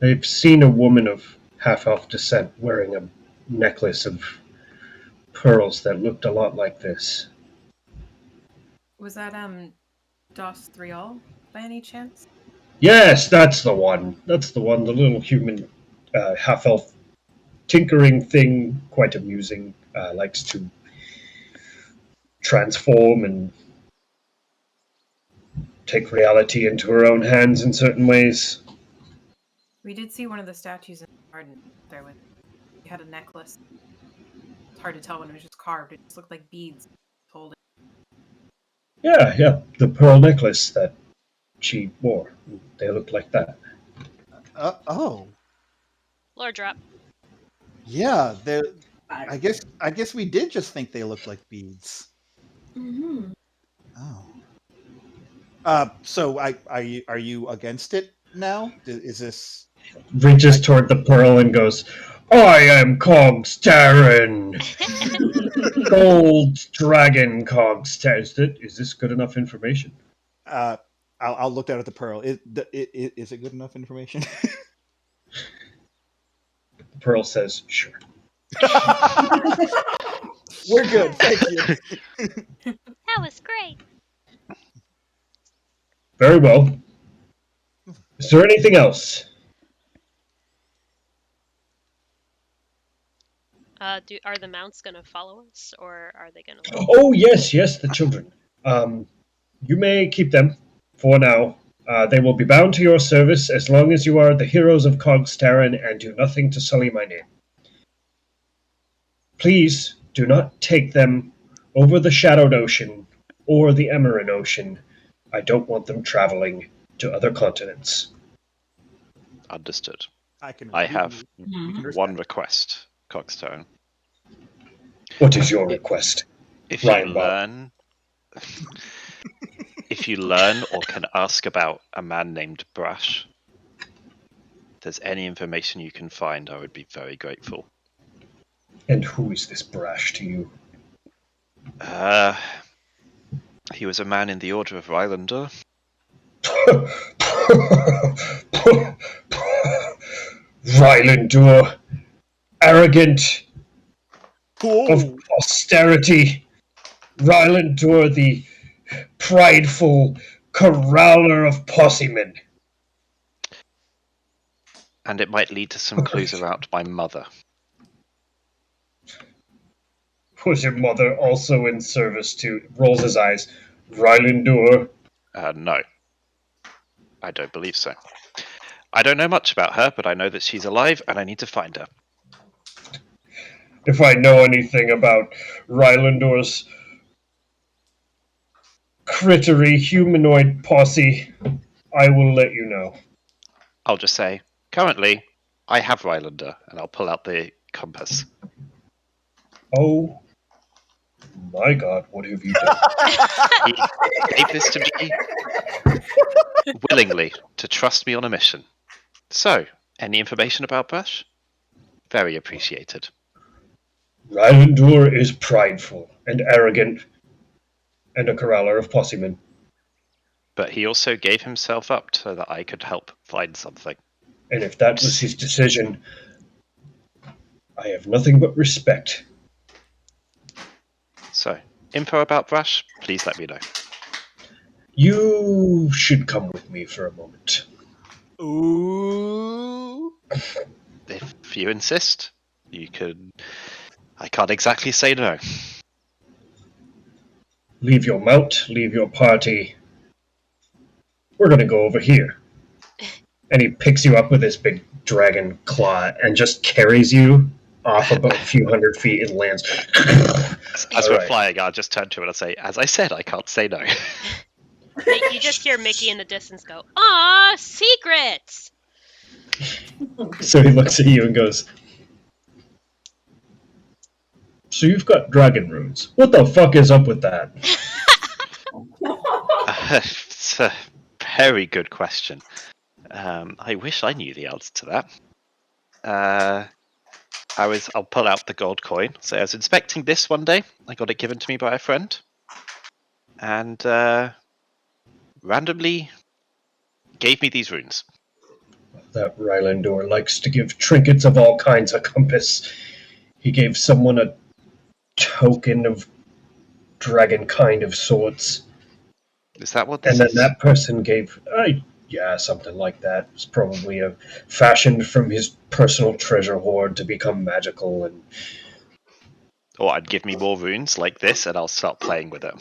I've seen a woman of half-elf descent wearing a necklace of pearls that looked a lot like this. Was that DOS 3 by any chance? Yes, that's the one. That's the one. The little human half-elf tinkering thing, quite amusing. Likes to transform and take reality into her own hands in certain ways. We did see one of the statues in the garden there with. He had a necklace. It's hard to tell when it was just carved. It just looked like beads holding. Yeah, the pearl necklace that she wore. They looked like that. Oh, Lore drop. yeah. They're. I, I guess we did just think they looked like beads. Mhm. Oh. So are you against it now? Is this? Reaches toward the pearl and goes, I am Caugsterran! Gold dragon Caugsterran. Is this good enough information? I'll look down at the pearl. Is it good enough information? The pearl says, sure. We're good, thank you. That was great. Very well. Is there anything else? Are the mounts gonna follow us, or are they gonna? Oh, yes, the children. You may keep them for now. They will be bound to your service as long as you are the heroes of Caugsterran and do nothing to sully my name. Please do not take them over the Shadowed Ocean or the Emerald Ocean. I don't want them traveling to other continents. Understood. I have Mhm. one request, Caugsterran. What is your request? If Ryan you Bob. learn, if you learn or can ask about a man named Brash, if there's any information you can find, I would be very grateful. And who is this Brash to you? He was a man in the Order of Rylander. Rylander, arrogant, of Whoa. austerity. Rylander, the prideful corraler of possemen. And it might lead to some clues around my mother. Was your mother also in service to, rolls his eyes, Rylander? No, I don't believe so. I don't know much about her, but I know that she's alive and I need to find her. If I know anything about Rylander's crittery humanoid posse, I will let you know. I'll just say, currently, I have Rylander, and I'll pull out the compass. Oh my god, what have you done? He gave this to me willingly to trust me on a mission. So, any information about Brash? Very appreciated. Rylander is prideful and arrogant and a corraler of possemen. But he also gave himself up so that I could help find something. And if that was his decision, I have nothing but respect. So, info about Brash, please let me know. You should come with me for a moment. Ooh. If you insist, you could. I can't exactly say no. Leave your mount, leave your party. We're gonna go over here. And he picks you up with his big dragon claw and just carries you off about a few hundred feet and lands. As we're Alright. flying, I'll just turn to him and say, as I said, I can't say no. You just hear Mickey in the distance go, "Aw, secrets!" So he looks at you and goes, so you've got dragon runes. What the fuck is up with that? It's a very good question. I wish I knew the answer to that. I'll pull out the gold coin. So I was inspecting this one day. I got it given to me by a friend. And randomly gave me these runes. That Rylander likes to give trinkets of all kinds a compass. He gave someone a token of dragon kind of sorts. Is that what And this then is? that person gave, yeah, something like that. It's probably fashioned from his personal treasure hoard to become magical. And Or I'd give me more runes like this, and I'll start playing with it.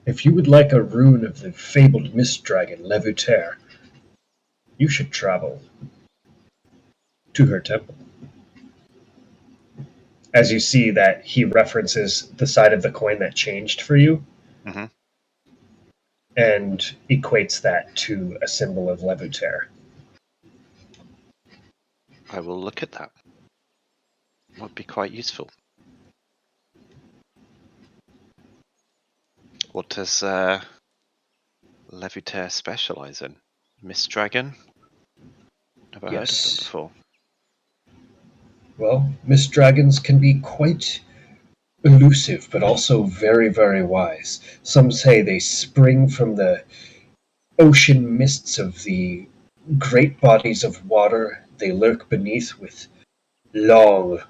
if you would like a rune of the fabled mist dragon Levuter, you should travel to her temple. As you see that he references the side of the coin that changed for you, Hmm. and equates that to a symbol of Levuter. I will look at that. Would be quite useful. What does Levuter specialize in? Mist Dragon? Never heard of them Yes. before. Well, mist dragons can be quite elusive, but also very, very wise. Some say they spring from the ocean mists of the great bodies of water they lurk beneath with long,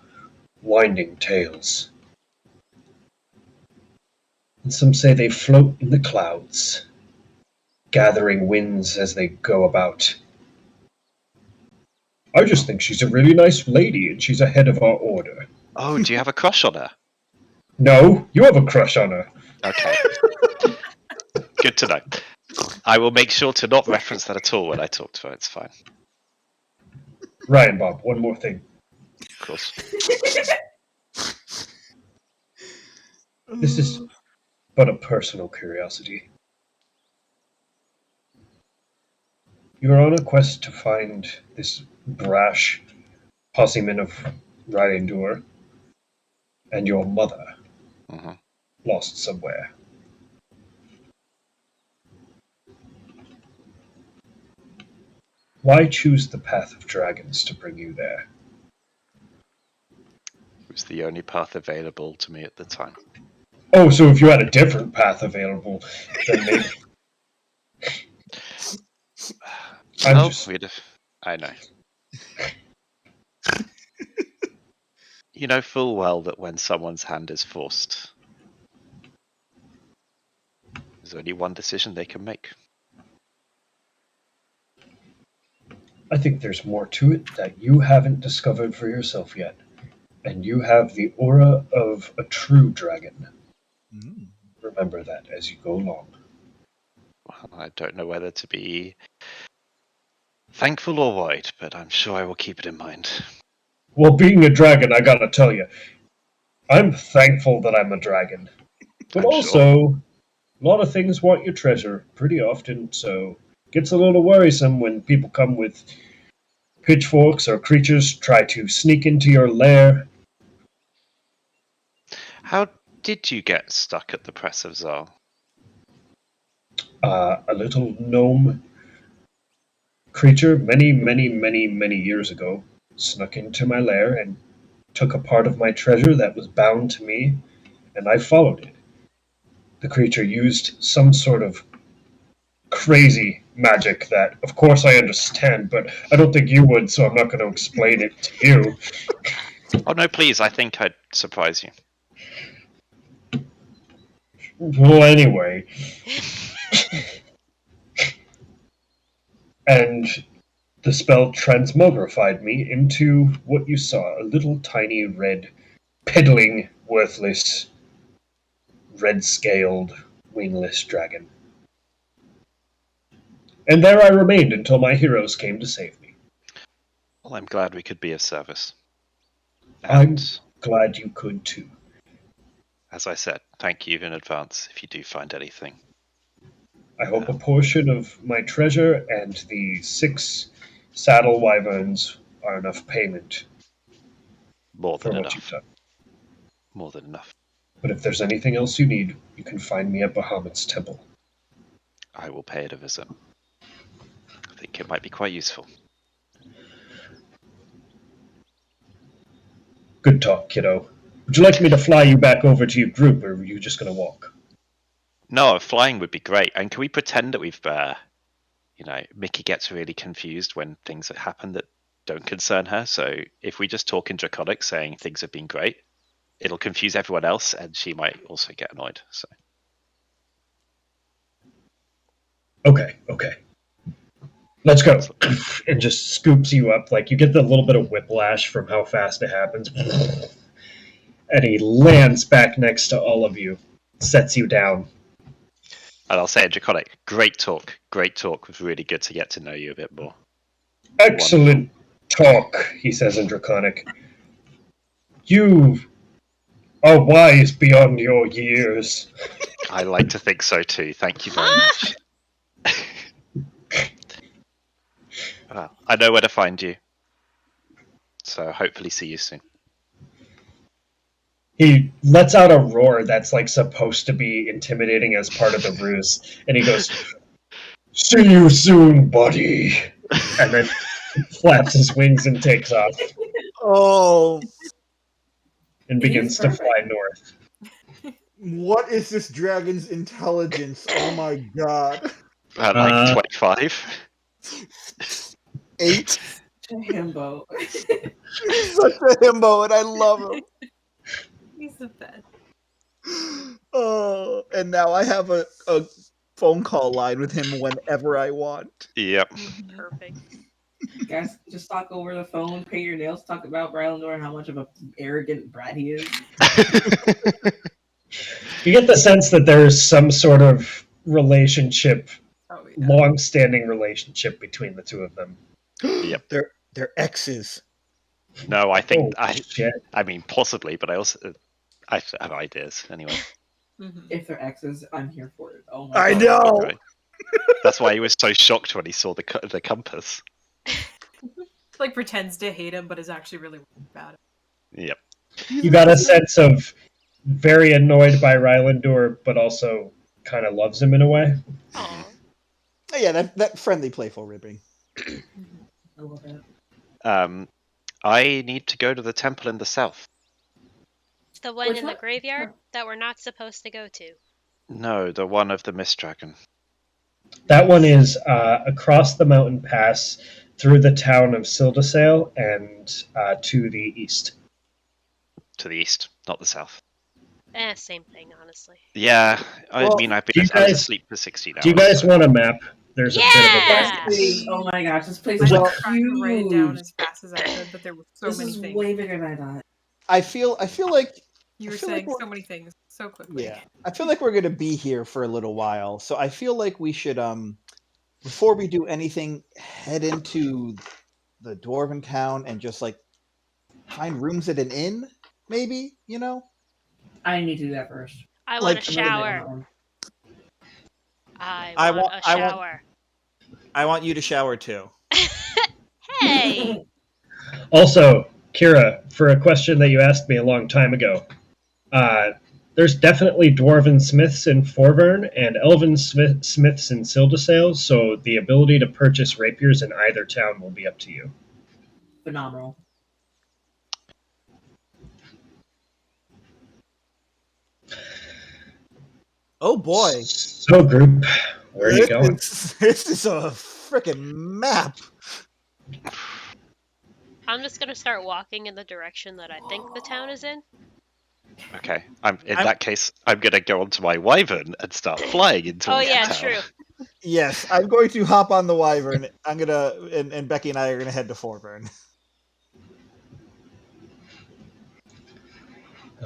winding tails. And some say they float in the clouds, gathering winds as they go about. I just think she's a really nice lady and she's ahead of our order. Oh, do you have a crush on her? No, you have a crush on her. Okay. Good to know. I will make sure to not reference that at all when I talk to her. It's fine. Ryan, Bob, one more thing. Of course. This is but a personal curiosity. You're on a quest to find this brash posseman of Ryandur and your mother Hmm. lost somewhere. Why choose the path of dragons to bring you there? It was the only path available to me at the time. Oh, so if you had a different path available, then maybe. Well, I know. You know full well that when someone's hand is forced, there's only one decision they can make. I think there's more to it that you haven't discovered for yourself yet. And you have the aura of a true dragon. Mm. Remember that as you go along. Well, I don't know whether to be thankful or worried, but I'm sure I will keep it in mind. Well, being a dragon, I gotta tell you, I'm thankful that I'm a dragon. But I'm sure. also, a lot of things want your treasure pretty often, so it gets a little worrisome when people come with pitchforks or creatures try to sneak into your lair. How did you get stuck at the Press of Zal? A little gnome creature many, many, many, many years ago snuck into my lair and took a part of my treasure that was bound to me, and I followed it. The creature used some sort of crazy magic that, of course, I understand, but I don't think you would, so I'm not going to explain it to you. Oh no, please, I think I'd surprise you. Well, anyway. And the spell transmogrified me into what you saw, a little tiny red, piddling, worthless, red-scaled, wingless dragon. And there I remained until my heroes came to save me. Well, I'm glad we could be of service. I'm And glad you could too. as I said, thank you in advance if you do find anything. I hope a portion of my treasure and the 6 saddle wyverns are enough payment More for than what you've enough. done. More than enough. But if there's anything else you need, you can find me at Bahamut's temple. I will pay it a visit. I think it might be quite useful. Good talk, kiddo. Would you like me to fly you back over to your group, or are you just going to walk? No, flying would be great. And can we pretend that we've, Mickey gets really confused when things happen that don't concern her. So if we just talk in Draconic saying things have been great, it'll confuse everyone else, and she might also get annoyed. So Okay. Let's go. And just scoops you up. Like, you get the little bit of whiplash from how fast it happens. And he lands back next to all of you, sets you down. and I'll say in Draconic, great talk. It was really good to get to know you a bit more. Excellent talk, he says in Draconic. You are wise beyond your years. I like to think so too. Thank you very much. Well, I know where to find you. So hopefully see you soon. He lets out a roar that's like supposed to be intimidating as part of the ruse, and he goes, "See you soon, buddy," and then flaps his wings and takes off Oh, and begins to fly north. what is this dragon's intelligence? Oh my god. Like 25. 8. Himbo. He's such a himbo, and I love him. He's the best. Oh, and now I have a phone call line with him whenever I want. Yep. Perfect. Guys, just talk over the phone, pay your nails, talk about Rylandor and how much of a arrogant brat he is. You get the sense that there is some sort of relationship, Oh, yeah. long-standing relationship between the two of them. Yep. They're exes. No, I think Shit. I mean possibly, but I have ideas anyway. Mhm. If they're exes, I'm here for it. Oh my I god. know. Right. That's why he was so shocked when he saw the compass. Like pretends to hate him, but is actually really worried about it. Yep. You got a sense of very annoyed by Rylandor, but also kind of loves him in a way. Aw. Oh, yeah, that friendly, playful ribbing. I love it. I need to go to the temple in the south. The one Which in the one? graveyard that we're not supposed to go to. No, the one of the Mist Dragon. That one is across the mountain pass through the town of Sildasail and to the east. To the east, not the south. Same thing, honestly. Yeah, I Well, mean, I do you was guys- asleep for 16 hours. Do you guys so- want a map? There's a bit of a Yeah! map. Please. Oh my gosh, this place I is was Well, trying to write it down huge. as fast as I could, but there were so This many is things. way bigger than I thought. I feel like You I were feel like saying we're- so many things so quickly. yeah. I feel like we're gonna be here for a little while, so I feel like we should before we do anything, head into the dwarven town and just like find rooms at an inn, maybe. You know. I need to do that first. I Like, want a I'm really big on shower. that one. I want a shower. I want you to shower too. Hey! Also, Kira, for a question that you asked me a long time ago, there's definitely dwarven smiths in Forvern and elven smiths in Sildasail, so the ability to purchase rapiers in either town will be up to you. Phenomenal. Oh boy. So, group, where are you going? This is a freaking map. I'm just gonna start walking in the direction that I think the town is in. Okay, in that case, I'm gonna go onto my wyvern and start flying into Oh the yeah, town. true. Yes, I'm going to hop on the wyvern. I'm gonna and Becky and I are gonna head to Forburn.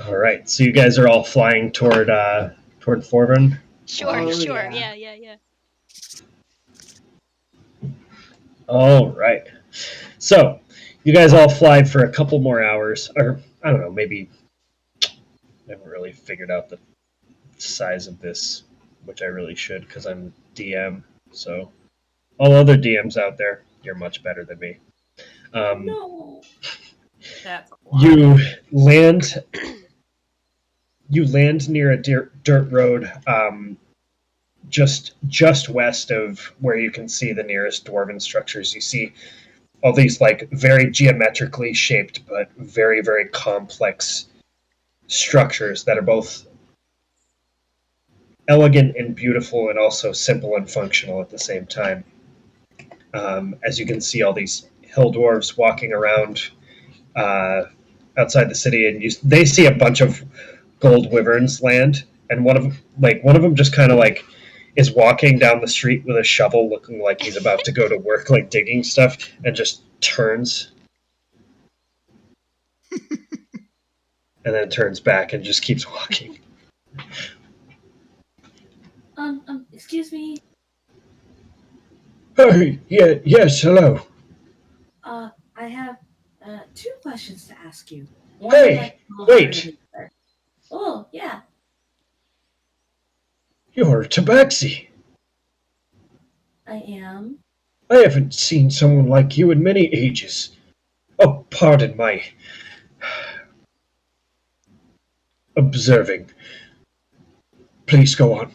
All right, so you guys are all flying toward Forvern. Sure, Oh, sure. yeah. Yeah. All right. So, you guys all fly for a couple more hours, or I don't know, maybe. I haven't really figured out the size of this, which I really should because I'm DM. So, all other DMs out there, you're much better than me. No. That's a lot. You land. You land near a dirt road, just west of where you can see the nearest dwarven structures. You see all these like very geometrically shaped but very, very complex structures that are both elegant and beautiful and also simple and functional at the same time. As you can see all these hill dwarves walking around outside the city, and they see a bunch of gold wyverns land, and one of them just kind of like is walking down the street with a shovel, looking like he's about to go to work, like digging stuff, and just turns, and then turns back and just keeps walking. Excuse me. Oh, yeah, yes, hello. I have two questions to ask you. One Hey, a little harder wait, than the other. Oh, yeah. you're Tabaxi. I am. I haven't seen someone like you in many ages. Oh, pardon my observing. Please go on.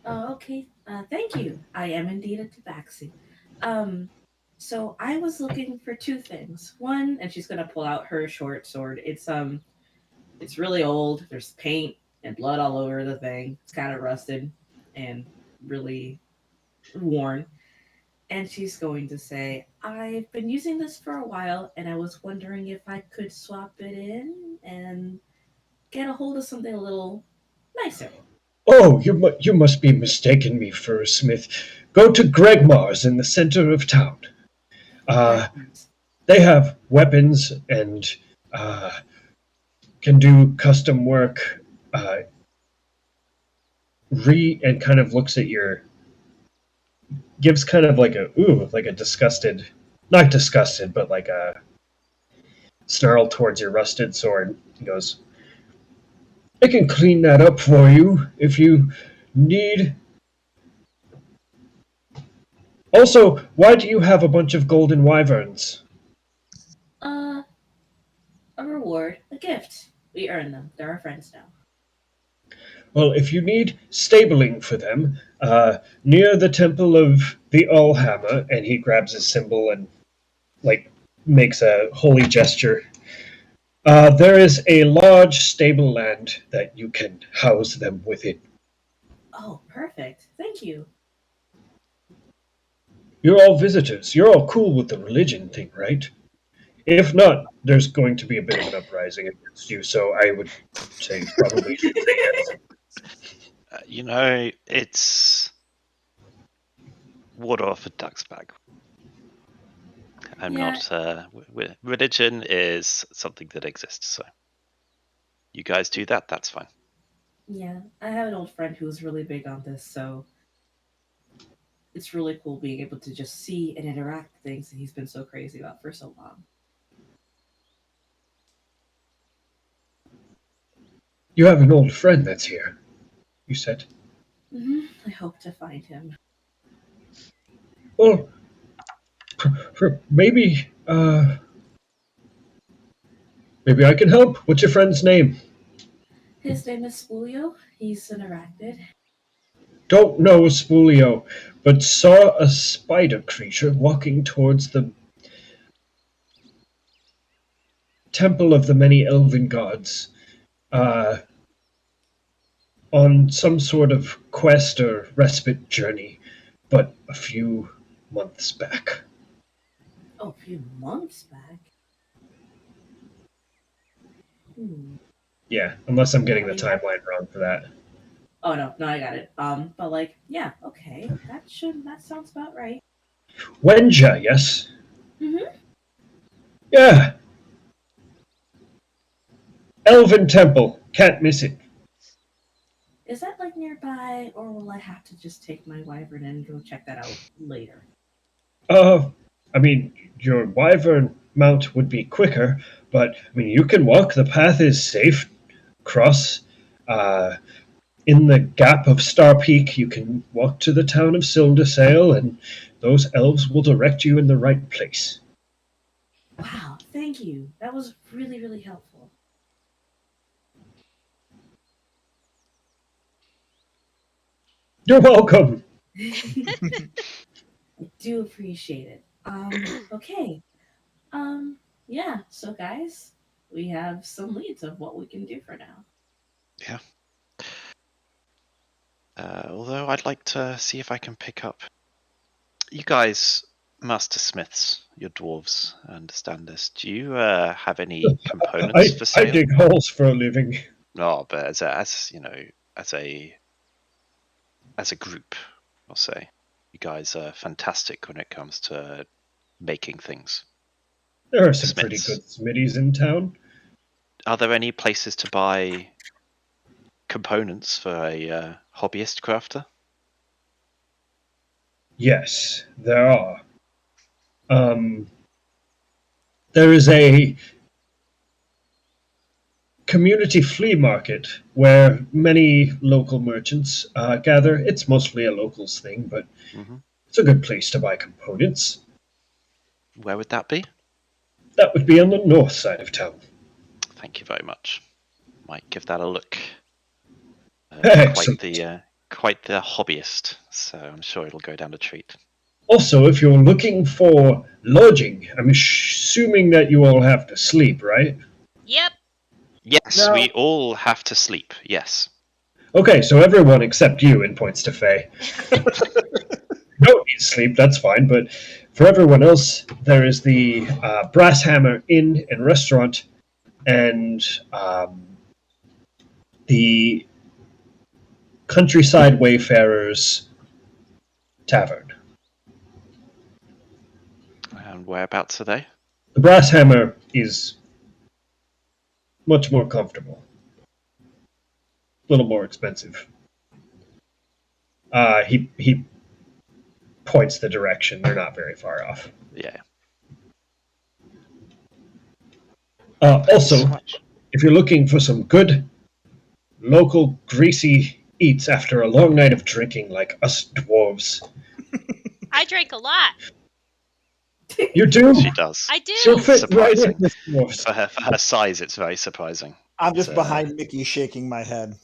Okay. Thank you. I am indeed a tabaxi. Um, so I was looking for two things. One, and she's gonna pull out her short sword. It's really old. There's paint and blood all over the thing. It's kind of rusted and really worn. And she's going to say, I've been using this for a while, and I was wondering if I could swap it in and get a hold of something a little nicer. Oh, you must be mistaken me for a smith. Go to Gregmar's in the center of town. Uh, Great. they have weapons and uh, can do custom work. And kind of looks at gives kind of like like a disgusted, not disgusted, but like a snarl towards your rusted sword. He goes, I can clean that up for you if you need. Also, why do you have a bunch of golden wyverns? Uh, a reward, a gift. We earn them. They're our friends now. Well, if you need stabling for them, near the Temple of the Allhammer, and he grabs his symbol and like makes a holy gesture. There is a large stable land that you can house them within. Oh, perfect. Thank you. You're all visitors. You're all cool with the religion thing, right? If not, there's going to be a bit of an uprising against you, so I would say probably should say yes. It's water off a duck's back. I'm Yeah. not. Religion is something that exists, so you guys do that. That's fine. Yeah, I have an old friend who's really big on this, so it's really cool being able to just see and interact with things that he's been so crazy about for so long. You have an old friend that's here, you said. I hope to find him. Well, maybe, maybe I can help. What's your friend's name? His name is Spulio. He's an arachnid. Don't know Spulio, but saw a spider creature walking towards the temple of the many elven gods, uh, on some sort of quest or respite journey, but a few months back. Oh, a few months back. Hmm. Yeah, unless I'm getting I the mean, timeline wrong for that. oh no, I got it. But like, yeah, okay, that sounds about right. Wenja, yes? Mm-hmm. Yeah, Elven Temple. Can't miss it. Is that like nearby, or will I have to just take my wyvern and go check that out later? Uh, I mean, your wyvern mount would be quicker, but I mean, you can walk. The path is safe. Cross. Uh, in the gap of Star Peak, you can walk to the town of Sildersail, and those elves will direct you in the right place. Wow, thank you. That was really, really helpful. You're welcome. I do appreciate it. Okay. Yeah, so guys, we have some leads of what we can do for now. Yeah. Although I'd like to see if I can pick up. You guys Master Smiths, your dwarves, understand this. Do you have any components for I sale? dig holes for a living. No, but as a group, I'll say, you guys are fantastic when it comes to making things. There are some pretty Smiths. good smithies in town. Are there any places to buy components for a hobbyist crafter? Yes, there are. There is a community flea market where many local merchants gather. It's mostly a locals thing, but Mm-hmm. it's a good place to buy components. Where would that be? That would be on the north side of town. Thank you very much. Might give that a look. Excellent. Quite the hobbyist, so I'm sure it'll go down a treat. Also, if you're looking for lodging, I'm assuming that you all have to sleep, right? Yep. Yes, No. we all have to sleep. Yes. Okay, so everyone except you, and points to Faye. Don't need sleep, that's fine, but for everyone else, there is the Brass Hammer Inn and Restaurant and the Countryside Wayfarers Tavern. And whereabouts are they? The Brass Hammer is much more comfortable, a little more expensive. He points the direction. They're not very far off. Yeah. Also, So much. if you're looking for some good local greasy eats after a long night of drinking like us dwarves, I drink a lot. you do. She does. I do. She'll fit right Surprising. in with dwarves. For her size, it's very surprising. I'm just So- behind Mickey shaking my head.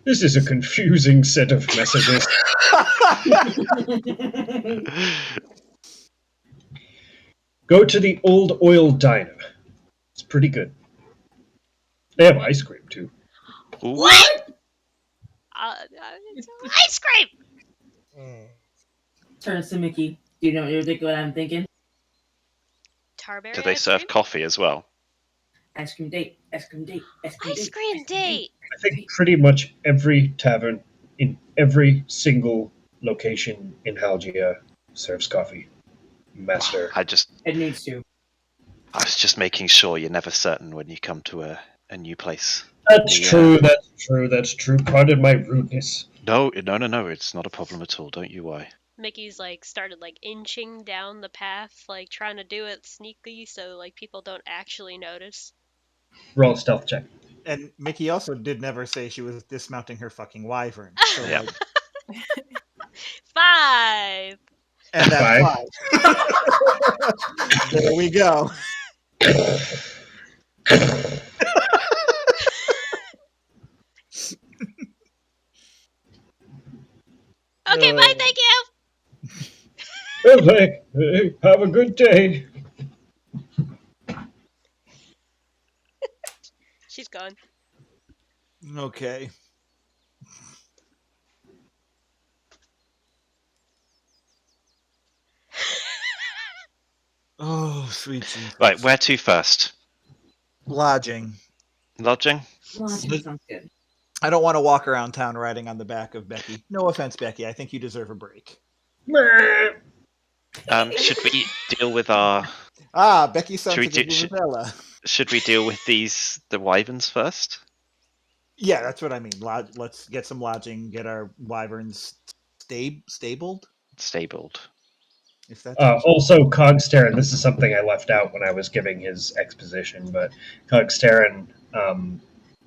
This is a confusing set of messages. Go to the Old Oil Diner. It's pretty good. They have ice cream too. Ooh. What? Ice cream. Turns to Mickey. Do you know what I'm thinking? Tarberry Do they ice serve cream? coffee as well? Ice cream date. Ice cream date. Ice cream Ice date. cream date. I think pretty much every tavern in every single location in Halgia serves coffee. Master. It needs to. I was just making sure you're never certain when you come to a new place. That's Yeah. true, that's true, that's true. Pardon my rudeness. No, it's not a problem at all. Don't you worry. Mickey's like started like inching down the path, like trying to do it sneakily so like people don't actually notice. Roll a stealth check. And Mickey also did never say she was dismounting her fucking wyvern. So Yeah. like, 5. and that's Five. why. There we go. Okay, bye, thank you. Well, hey, have a good day. She's gone. Okay. Oh, sweet Jesus. Right, where to first? Lodging. Lodging? Lodging sounds good. I don't want to walk around town riding on the back of Becky. No offense, Becky. I think you deserve a break. Should we deal with our? Ah, Becky sounds Should we like a do- should- Vuvuzela. Should we deal with the wyverns first? Yeah, that's what I mean. Let's get some lodging, get our wyverns stabled. Stabled. If that's Also, Caugsterran, this is something I left out when I was giving his exposition, but Caugsterran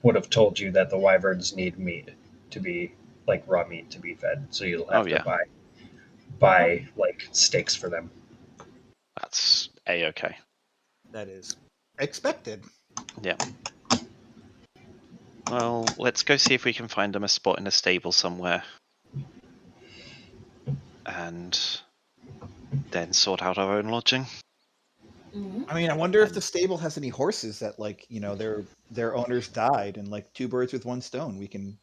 would have told you that the wyverns need meat to be, like raw meat to be fed, so you'll have to buy like steaks for them. That's a-okay. that is expected. Yeah. Well, let's go see if we can find them a spot in a stable somewhere. And then sort out our own lodging. Mm-hmm. I mean, I wonder if the stable has any horses that, like, their owners died, and like two birds with one stone. We can,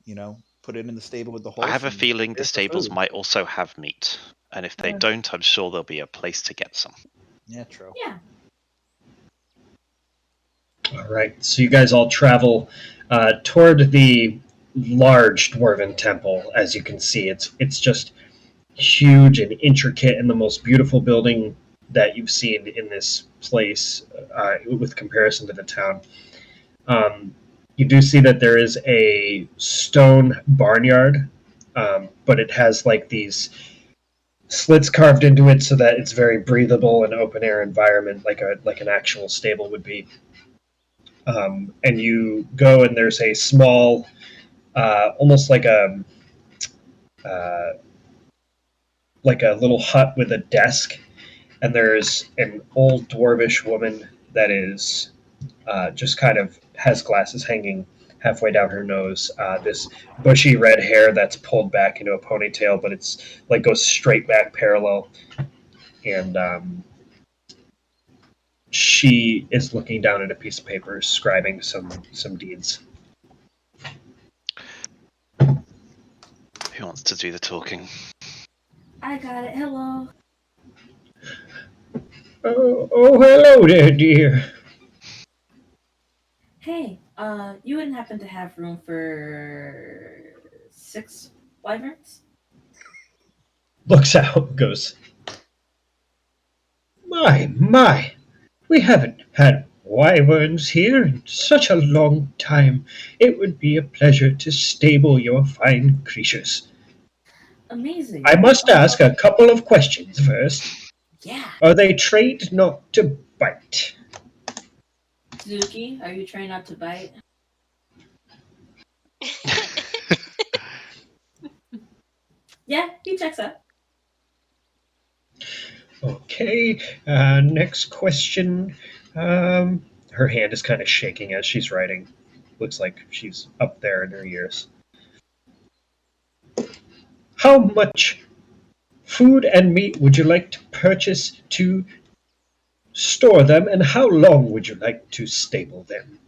put it in the stable with the horse. I have a and feeling the there's stables food. might also have meat. And if they Yeah. don't, I'm sure there'll be a place to get some. Yeah, true. Yeah. All right, so you guys all travel toward the large dwarven temple. As you can see, it's just huge and intricate, and the most beautiful building that you've seen in this place, with comparison to the town. You do see that there is a stone barnyard, but it has like these slits carved into it so that it's very breathable and open air environment, like an actual stable would be. And you go and there's a small, almost uh, like a little hut with a desk, and there's an old dwarvish woman that is just kind of has glasses hanging halfway down her nose. This bushy red hair that's pulled back into a ponytail, but it's like goes straight back parallel, and she is looking down at a piece of paper, scribing some deeds. Who wants to do the talking? I got it. Hello. Oh, hello there, dear. Hey, you wouldn't happen to have room for 6 wyverns? Looks out, goes, my, we haven't had wyverns here in such a long time. It would be a pleasure to stable your fine creatures. Amazing. I must ask a couple of questions first. Yeah. Are they trained not to bite? Suzuki, are you trying not to bite? Yeah, he checks out. Okay, next question. Her hand is kind of shaking as she's writing. Looks like she's up there in her years. How much food and meat would you like to purchase to store them, and how long would you like to stable them?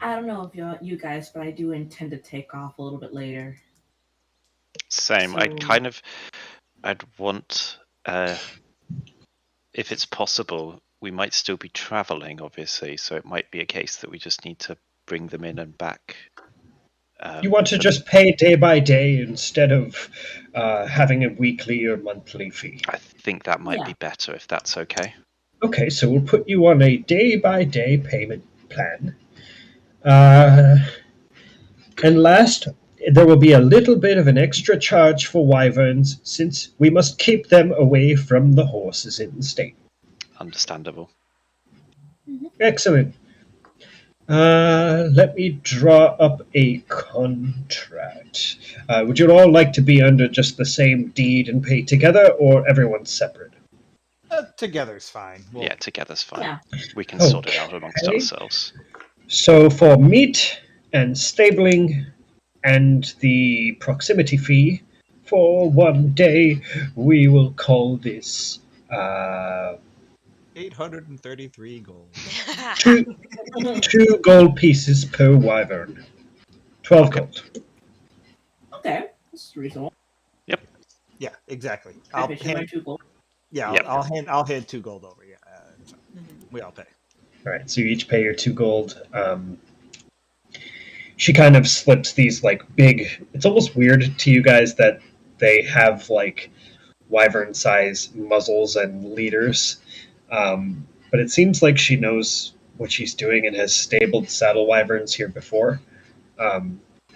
I don't know if you guys, but I do intend to take off a little bit later. Same. So- I'd want, if it's possible, we might still be traveling, obviously, so it might be a case that we just need to bring them in and back. You want to for- just pay day by day instead of having a weekly or monthly fee? I think that might Yeah. be better if that's okay. Okay, so we'll put you on a day by day payment plan. Uh, and last, there will be a little bit of an extra charge for wyverns since we must keep them away from the horses in the stable. Understandable. Excellent. Let me draw up a contract. Would you all like to be under just the same deed and pay together, or everyone separate? Together's fine. Yeah, together's fine. Yeah. We can sort it out amongst Okay. ourselves. So for meat and stabling and the proximity fee for 1 day, we will call this 833 gold. two gold pieces per wyvern. 12 Okay. gold. Okay, that's reasonable. Yeah, exactly. I I'll bet you my hand, 2 gold. yeah, Yep. I'll hand 2 gold over. Yeah, it's fine. We all pay. All right, so you each pay your 2 gold. She kind of slips these like big. It's almost weird to you guys that they have like wyvern size muzzles and leaders, but it seems like she knows what she's doing and has stabled saddle wyverns here before.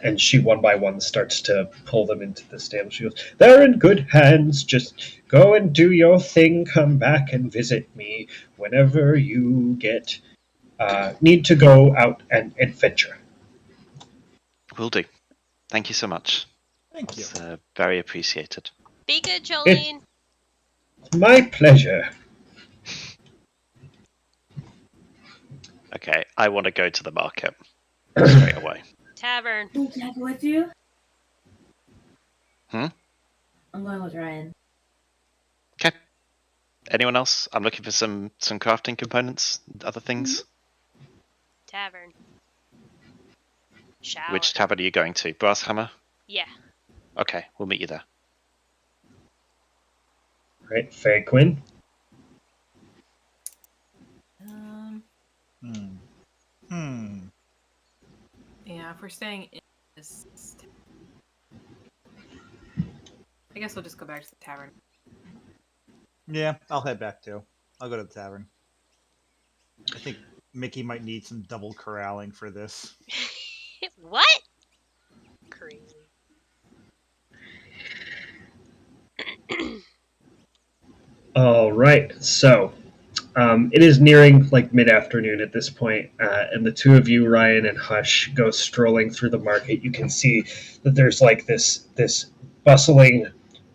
And she one by one starts to pull them into the stable. She goes, "They're in good hands. Just go and do your thing. Come back and visit me whenever you get need to go out and adventure." Will do. Thank you so much. Thank you. It's very appreciated. Be good, Jolene. My pleasure. Okay, I want to go to the market straight away. Tavern. Can I go with you? Hmm? I'm going with Ryan. Okay. Anyone else? I'm looking for some crafting components, other things. Tavern. Shower. Which tavern are you going to? Brass Hammer? Yeah. Okay, we'll meet you there. Right, Faye Quinn. Yeah, if we're staying in this, I guess we'll just go back to the tavern. Yeah, I'll head back too. I'll go to the tavern. I think Mickey might need some double corralling for this. What? Crazy. All right, so it is nearing like mid-afternoon at this point, and the two of you, Ryan and Hush, go strolling through the market. You can see that there's like this bustling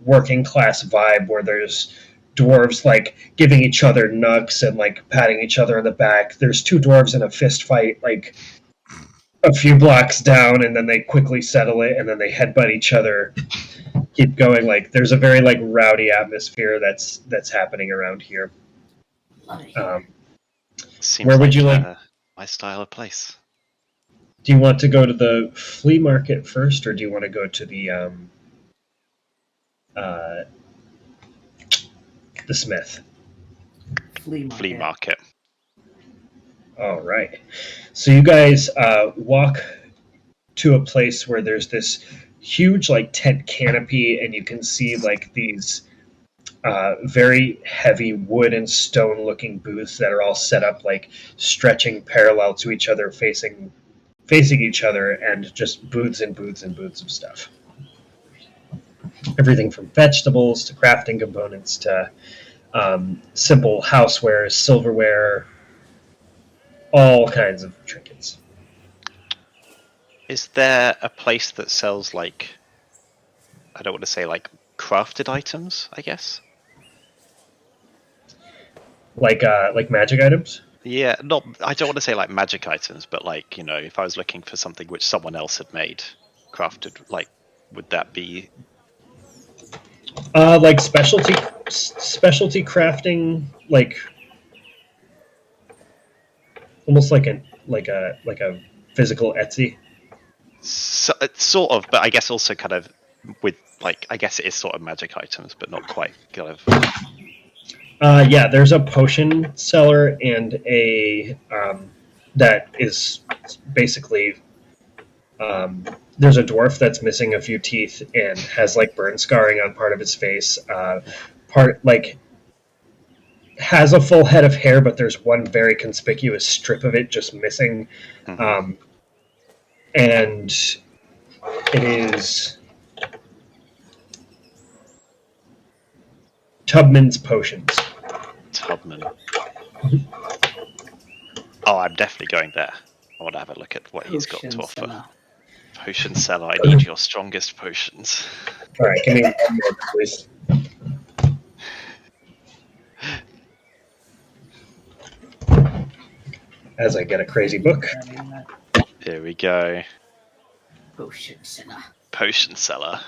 working class vibe where there's dwarves like giving each other nugs and like patting each other on the back. There's two dwarves in a fist fight like a few blocks down, and then they quickly settle it, and then they headbutt each other. Keep going. Like there's a very like rowdy atmosphere that's happening around here. Love it. Seems Where would you like? My style of place. Do you want to go to the flea market first, or do you want to go to the smith? Flea market. All right. So you guys walk to a place where there's this huge like tent canopy, and you can see like these very heavy wood and stone looking booths that are all set up like stretching parallel to each other, facing each other, and just booths and booths and booths of stuff. Everything from vegetables to crafting components to simple housewares, silverware, all kinds of trinkets. Is there a place that sells like, I don't want to say like crafted items, I guess? Like magic items? Yeah, I don't want to say like magic items, but like, if I was looking for something which someone else had made, crafted, like, would that be? Like specialty crafting, like almost like a physical Etsy. So, sort of, but I guess also kind of with like, I guess it is sort of magic items, but not quite kind of. Yeah, there's a potion seller and a that is basically there's a dwarf that's missing a few teeth and has like burn scarring on part of his face. Part like has a full head of hair, but there's one very conspicuous strip of it just missing. Mm-hmm. And it is Tubman's Potions. Tubman. Oh, I'm definitely going there. I want to have a look at what he's got to offer. Seller. Potion seller, I need your strongest potions. All right, give me one more, please. As I get a crazy book. Here we go. Potion seller. Potion seller.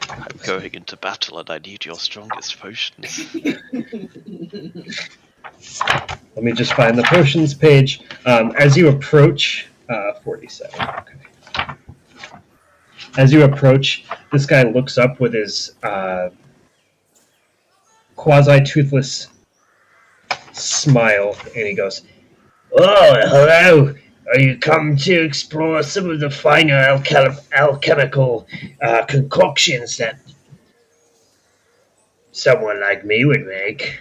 I'm going into battle and I need your strongest potions. Let me just find the potions page. As you approach, 47. Okay. As you approach, this guy looks up with his quasi-toothless smile, and he goes, "Oh, hello. Are you come to explore some of the finer alchemical concoctions that someone like me would make?"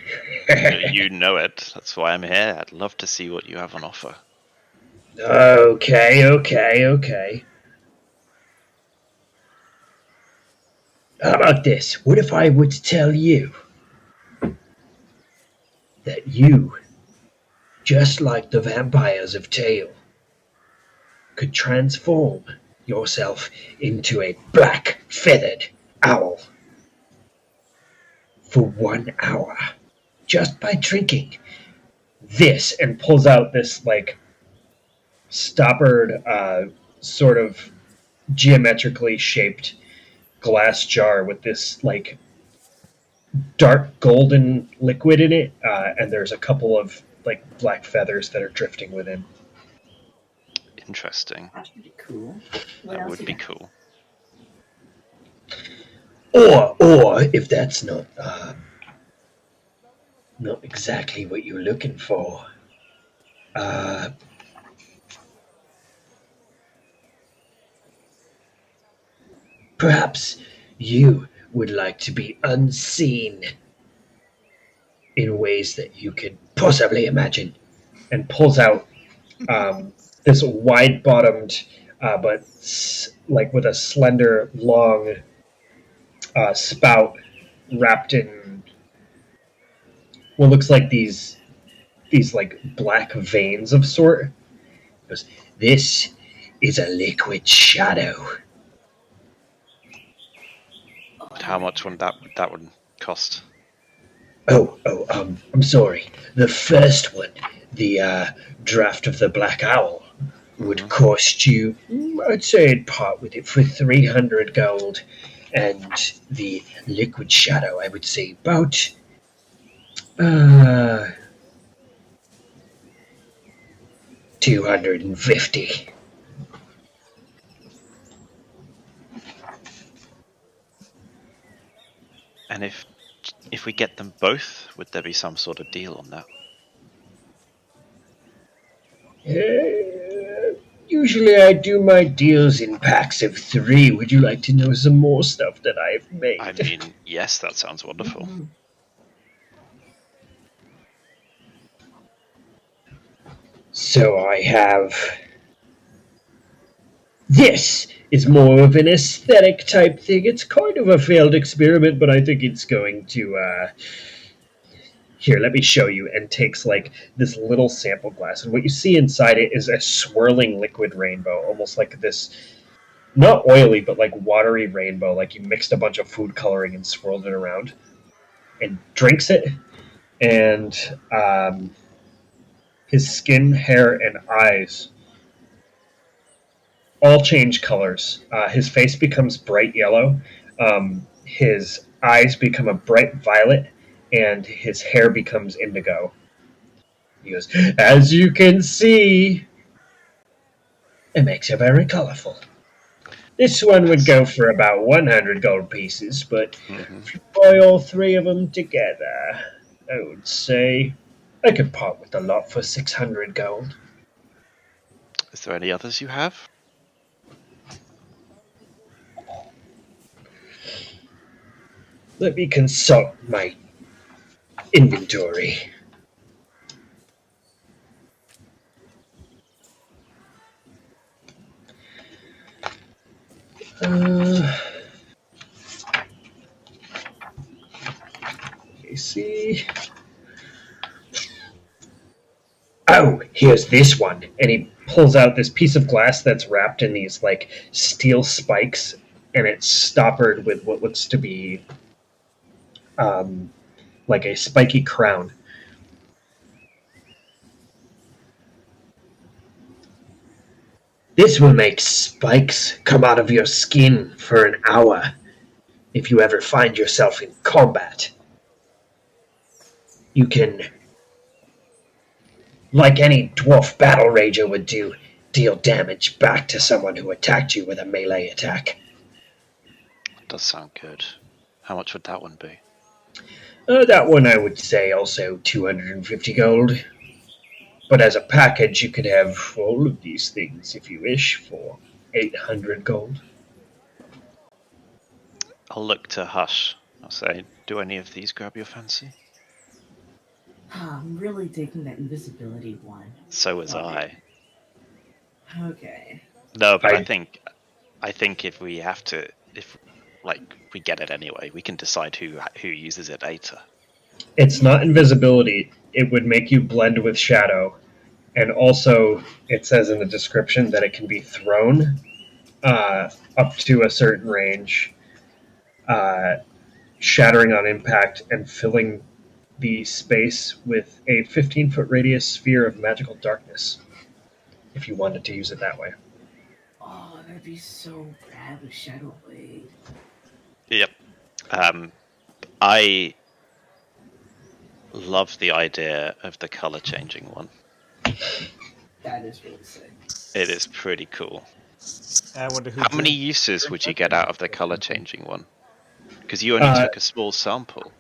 You know it. That's why I'm here. I'd love to see what you have on offer. Okay. How about this? What if I were to tell you that you, just like the vampires of Tale, could transform yourself into a black feathered owl for 1 hour just by drinking this, and pulls out this like stoppered sort of geometrically shaped glass jar with this like dark golden liquid in it, and there's a couple of like black feathers that are drifting within. Interesting. That's pretty cool. What That else would you be got? cool. Or if that's not exactly what you're looking for, uh, perhaps you would like to be unseen in ways that you could possibly imagine. And pulls out this wide-bottomed, but like with a slender, long spout wrapped in what looks like these like black veins of sort. Goes, this is a liquid shadow. How much would that one cost? I'm sorry. The first one, the draft of the Black Owl, would cost you, I'd say I'd part with it for 300 gold. And the liquid shadow, I would say about uh, 250. And if we get them both, would there be some sort of deal on that? Usually I do my deals in packs of 3. Would you like to know some more stuff that I've made? I mean, yes, that sounds wonderful. Mm-hmm. So I have. This is more of an aesthetic type thing. It's kind of a failed experiment, but I think it's going to. Here, let me show you. And takes like this little sample glass, and what you see inside it is a swirling liquid rainbow, almost like this. Not oily, but like watery rainbow. Like you mixed a bunch of food coloring and swirled it around, and drinks it, and his skin, hair, and eyes all change colors. His face becomes bright yellow. His eyes become a bright violet, and his hair becomes indigo. He goes, as you can see, it makes it very colorful. This one would go for about 100 gold pieces, but if you buy all 3 of them together, I would say I could part with a lot for 600 gold. Is there any others you have? Let me consult my inventory. See. Oh, here's this one. And he pulls out this piece of glass that's wrapped in these like steel spikes, and it's stoppered with what looks to be like a spiky crown. This will make spikes come out of your skin for an hour if you ever find yourself in combat. You can, like any dwarf battle rager would do, deal damage back to someone who attacked you with a melee attack. That does sound good. How much would that one be? That one I would say also 250 gold. But as a package, you could have all of these things if you wish for 800 gold. I'll look to Hush. I'll say, do any of these grab your fancy? I'm really digging that invisibility one. So was I. Okay. No, but I think if we have to, if we get it anyway, we can decide who uses it later. It's not invisibility. It would make you blend with shadow. And also, it says in the description that it can be thrown up to a certain range, shattering on impact and filling the space with a 15-foot radius sphere of magical darkness, if you wanted to use it that way. Oh, that'd be so bad with Shadow Blade. Yep. I love the idea of the color changing one. That is really sick. It is pretty cool. I wonder who How many uses would you get out of the color changing one? Because you only took a small sample.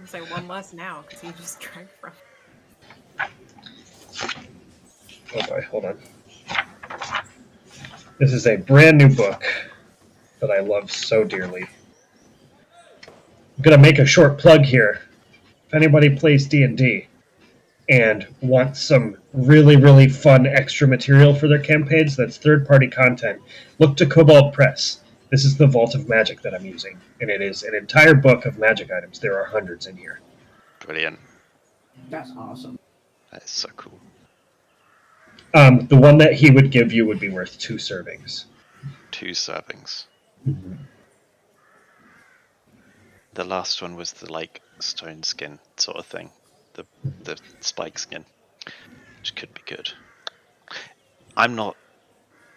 It's like one less now because he just drank from. Oh boy, hold on. This is a brand new book that I love so dearly. I'm gonna make a short plug here. If anybody plays D&D and wants some really, really fun extra material for their campaigns that's third-party content, look to Cobalt Press. This is the Vault of Magic that I'm using, and it is an entire book of magic items. There are hundreds in here. Brilliant. That's awesome. That is so cool. The one that he would give you would be worth 2 servings. 2 servings. Mm-hmm. The last one was the like stone skin sort of thing, the spike skin, which could be good. I'm not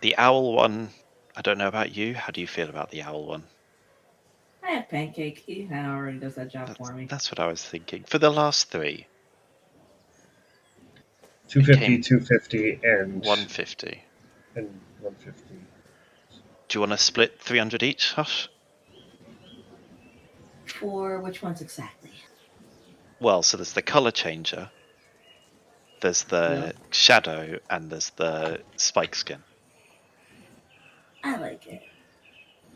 the owl one. I don't know about you. How do you feel about the owl one? I have Pancake. He already does that job for me. That's what I was thinking. For the last 3, 250, 250, and 150. And 150. Do you want to split 300 each, Hush? For which ones exactly? Well, so there's the color changer, there's the shadow, and there's the spike skin. I like it.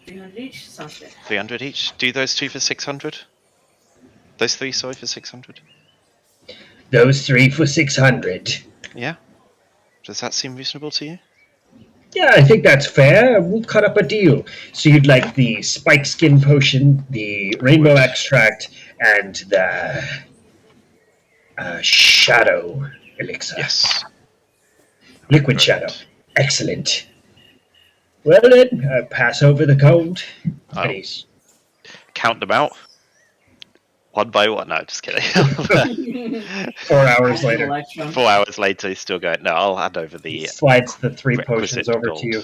300 each? Sounds good. 300 each? Do those 2 for 600? Those 3, sorry, for 600? Those 3 for 600. Yeah? Does that seem reasonable to you? Yeah, I think that's fair. We'll cut up a deal. So you'd like the spike skin potion, the rainbow extract, and the shadow elixir. Yes. Liquid shadow. Excellent. Well then, pass over the gold. Oh. Please. Count them out. One by one. No, just kidding. 4 hours later. 4 hours later, he's still going, no, I'll hand over the... Slides the 3 requisite potions over gold. to you.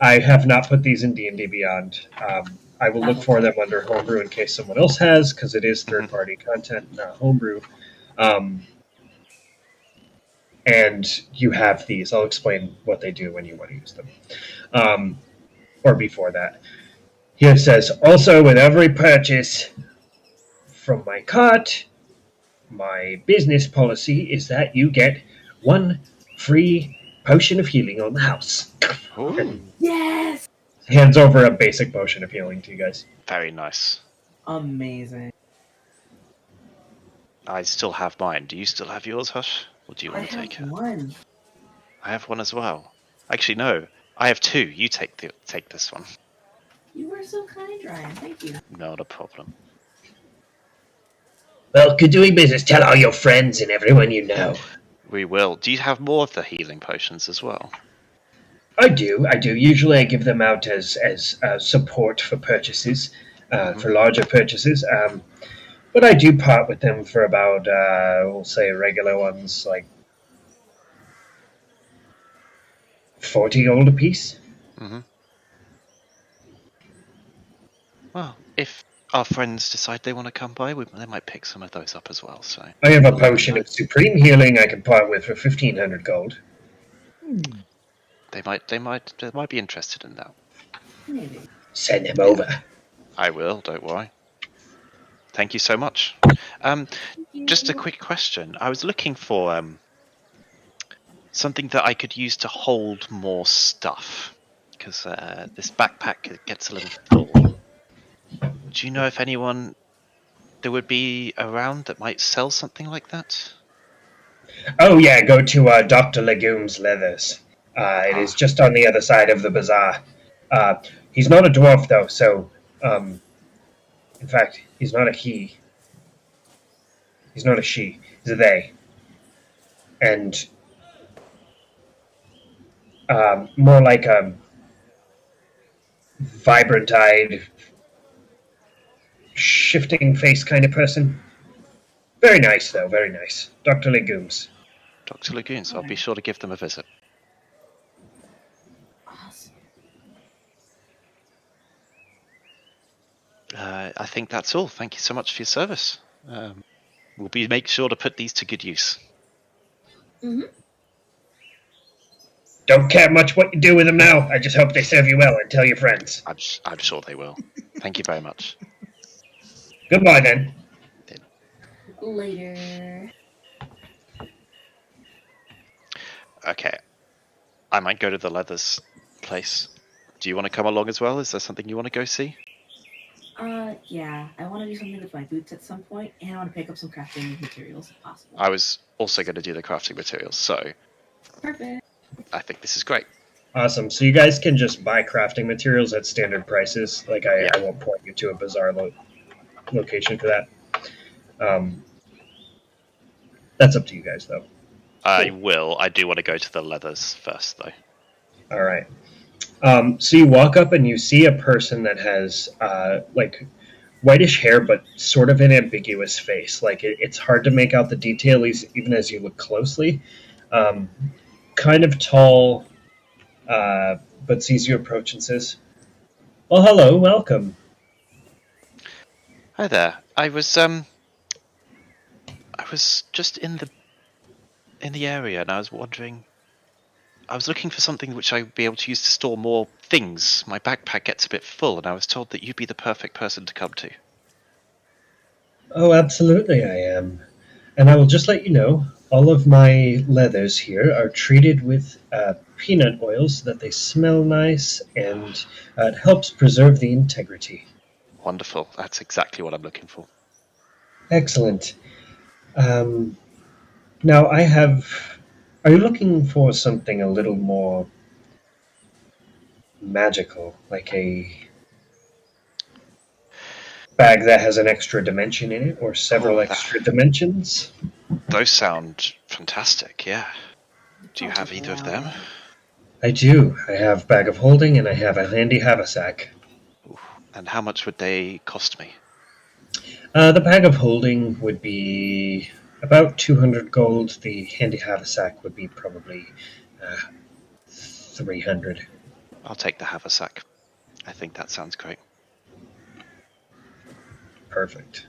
I have not put these in D&D Beyond. I will look for them under Homebrew in case someone else has, because it is third-party content, not Homebrew. And you have these. I'll explain what they do when you want to use them. Or before that. Here it says, also with every purchase from my cart, my business policy is that you get 1 free potion of healing on the house. Ooh, Yes! Hands over a basic potion of healing to you guys. very nice. Amazing. I still have mine. Do you still have yours, Hush? Or do you I want to take have it? 1. I have one as well. Actually, no. I have 2. You take this one. You were so kind, Ryan. Thank you. Not a problem. Well, good doing business. Tell all your friends and everyone you know. We will. Do you have more of the healing potions as well? I do. Usually I give them out as support for purchases, for larger purchases. But I do part with them for about, we'll say regular ones, like 40 gold apiece. Mm-hmm. Well, if our friends decide they want to come by, they might pick some of those up as well. So I have a potion of supreme healing I can part with for 1,500 gold. they might be interested in that. Maybe. Send them over. I will. Don't worry. Thank you so much. Just a quick question. I was looking for something that I could use to hold more stuff, because this backpack gets a little full. Do you know if anyone there would be around that might sell something like that? Oh yeah, go to Dr. Legume's Leathers. It is just on the other side of the bazaar. He's not a dwarf though, so in fact, he's not a he. He's not a she. He's a they. And more like a vibrant-eyed, shifting face kind of person. Very nice, though. Very nice. Dr. Legumes. Dr. Lagoons, I'll be sure to give them a visit. Awesome. I think that's all. Thank you so much for your service. We'll make sure to put these to good use. Mm-hmm. Don't care much what you do with them now. I just hope they serve you well and tell your friends. I'm sure they will. Thank you very much. Goodbye then. Later. Okay, I might go to the leathers place. Do you want to come along as well? Is there something you want to go see? Yeah. I want to do something with my boots at some point, and I want to pick up some crafting materials if possible. I was also going to do the crafting materials, so Perfect. I think this is great. Awesome. So you guys can just buy crafting materials at standard prices. Like Yeah. I won't point you to a bizarre location for that. That's up to you guys, though. I will. I do want to go to the leathers first, though. All right. So you walk up and you see a person that has like whitish hair, but sort of an ambiguous face. Like it's hard to make out the detail, even as you look closely. Um, kind of tall, but sees you approach and says, "Well, hello, welcome." Hi there. I was just in the area, and I was wondering. I was looking for something which I would be able to use to store more things. My backpack gets a bit full, and I was told that you'd be the perfect person to come to. Oh, absolutely, I am. And I will just let you know, all of my leathers here are treated with peanut oil so that they smell nice, and it helps preserve the integrity. Wonderful. That's exactly what I'm looking for. Excellent. Um, Now, I have. Are you looking for something a little more magical, like a bag that has an extra dimension in it, or several Oh, extra dimensions? those sound fantastic. Yeah. Do you have either of them? I do. I have bag of holding, and I have a handy haversack. Ooh. And how much would they cost me? The bag of holding would be about 200 gold. The handy haversack would be probably 300. I'll take the haversack. I think that sounds great. Perfect.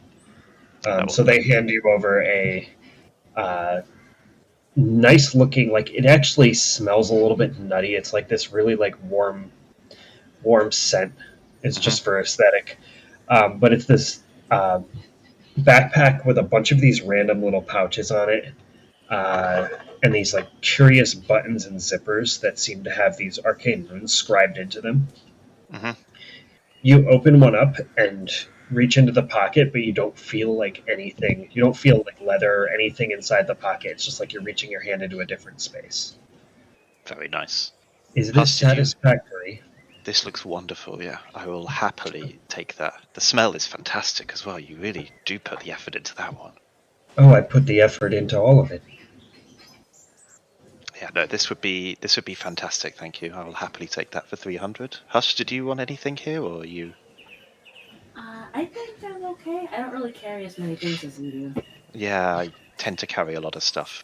Oh. So they hand you over a nice looking, like it actually smells a little bit nutty. It's like this really like warm scent. It's just for aesthetic. But it's this backpack with a bunch of these random little pouches on it. And these like curious buttons and zippers that seem to have these arcane runes scribed into them. Mm-hmm. You open one up and reach into the pocket, but you don't feel like anything. You don't feel like leather or anything inside the pocket. It's just like you're reaching your hand into a different space. Very nice. Is this satisfactory? This looks wonderful, yeah. I will happily take that. The smell is fantastic as well. You really do put the effort into that one. Oh, I put the effort into all of it. Yeah, no, this would be fantastic, thank you. I will happily take that for 300. Hush, did you want anything here, or are you... I think I'm okay. I don't really carry as many things as you do. Yeah, I tend to carry a lot of stuff.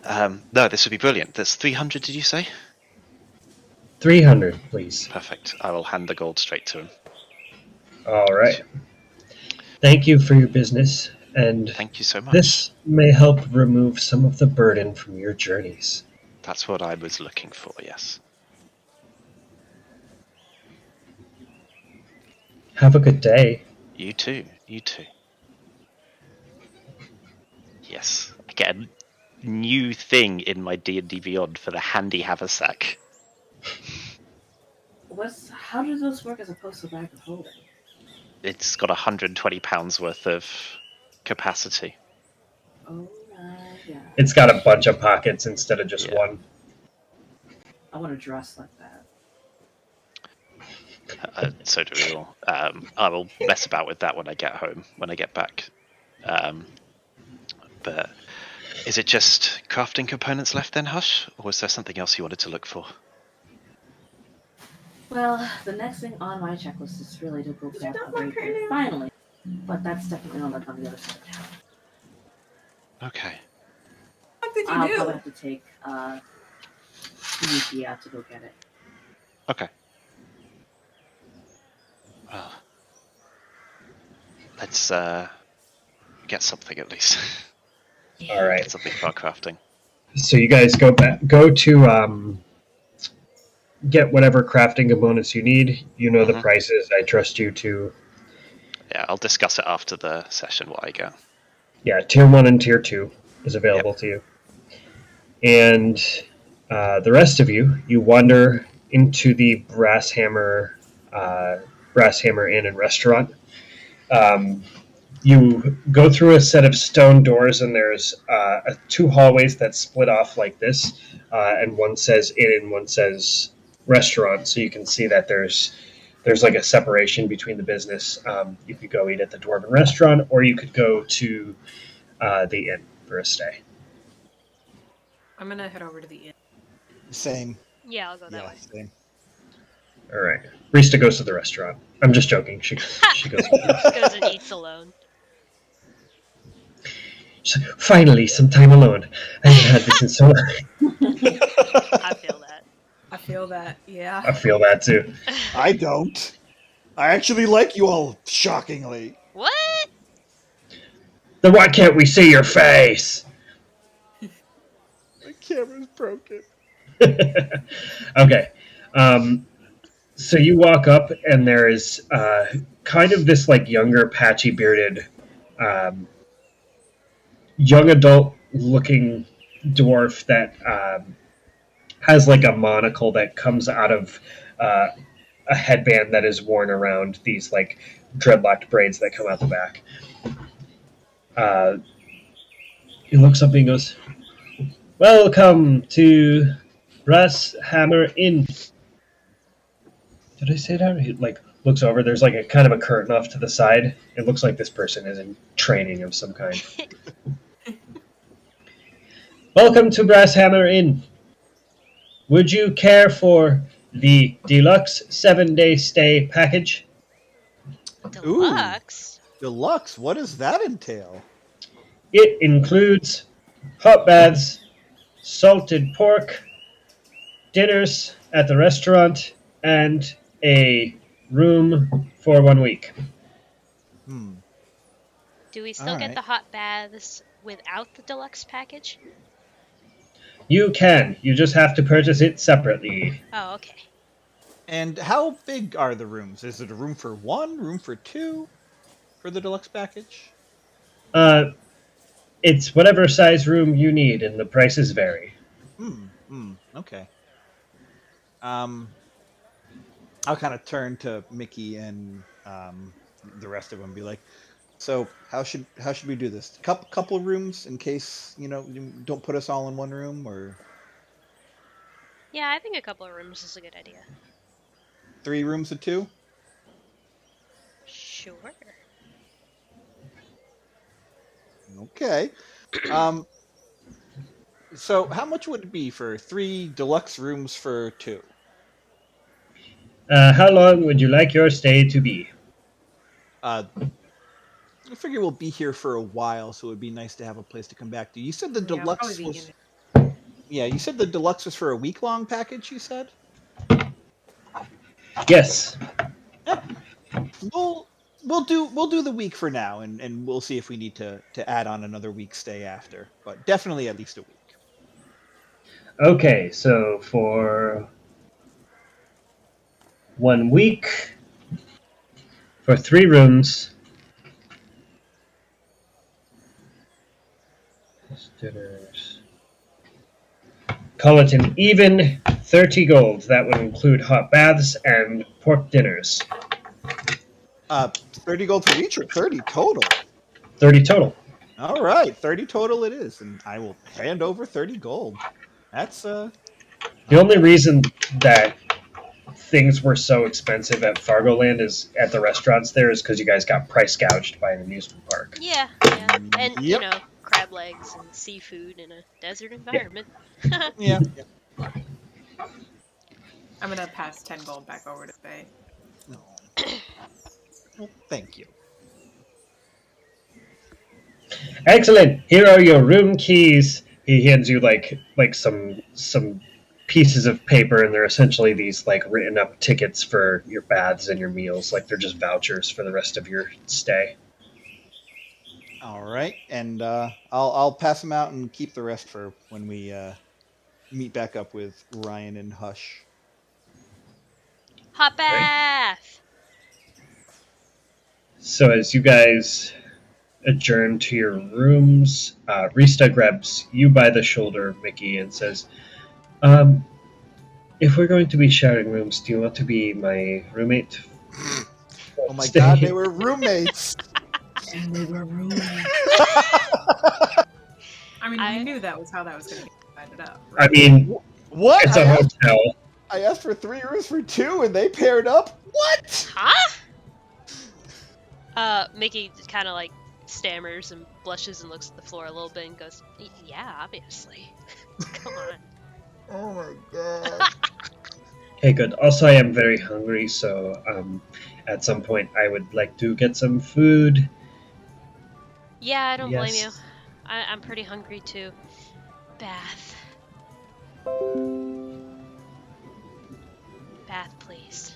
No, this would be brilliant. That's 300, did you say? 300, please. Perfect. I will hand the gold straight to him. All right. Thank you for your business, and thank you so much. This may help remove some of the burden from your journeys. That's what I was looking for, yes. Have a good day. You too. You too. Yes. I get a new thing in my D&D Beyond for the handy haversack. How do those work as opposed to bag of holding? It's got 120 pounds worth of capacity. Oh yeah. It's got a bunch of pockets instead of just one. I want to dress like that. So do we all. I will mess about with that when I get home, when I get back. But is it just crafting components left then, Hush? Or was there something else you wanted to look for? Well, the next thing on my checklist is really to go back upgrade finally. But that's definitely on the other side of town. Okay. What did you do? I'll probably have to take Yuki out to go get it. Okay. Well, let's get something at least. All right. Get something for our crafting. So you guys go to get whatever crafting components you need. You know the prices. I trust you to Yeah, I'll discuss it after the session what I get. Yeah, tier 1 and tier 2 is available to you. And the rest of you, you wander into the Brass Hammer Inn and Restaurant. You go through a set of stone doors, and there's two hallways that split off like this, and one says inn and one says restaurant. So you can see that there's like a separation between the business. You could go eat at the Dwarven restaurant, or you could go to the inn for a stay. I'm gonna head over to the inn. Same. Yeah, I'll go that Yeah, way. same. All right, Rista goes to the restaurant. I'm just joking. She goes. She goes and eats alone. Finally, some time alone. I haven't had this in so long. I feel that. I feel that, yeah. I feel that too. I don't. I actually like you all, shockingly. What? Then why can't we see your face? The camera's broken. Okay. So you walk up, and there is kind of this like younger, patchy bearded, young adult looking dwarf that has like a monocle that comes out of a headband that is worn around these like dreadlocked braids that come out the back. He looks up and he goes, "Welcome to Brass Hammer Inn." Did I say that? He like looks over. There's like a kind of a curtain off to the side. It looks like this person is in training of some kind. Welcome to Brass Hammer Inn. Would you care for the deluxe 7-day stay package? Deluxe? Deluxe? What does that entail? It includes hot baths, salted pork, dinners at the restaurant, and a room for 1 week. Do we still All get right. the hot baths without the deluxe package? You can. You just have to purchase it separately. Oh, okay. And how big are the rooms? Is it a room for one, room for two, for the deluxe package? It's whatever size room you need, and the prices vary. Okay. I'll kind of turn to Mickey and the rest of them and be like, so how should we do this? Couple rooms in case, you don't put us all in one room, or Yeah, I think a couple of rooms is a good idea. 3 rooms of 2? Sure. Okay. So how much would it be for 3 deluxe rooms for 2? How long would you like your stay to be? I figure we'll be here for a while, so it would be nice to have a place to come back to. You said the Yeah, deluxe probably was... the inn. Yeah, you said the deluxe was for a week-long package, you said? Yes. We'll do the week for now, and we'll see if we need to add on another week stay after. But definitely at least a week. Okay, so for 1 week, for 3 rooms, dinners. Call it an even 30 gold. That would include hot baths and pork dinners. 30 gold for each, or 30 total? 30 total. All right, 30 total it is, and I will hand over 30 gold. That's The only reason that things were so expensive at Fargoland is at the restaurants there is because you guys got price gouged by an amusement park. Yeah. And, Yep. crab legs and seafood in a desert environment. yeah. I'm gonna pass 10 gold back over to Faye. No. Well, thank you. Excellent. Here are your room keys. He hands you like some pieces of paper, and they're essentially these like written up tickets for your baths and your meals. Like they're just vouchers for the rest of your stay. All right, and I'll pass them out and keep the rest for when we meet back up with Ryan and Hush. Hot bath! So as you guys adjourn to your rooms, Rista grabs you by the shoulder, Mickey, and says, if we're going to be sharing rooms, do you want to be my roommate? Oh my god, they were roommates. And they were roommates. I mean, I- we knew that was how that was going to get divided up. I Right? mean, What? it's a hotel. I asked for 3 rooms for 2 and they paired up? What? Huh? Mickey kind of like stammers and blushes and looks at the floor a little bit and goes, "Yeah, obviously. Come on." Oh my god. Okay, good. Also, I am very hungry, so at some point I would like to get some food. Yeah, I don't blame you. Yes. I'm pretty hungry too. Bath. Bath, please.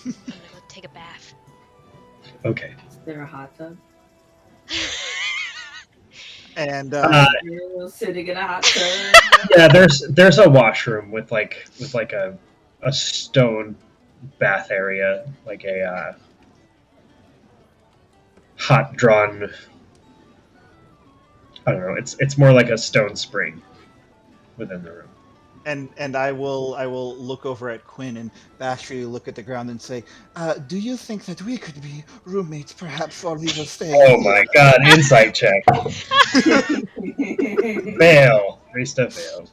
I'm gonna go take a bath. Okay. Is there a hot tub? And You're sitting in a hot tub. Yeah, there's a washroom with like a stone bath area, like a hot drawn. I don't know. It's more like a stone spring within the room. and I will look over at Quinn and bashfully look at the ground and say, do you think that we could be roommates perhaps while we were staying Oh my god! Insight check. Fail. Rista failed.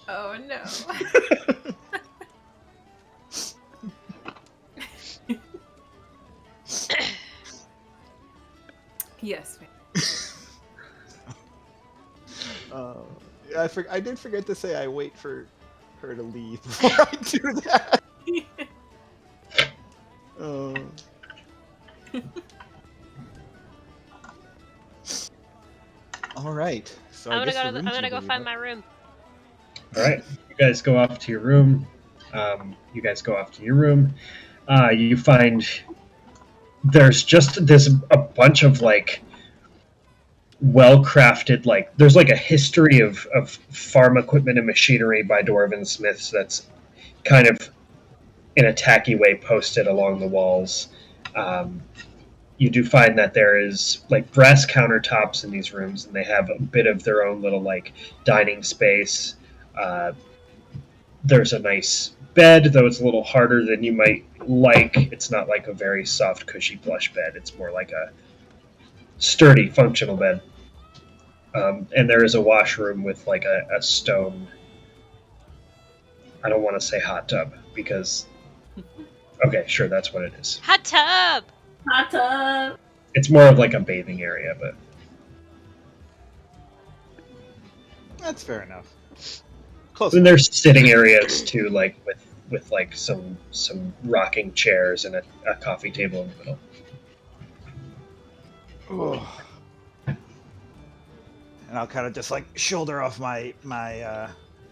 Oh no. Yes. I did forget to say I wait for her to leave before I do that. Oh. All right. So I'm I gonna guess go. the I'm rooms gonna are go divvied find up. my room. All right, you guys go off to your room. You find there's just this a bunch of like well-crafted, like there's like a history of farm equipment and machinery by dwarven smiths that's kind of in a tacky way posted along the walls. You do find that there is like brass countertops in these rooms, and they have a bit of their own little like dining space. There's a nice bed, though it's a little harder than you might like. It's not like a very soft, cushy, plush bed. It's more like a sturdy, functional bed. And there is a washroom with like a stone. I don't want to say hot tub because. Okay, sure, that's what it is. Hot tub. Hot tub. It's more of like a bathing area, but That's fair enough. Close and enough. there's sitting areas too, like with like some rocking chairs and a coffee table in the middle. Oh. And I'll kind of just like shoulder off my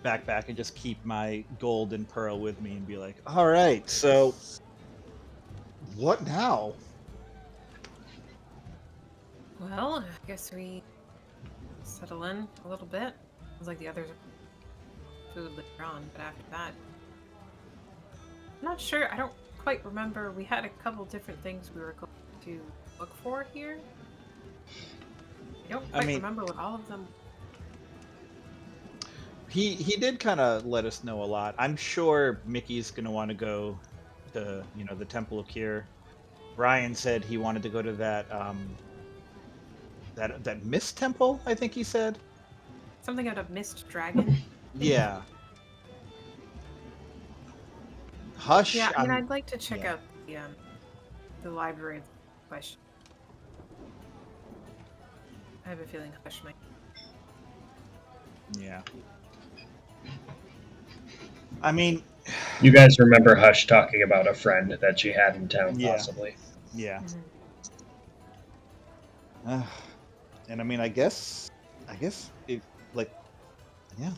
backpack and just keep my gold and pearl with me and be like, all right, so what now? Well, I guess we settle in a little bit. Sounds like the others are food later on, but after that, I'm not sure. I don't quite remember. We had a couple different things we were going to look for here. I don't quite remember what all of them. He did kind of let us know a lot. I'm sure Mickey's gonna want to go to the Temple of Cure. Brian said he wanted to go to that that Mist Temple. I think he said Something out of Mist Dragon. yeah. Hush. Yeah, I mean, I'd like to check out the library of question. I have a feeling Hush might. Yeah. I mean, You guys remember Hush talking about a friend that she had in town, Yeah. possibly. yeah. Mm-hmm. And I mean, I guess it,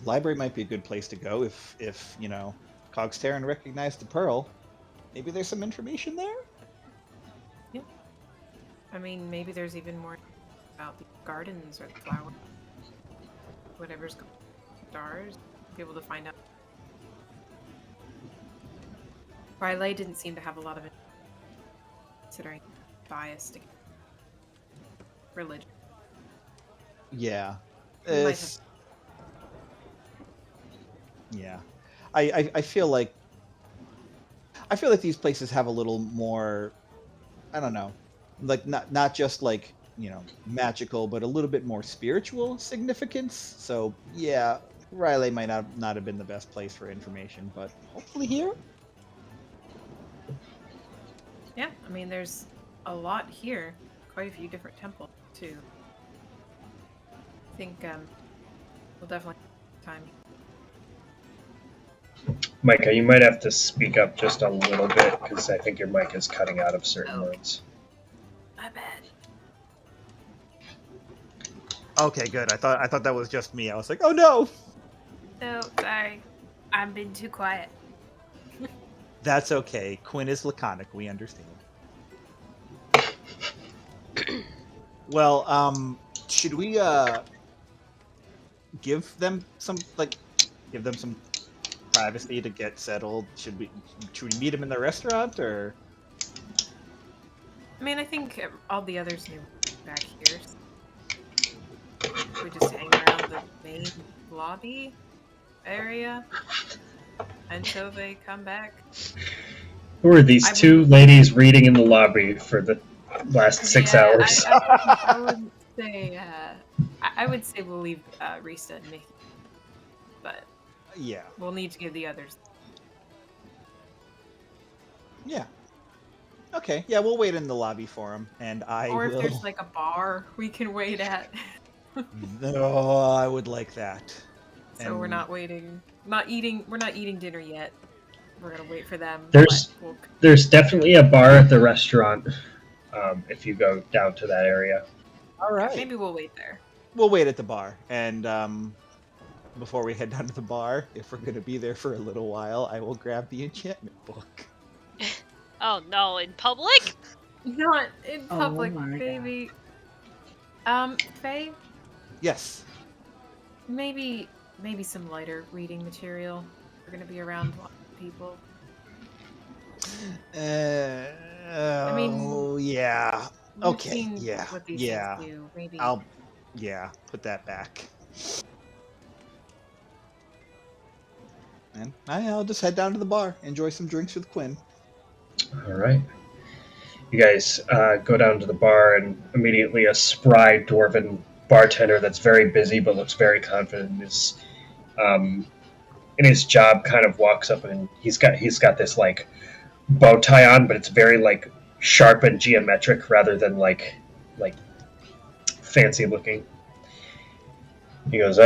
library might be a good place to go if Caugsterran recognized the pearl. Maybe there's some information there. Yeah. I mean, maybe there's even more about the gardens or the flowers. Whatever's stars. Be able to find out. Riley didn't seem to have a lot of it, considering biased against religion. Yeah. We might It's, yeah. I feel like these places have a little more, I don't know, like not just like, magical, but a little bit more spiritual significance. So yeah, Riley might not have been the best place for information, but hopefully here. Yeah, I mean, there's a lot here. Quite a few different temples too. I think we'll definitely have time. Micah, you might have to speak up just a little bit because I think your mic is cutting out of certain words. My bad. Okay, good. I thought that was just me. I was like, oh no. Oh, sorry. I've been too quiet. That's okay. Quinn is laconic. We understand. Well, should we give them some privacy to get settled? Should we meet them in the restaurant, or? I mean, I think all the others knew back here. So we just hang around the main lobby area until they come back. Who are these two ladies reading in the lobby for the last 6 hours? I wouldn't say. I would say we'll leave Risa and Mickey, but Yeah. we'll need to give the others. Yeah. Okay. Yeah, we'll wait in the lobby for them, and Or if there's like a bar we can wait at. Oh, I would like that. So we're not waiting. We're not eating dinner yet. We're gonna wait for them. There's definitely a bar at the restaurant. If you go down to that area. All right. Maybe we'll wait there. We'll wait at the bar, and before we head down to the bar, if we're gonna be there for a little while, I will grab the enchantment book. Oh no, in public? Not in public, my baby. Faye, Yes. maybe some lighter reading material. We're gonna be around a lot of people. I mean, yeah. We've Okay. seen Yeah. what these Yeah. things do. Maybe. I'll put that back. And I'll just head down to the bar, enjoy some drinks with Quinn. All right. You guys go down to the bar, and immediately a spry dwarven bartender that's very busy but looks very confident in his job kind of walks up, and he's got this like bow tie on, but it's very like sharp and geometric rather than like fancy looking. He goes,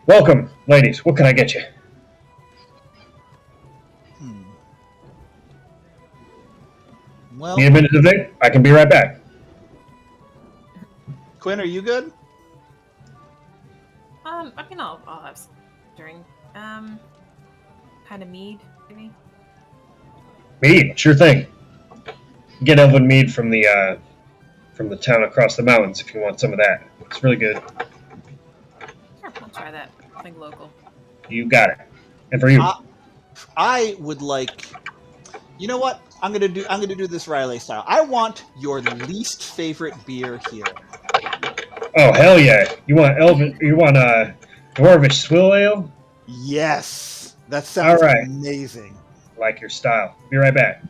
welcome, ladies. What can I get you? Well, Need a minute to think? I can be right back. Quinn, are you good? I mean, I'll have some drink. Kind of mead, maybe. Mead, sure thing. Get elven mead from the town across the mountains if you want some of that. It's really good. Sure, I'll try that. Something local. You got it. And for you, I would like. You know what? I'm gonna do this Riley style. I want your least favorite beer here. oh hell yeah! You want dwarvish swill ale? Yes, that sounds amazing. Like your style. Be right back.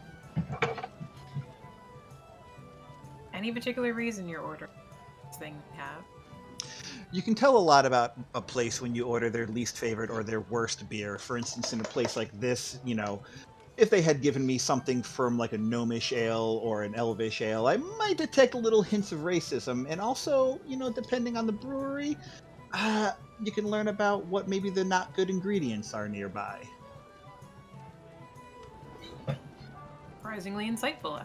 Any particular reason you're ordering this thing you have? You can tell a lot about a place when you order their least favorite or their worst beer. For instance, in a place like this, if they had given me something from like a gnomish ale or an elvish ale, I might detect little hints of racism. And also, depending on the brewery, you can learn about what maybe the not good ingredients are nearby. Surprisingly insightful.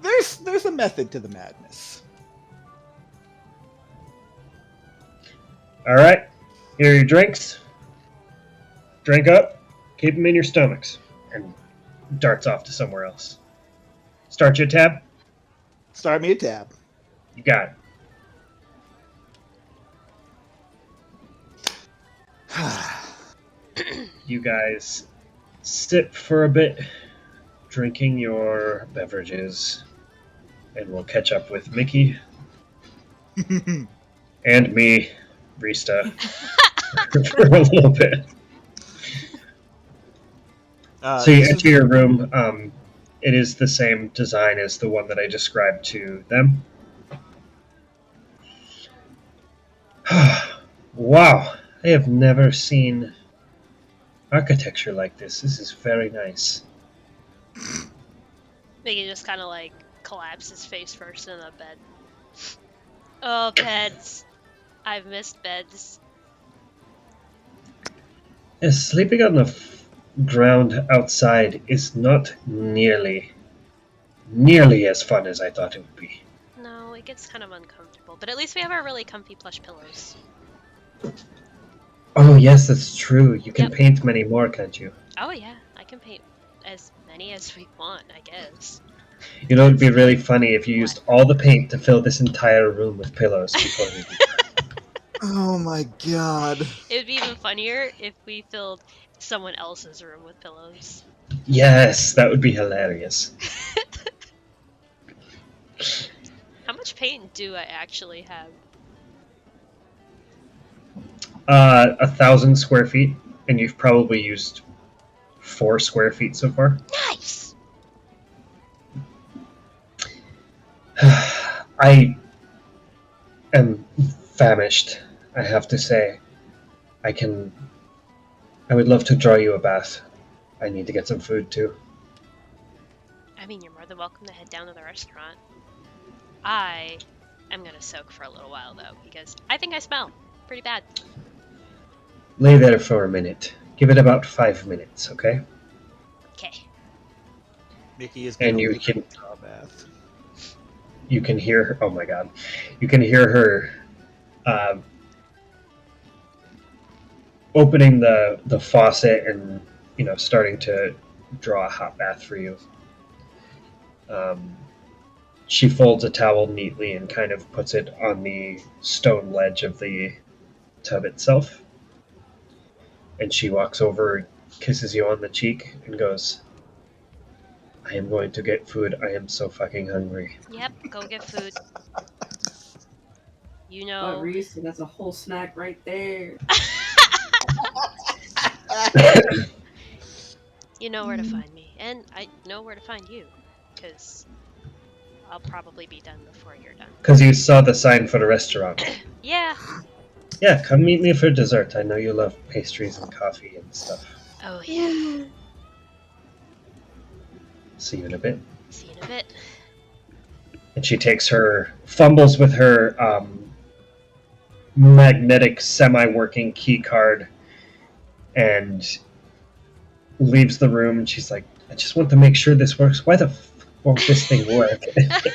There's a method to the madness. All right. Here are your drinks. Drink up. Keep them in your stomachs. And darts off to somewhere else. Start you a tab? Start me a tab. You got it. You guys sit for a bit, drinking your beverages. and we'll catch up with Mickey and me, Rista, for a little bit. So you enter your room. It is the same design as the one that I described to them. Wow, I have never seen architecture like this. This is very nice. Mickey just kind of like collapses face first in the bed. Oh, beds. I've missed beds. Yes, sleeping on the ground outside is not nearly as fun as I thought it would be. No, it gets kind of uncomfortable, but at least we have our really comfy plush pillows. Oh yes, that's true. You can Yep. paint many more, can't you? Oh yeah, I can paint as many as we want, I guess. You know, it'd be really funny if you used all the paint to fill this entire room with pillows before we Oh my god. It would be even funnier if we filled someone else's room with pillows. Yes, that would be hilarious. How much paint do I actually have? 1,000 square feet, and you've probably used 4 square feet so far. Nice! I am famished, I have to say. I would love to draw you a bath. I need to get some food too. I mean, you're more than welcome to head down to the restaurant. I am gonna soak for a little while though, because I think I smell pretty bad. Lay there for a minute. Give it about 5 minutes, okay? Okay. Mickey is And gonna you leave can- the tub bath. You can hear her. Oh my god. You can hear her opening the faucet and, starting to draw a hot bath for you. She folds a towel neatly and kind of puts it on the stone ledge of the tub itself. And she walks over, kisses you on the cheek, and goes, I am going to get food. I am so fucking hungry. Yep, go get food. You But know. Reese, that's a whole snack right there. You know where to find me, and I know where to find you, because I'll probably be done before you're done. Because you saw the sign for the restaurant. Yeah. Yeah, come meet me for dessert. I know you love pastries and coffee and stuff. Oh yeah. See you in a bit. See you in a bit. And she fumbles with her magnetic semi-working key card and leaves the room. And she's like, I just want to make sure this works. Why the won't this thing work?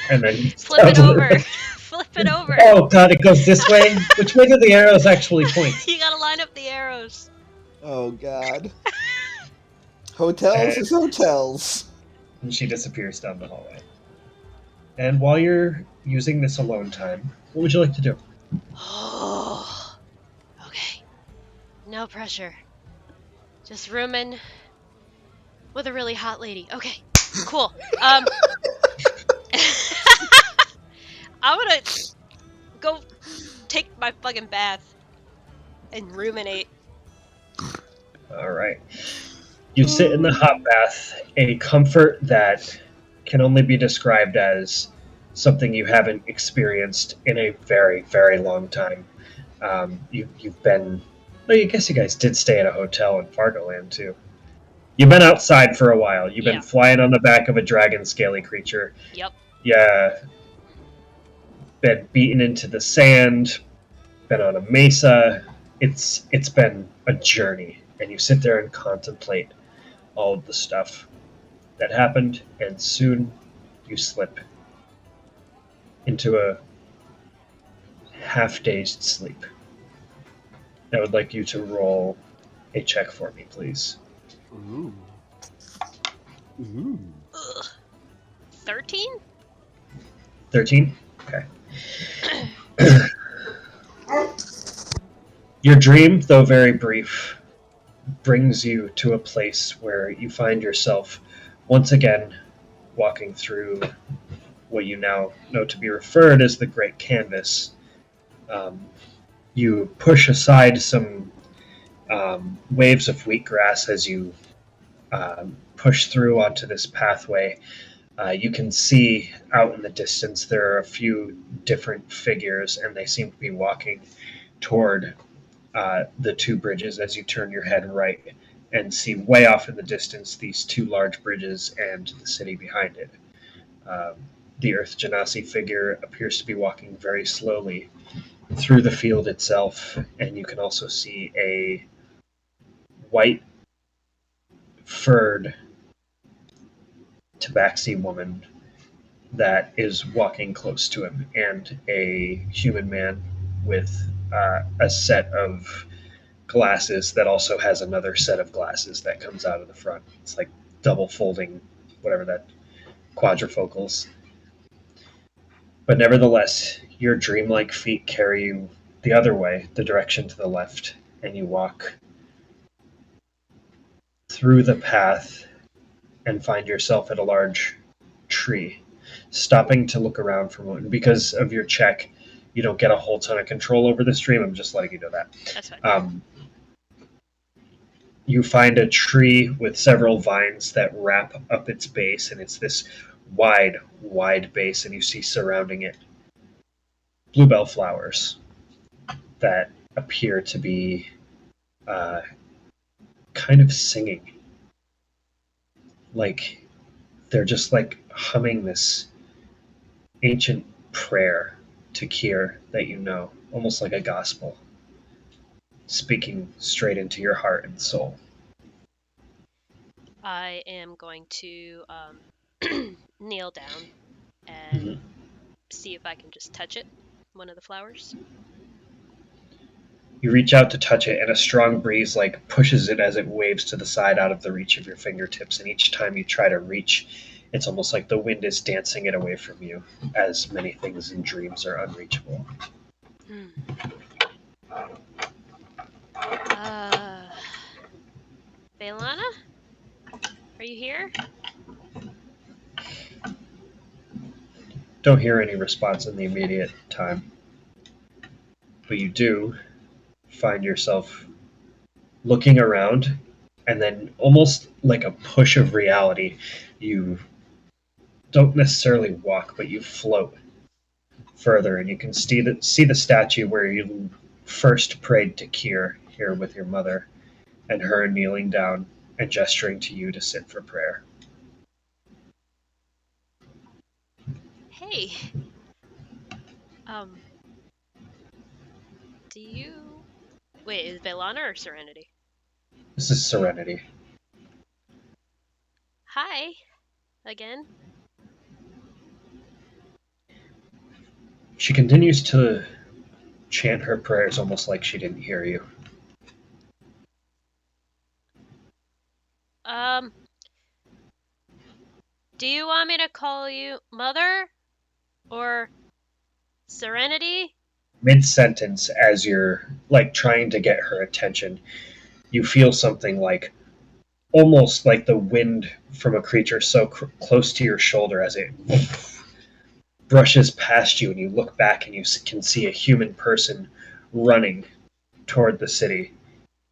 And then Flip it over. Flip it over. Oh god, it goes this way? Which way do the arrows actually point? You gotta line up the arrows. Oh god. Hotels is hotels. And she disappears down the hallway. And while you're using this alone time, what would you like to do? Oh. Okay. No pressure. Just rooming with a really hot lady. Okay. Cool. I'm gonna go take my fucking bath and ruminate. Alright. You sit in the hot bath, a comfort that can only be described as something you haven't experienced in a very, very long time. You've been... Well, I guess you guys did stay at a hotel in Fargoland, too. You've been outside for a while. You've been Yeah. flying on the back of a dragon scaly creature. Yep. Yeah. Been beaten into the sand. Been on a mesa. It's been a journey. And you sit there and contemplate all of the stuff that happened, and soon you slip into a half-dazed sleep. I would like you to roll a check for me, please. Ooh. Ooh. Ugh. 13? 13? Okay. Your dream, though very brief, brings you to a place where you find yourself once again walking through what you now know to be referred as the Great Canvas. You push aside some waves of wheatgrass as you push through onto this pathway. You can see out in the distance there are a few different figures, and they seem to be walking toward the two bridges as you turn your head right and see way off in the distance these two large bridges and the city behind it. The Earth Genasi figure appears to be walking very slowly through the field itself, and you can also see a white furred tabaxi woman that is walking close to him, and a human man with a set of glasses that also has another set of glasses that comes out of the front. It's like double folding, whatever that quadrifocals. But nevertheless, your dreamlike feet carry you the other way, the direction to the left, and you walk through the path and find yourself at a large tree. Stopping to look around for a moment. Because of your check, you don't get a whole ton of control over the stream. I'm just letting you know that. That's fine. You find a tree with several vines that wrap up its base, and it's this wide, wide base, and you see surrounding it bluebell flowers that appear to be kind of singing. Like they're just like humming this ancient prayer to Kier that you know, almost like a gospel, speaking straight into your heart and soul. I am going to kneel down and see if I can just touch it, one of the flowers. You reach out to touch it, and a strong breeze like pushes it as it waves to the side out of the reach of your fingertips. And each time you try to reach, it's almost like the wind is dancing it away from you, as many things in dreams are unreachable. Belana? Are you here? Don't hear any response in the immediate time, but you do find yourself looking around, and then almost like a push of reality, you don't necessarily walk, but you float further, and you can see the statue where you first prayed to Kier here with your mother, and her kneeling down and gesturing to you to sit for prayer. Hey. Do you... Wait, is Belana or Serenity? This is Serenity. Hi. Again. She continues to chant her prayers almost like she didn't hear you. Do you want me to call you Mother? Or Serenity? Mid-sentence, as you're like trying to get her attention, you feel something like almost like the wind from a creature so close to your shoulder as it brushes past you, and you look back and you can see a human person running toward the city,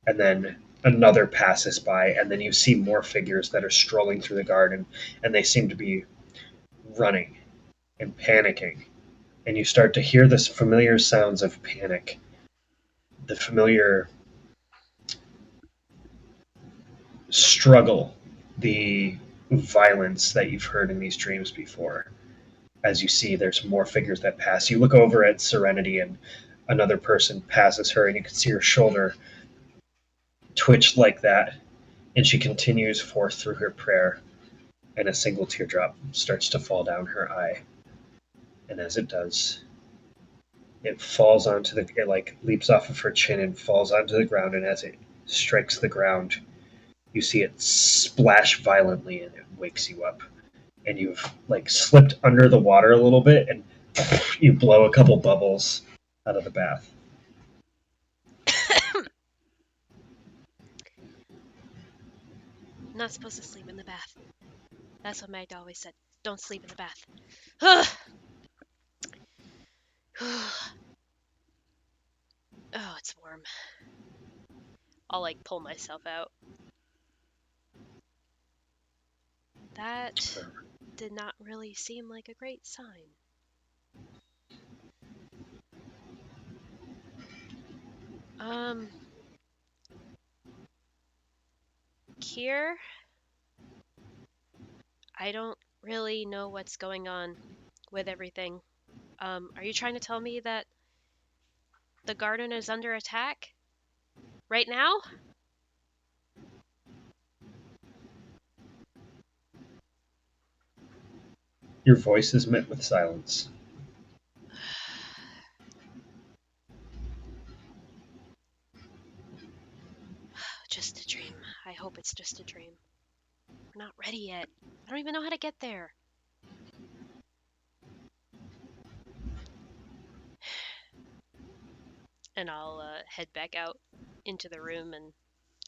and then another passes by, and then you see more figures that are strolling through the garden, and they seem to be running and panicking, and you start to hear this familiar sounds of panic, the familiar struggle, the violence that you've heard in these dreams before. As you see, there's more figures that pass. You look over at Serenity, and another person passes her, and you can see her shoulder twitch like that, and she continues forth through her prayer, and a single teardrop starts to fall down her eye. And as it does, it falls onto the, it like leaps off of her chin and falls onto the ground, and as it strikes the ground, you see it splash violently, and it wakes you up. And you've like slipped under the water a little bit, and you blow a couple bubbles out of the bath. Not supposed to sleep in the bath. That's what Magda always said. Don't sleep in the bath. Oh, it's warm. I'll like pull myself out. That did not really seem like a great sign. Kier, I don't really know what's going on with everything. Are you trying to tell me that the garden is under attack? Right now? Your voice is met with silence. Just a dream. I hope it's just a dream. We're not ready yet. I don't even know how to get there. And I'll head back out into the room and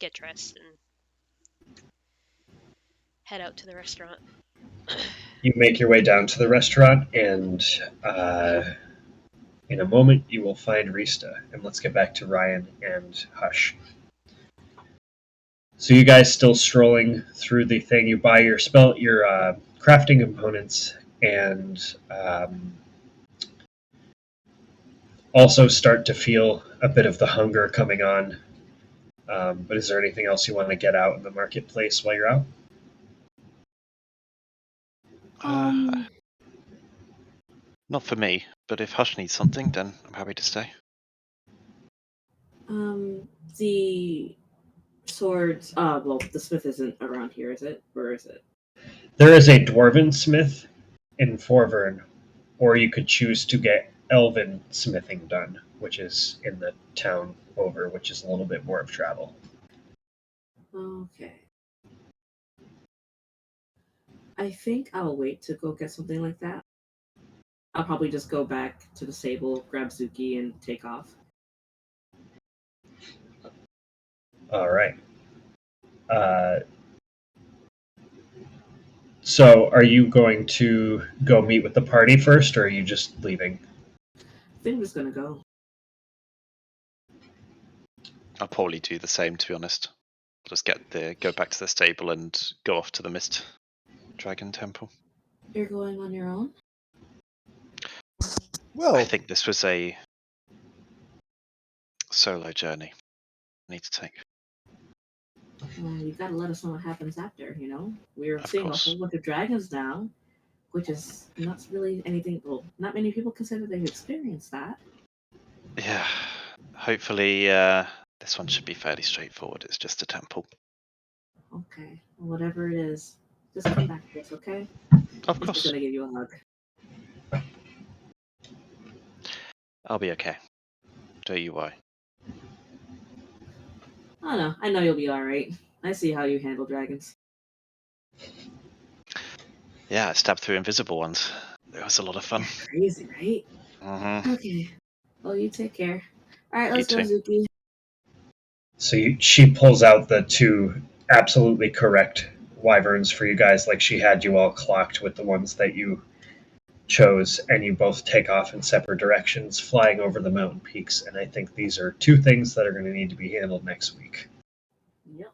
get dressed and head out to the restaurant. You make your way down to the restaurant, and in a moment you will find Rista. And let's get back to Ryan and Hush. So you guys still strolling through the thing. You buy your crafting components, and also start to feel a bit of the hunger coming on. But is there anything else you want to get out in the marketplace while you're out? Not for me, but if Hush needs something, then I'm happy to stay. The swords. Well, the smith isn't around here, is it? Or is it? There is a dwarven smith in Forvern, or you could choose to get elven smithing done, which is in the town over, which is a little bit more of travel. Okay. I think I'll wait to go get something like that. I'll probably just go back to the stable, grab Zuki, and take off. All right. So are you going to go meet with the party first, or are you just leaving? I think I'm just gonna go. I'll probably do the same, to be honest. I'll just go back to the stable and go off to the Mist Dragon Temple. You're going on your own? Well, I think this was a solo journey I need to take. You gotta let us know what happens after, you know? We're Of seeing course. a whole bunch of dragons now, which is not really anything. Well, not many people consider they've experienced that. Yeah, hopefully this one should be fairly straightforward. It's just a temple. Okay, whatever it is, just come back to us, okay? Of I'm just course. gonna give you a hug. I'll be okay. Don't you worry. Oh no, I know you'll be alright. I see how you handle dragons. Yeah, I stabbed through invisible ones. It was a lot of fun. Crazy, right? Mm-hmm. Okay. Well, you take care. Alright, You let's go, too. Zuki. So she pulls out the two absolutely correct wyverns for you guys, like she had you all clocked with the ones that you chose, and you both take off in separate directions, flying over the mountain peaks. And I think these are two things that are going to need to be handled next week. Yep.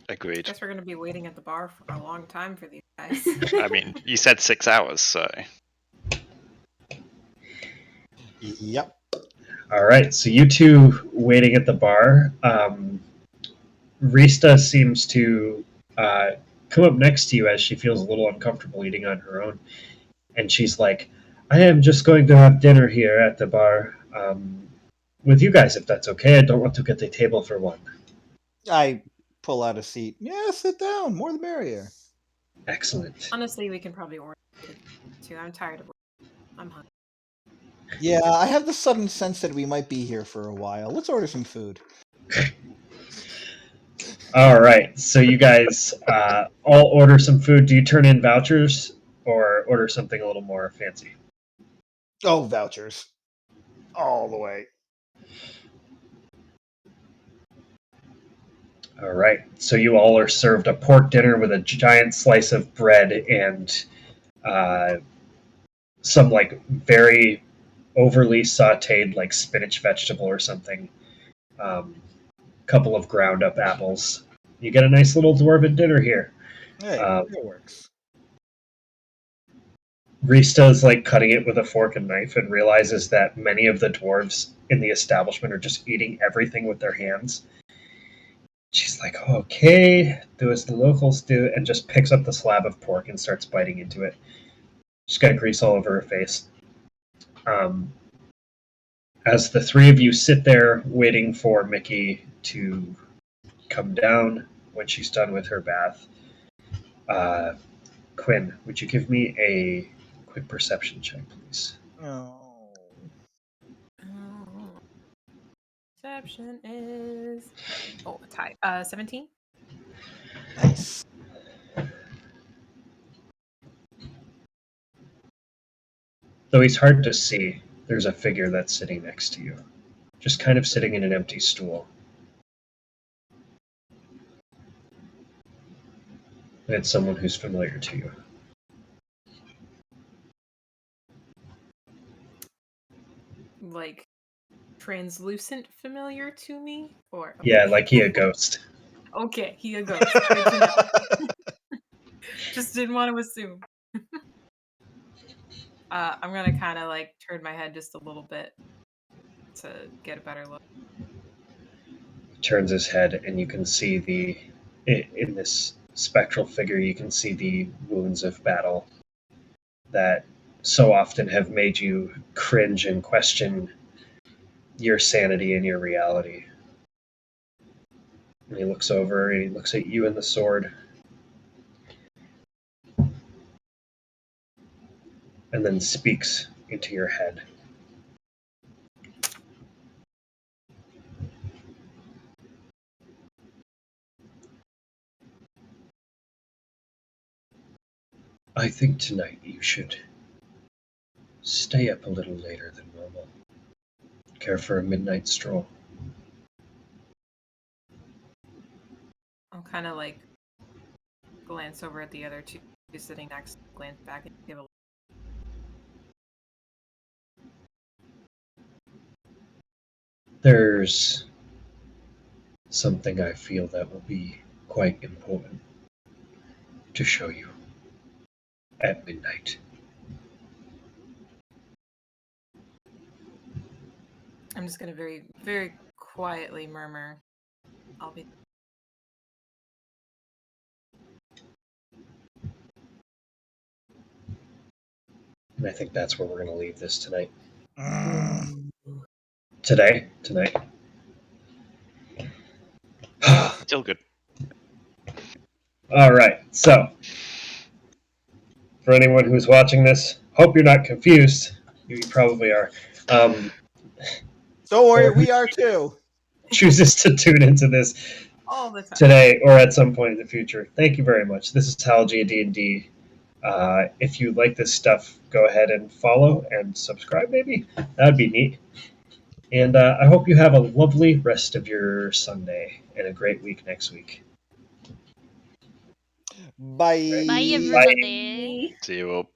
Agreed. Guess we're gonna be waiting at the bar for a long time for these guys. I mean, you said 6 hours, so yep. All right, so you two waiting at the bar. Rista seems to come up next to you as she feels a little uncomfortable eating on her own. And she's like, I am just going to have dinner here at the bar with you guys, if that's okay. I don't want to get a table for one. I pull out a seat. Yeah, sit down. More the merrier. Excellent. Honestly, we can probably order it too. I'm tired of waiting. I'm hungry. Yeah, I have the sudden sense that we might be here for a while. Let's order some food. All right, so you guys all order some food. Do you turn in vouchers or order something a little more fancy? Oh, vouchers. All the way. All right, so you all are served a pork dinner with a giant slice of bread and some like very overly sautéed like spinach vegetable or something. Couple of ground up apples. You get a nice little dwarven dinner here. Hey, that works. Rista is like cutting it with a fork and knife and realizes that many of the dwarves in the establishment are just eating everything with their hands. She's like, okay, do as the locals do, and just picks up the slab of pork and starts biting into it. She's got grease all over her face. As the three of you sit there waiting for Mickey to come down when she's done with her bath, Quinn, would you give me a quick perception check, please? Oh. Perception is a tie. 17. Nice. Though he's hard to see, there's a figure that's sitting next to you, just kind of sitting in an empty stool. And it's someone who's familiar to you. Like translucent familiar to me? Or Yeah, like he a ghost. okay, he a ghost. Good to know. Just didn't want to assume. I'm gonna kind of like turn my head just a little bit to get a better look. Turns his head, and you can see in this spectral figure, you can see the wounds of battle that so often have made you cringe and question your sanity and your reality. And he looks over and he looks at you and the sword. And then speaks into your head. I think tonight you should stay up a little later than normal. Care for a midnight stroll? I'll kind of like glance over at the other two sitting next, glance back and give a There's something I feel that will be quite important to show you at midnight. I'm just gonna very, very quietly murmur, I'll be. And I think that's where we're going to leave this tonight. Mm. Tonight. Still good. All right. So, for anyone who's watching this, hope you're not confused. You probably are. Don't worry, Or who we are too. chooses to tune into this All the time. today or at some point in the future. Thank you very much. This is Talgy D&D. If you like this stuff, go ahead and follow and subscribe, maybe. That would be neat. And I hope you have a lovely rest of your Sunday and a great week next week. Bye. Bye, Bye. everybody. See you all.